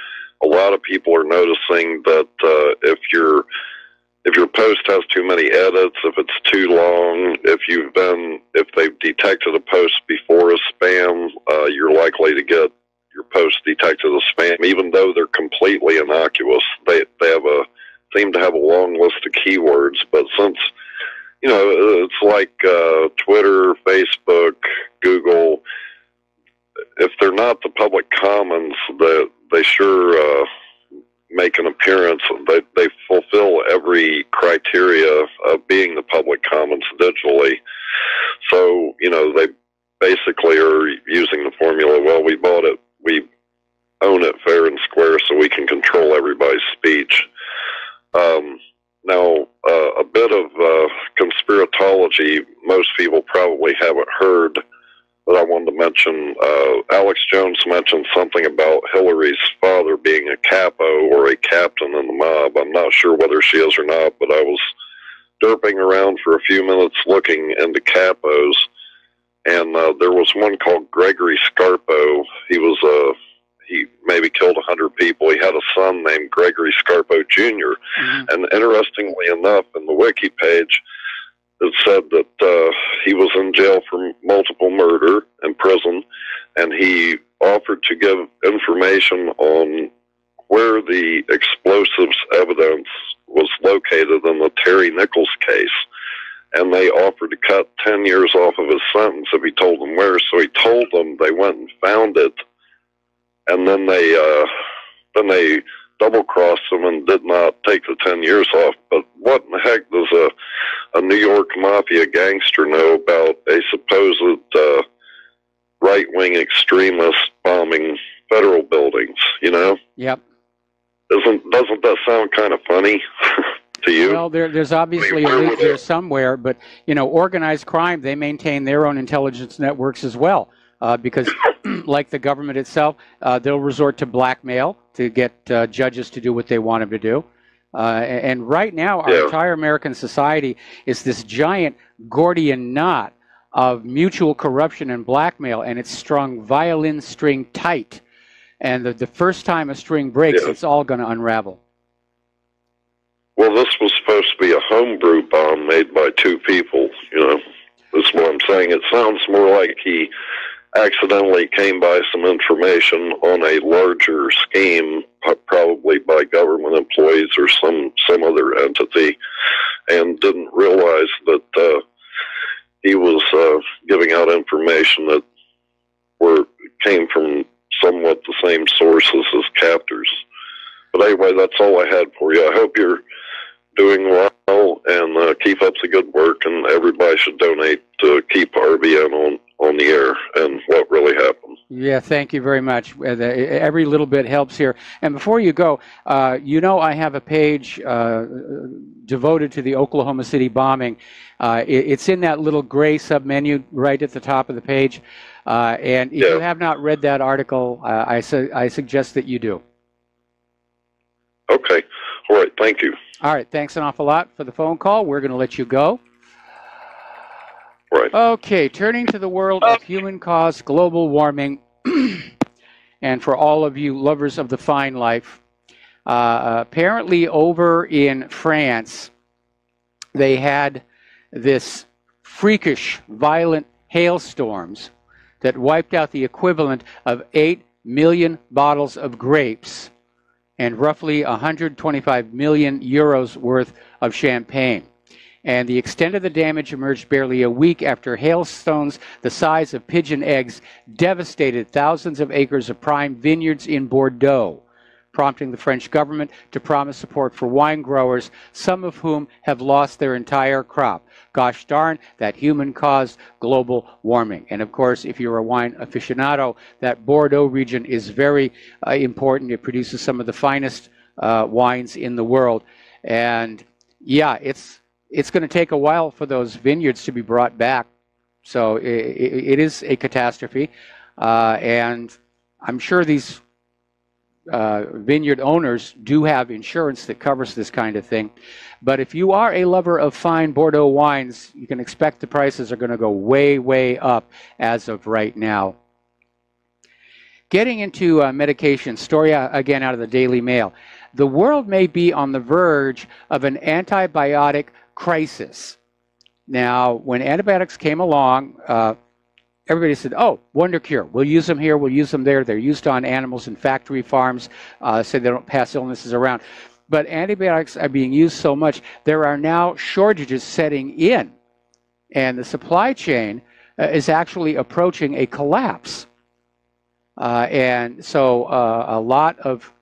a lot of people are noticing that if your post has too many edits, if it's too long, if they've detected a post before as spam, you're likely to get your post detected as spam, even though they're completely innocuous. They seem to have a long list of keywords, but since it's like Twitter, Facebook, Google. If they're not the public commons, they sure make an appearance. They fulfill every criteria of being the public commons digitally. So, they basically are using the formula, well, we bought it, we own it fair and square, so we can control everybody's speech. Now, a bit of conspiratology, most people probably haven't heard, but I wanted to mention, Alex Jones mentioned something about Hillary's father being a capo or a captain in the mob. I'm not sure whether she is or not, but I was derping around for a few minutes looking into capos, and there was one called Gregory Scarpo. He maybe killed 100 people. He had a son named Gregory Scarpo Jr. And interestingly enough, in the wiki page, it said that he was in jail for multiple murder in prison, and he offered to give information on where the explosives evidence was located in the Terry Nichols case. and they offered to cut 10 years off of his sentence if he told them where. So he told them. They went and found it, and then they double-crossed him and did not take the 10 years off. But what in the heck does a New York mafia gangster know about a supposed right-wing extremist bombing federal buildings, you know? Yep. Doesn't that sound kind of funny to you? Well, there's obviously a link there somewhere, but, you know, organized crime, they maintain their own intelligence networks as well, because like the government itself, they'll resort to blackmail to get judges to do what they want them to do. And right now, our entire American society is this giant Gordian knot of mutual corruption and blackmail, and it's strung violin string tight. And the first time a string breaks, it's all going to unravel. Well, this was supposed to be a homebrew bomb made by two people, you know. That's what I'm saying. It sounds more like he accidentally came by some information on a larger scheme, probably by government employees or some other entity, and didn't realize that he was giving out information that came from somewhat the same sources as captors. But anyway, that's all I had for you. I hope you're doing well, and keep up the good work, and everybody should donate to keep RBN on the air and what really happened. Yeah, thank you very much. Every little bit helps here. And before you go, you know I have a page devoted to the Oklahoma City bombing. It's in that little gray submenu right at the top of the page. And if you have not read that article, I suggest that you do. Okay. All right. Thank you. All right. Thanks an awful lot for the phone call. We're going to let you go. Right. Okay. Turning to the world of human-caused global warming, and for all of you lovers of the fine life, apparently over in France, they had this freakish, violent hailstorms that wiped out the equivalent of 8 million bottles of grapes and roughly 125 million euros worth of champagne. And the extent of the damage emerged barely a week after hailstones the size of pigeon eggs devastated thousands of acres of prime vineyards in Bordeaux, prompting the French government to promise support for wine growers, some of whom have lost their entire crop. Gosh darn, that human-caused global warming. And of course, if you're a wine aficionado, that Bordeaux region is very important. It produces some of the finest wines in the world. And yeah, it's going to take a while for those vineyards to be brought back. So it is a catastrophe. And I'm sure these vineyard owners do have insurance that covers this kind of thing. But if you are a lover of fine Bordeaux wines, you can expect the prices are going to go way, way up as of right now. Getting into medication, story again out of the Daily Mail. The world may be on the verge of an antibiotic crisis. Now, when antibiotics came along, everybody said, oh, wonder cure. We'll use them here, we'll use them there. They're used on animals in factory farms, so they don't pass illnesses around. But antibiotics are being used so much, there are now shortages setting in. And the supply chain is actually approaching a collapse. And so a lot of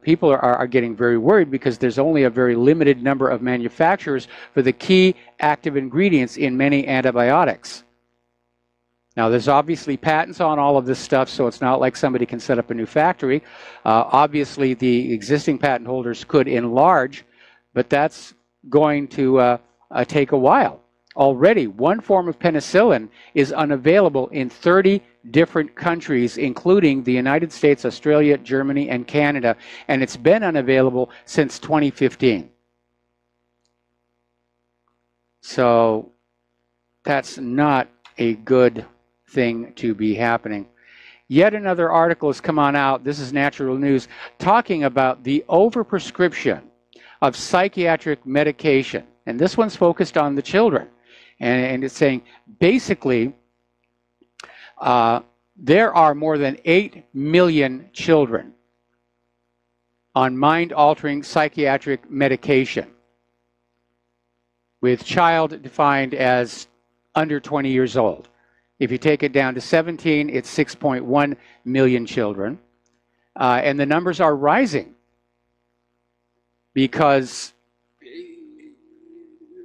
people are getting very worried because there's only a very limited number of manufacturers for the key active ingredients in many antibiotics. Now, there's obviously patents on all of this stuff, so it's not like somebody can set up a new factory. Obviously, the existing patent holders could enlarge, but that's going to take a while. Already, one form of penicillin is unavailable in 30 different countries, including the United States, Australia, Germany, and Canada, and it's been unavailable since 2015. So that's not a good thing to be happening. Yet another article has come on out, this is Natural News, talking about the overprescription of psychiatric medication. And this one's focused on the children. And it's saying, basically, there are more than 8 million children on mind-altering psychiatric medication. with child defined as under 20 years old. If you take it down to 17, it's 6.1 million children. And the numbers are rising because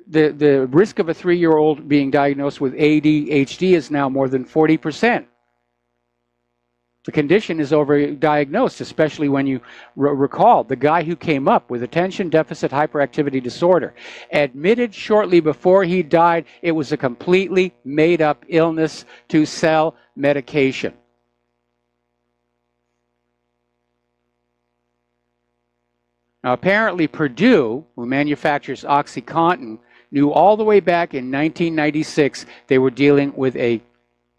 the risk of a 3-year-old being diagnosed with ADHD is now more than 40%. The condition is overdiagnosed, especially when you recall the guy who came up with attention deficit hyperactivity disorder admitted shortly before he died it was a completely made-up illness to sell medication. Now, apparently Purdue, who manufactures OxyContin, knew all the way back in 1996 they were dealing with a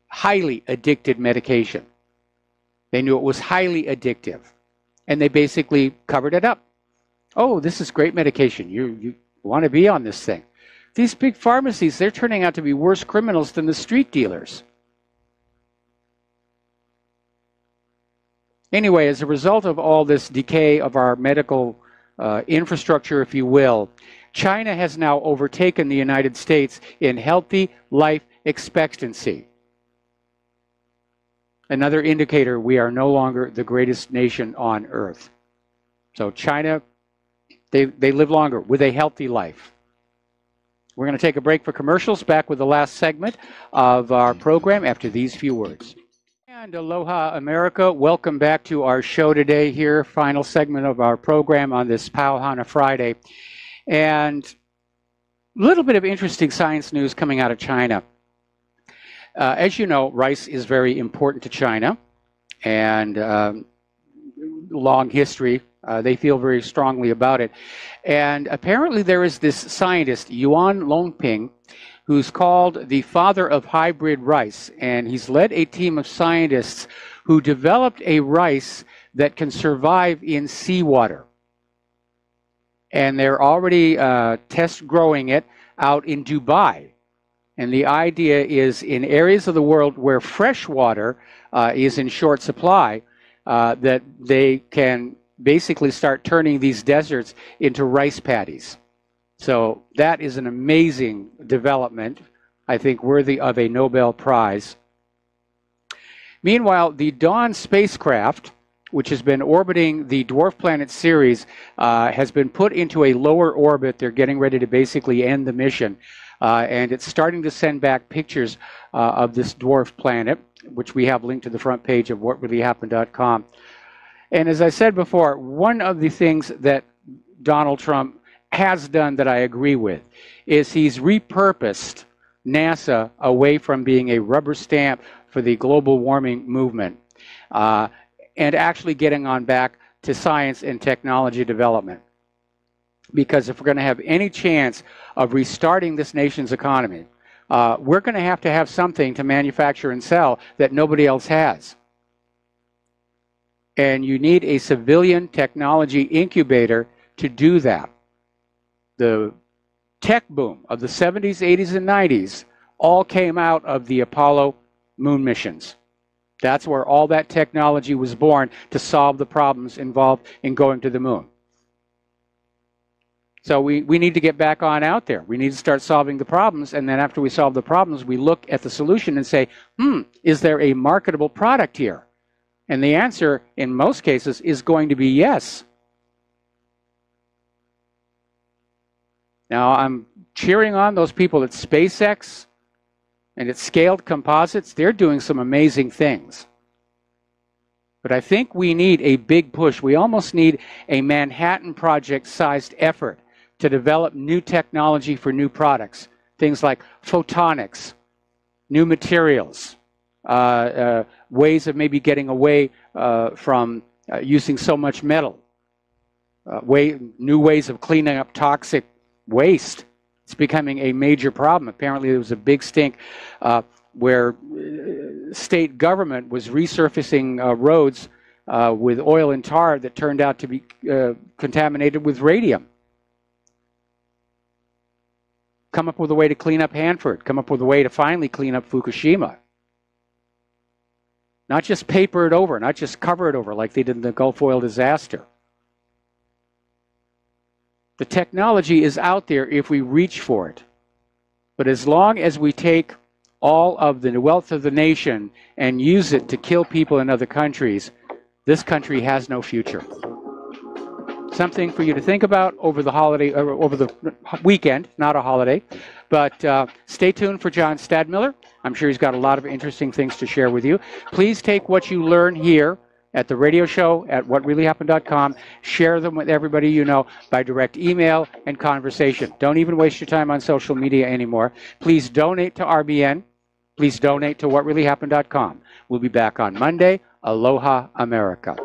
highly addicted medication. They knew it was highly addictive, and they basically covered it up. Oh, this is great medication. You want to be on this thing. These big pharmacies, they're turning out to be worse criminals than the street dealers. Anyway, as a result of all this decay of our medical infrastructure, if you will, China has now overtaken the United States in healthy life expectancy. Another indicator we are no longer the greatest nation on earth. So China, they live longer with a healthy life. We're going to take a break for commercials, back with the last segment of our program after these few words. And aloha, America. Welcome back to our show today here, final segment of our program on this Pauhana Friday. And a little bit of interesting science news coming out of China. As you know, rice is very important to China, and long history. They feel very strongly about it. And apparently there is this scientist, Yuan Longping, who's called the father of hybrid rice. And he's led a team of scientists who developed a rice that can survive in seawater. And they're already test growing it out in Dubai. And the idea is in areas of the world where fresh water is in short supply, that they can basically start turning these deserts into rice paddies. So that is an amazing development, I think worthy of a Nobel Prize. Meanwhile, the Dawn spacecraft, which has been orbiting the dwarf planet Ceres, has been put into a lower orbit. They're getting ready to basically end the mission. And it's starting to send back pictures of this dwarf planet, which we have linked to the front page of whatreallyhappened.com. And as I said before, one of the things that Donald Trump has done that I agree with is he's repurposed NASA away from being a rubber stamp for the global warming movement and actually getting on back to science and technology development. Because if we're going to have any chance of restarting this nation's economy, we're going to have something to manufacture and sell that nobody else has. And you need a civilian technology incubator to do that. The tech boom of the 70s, 80s, and 90s all came out of the Apollo moon missions. That's where all that technology was born to solve the problems involved in going to the moon. So we need to get back on out there. We need to start solving the problems, and then after we solve the problems, we look at the solution and say, is there a marketable product here? And the answer, in most cases, is going to be yes. Now, I'm cheering on those people at SpaceX and at Scaled Composites. They're doing some amazing things. But I think we need a big push. We almost need a Manhattan Project-sized effort to develop new technology for new products. Things like photonics, new materials, ways of maybe getting away from using so much metal, new ways of cleaning up toxic waste. It's becoming a major problem. Apparently there was a big stink where state government was resurfacing roads with oil and tar that turned out to be contaminated with radium. Come up with a way to clean up Hanford. Come up with a way to finally clean up Fukushima. Not just paper it over, not just cover it over like they did in the Gulf oil disaster. The technology is out there if we reach for it. But as long as we take all of the wealth of the nation and use it to kill people in other countries, this country has no future. Something for you to think about over the holiday, or over the weekend, not a holiday. But stay tuned for John Stadmiller. I'm sure he's got a lot of interesting things to share with you. Please take what you learn here at the radio show at whatreallyhappened.com. Share them with everybody you know by direct email and conversation. Don't even waste your time on social media anymore. Please donate to RBN. Please donate to whatreallyhappened.com. We'll be back on Monday. Aloha, America.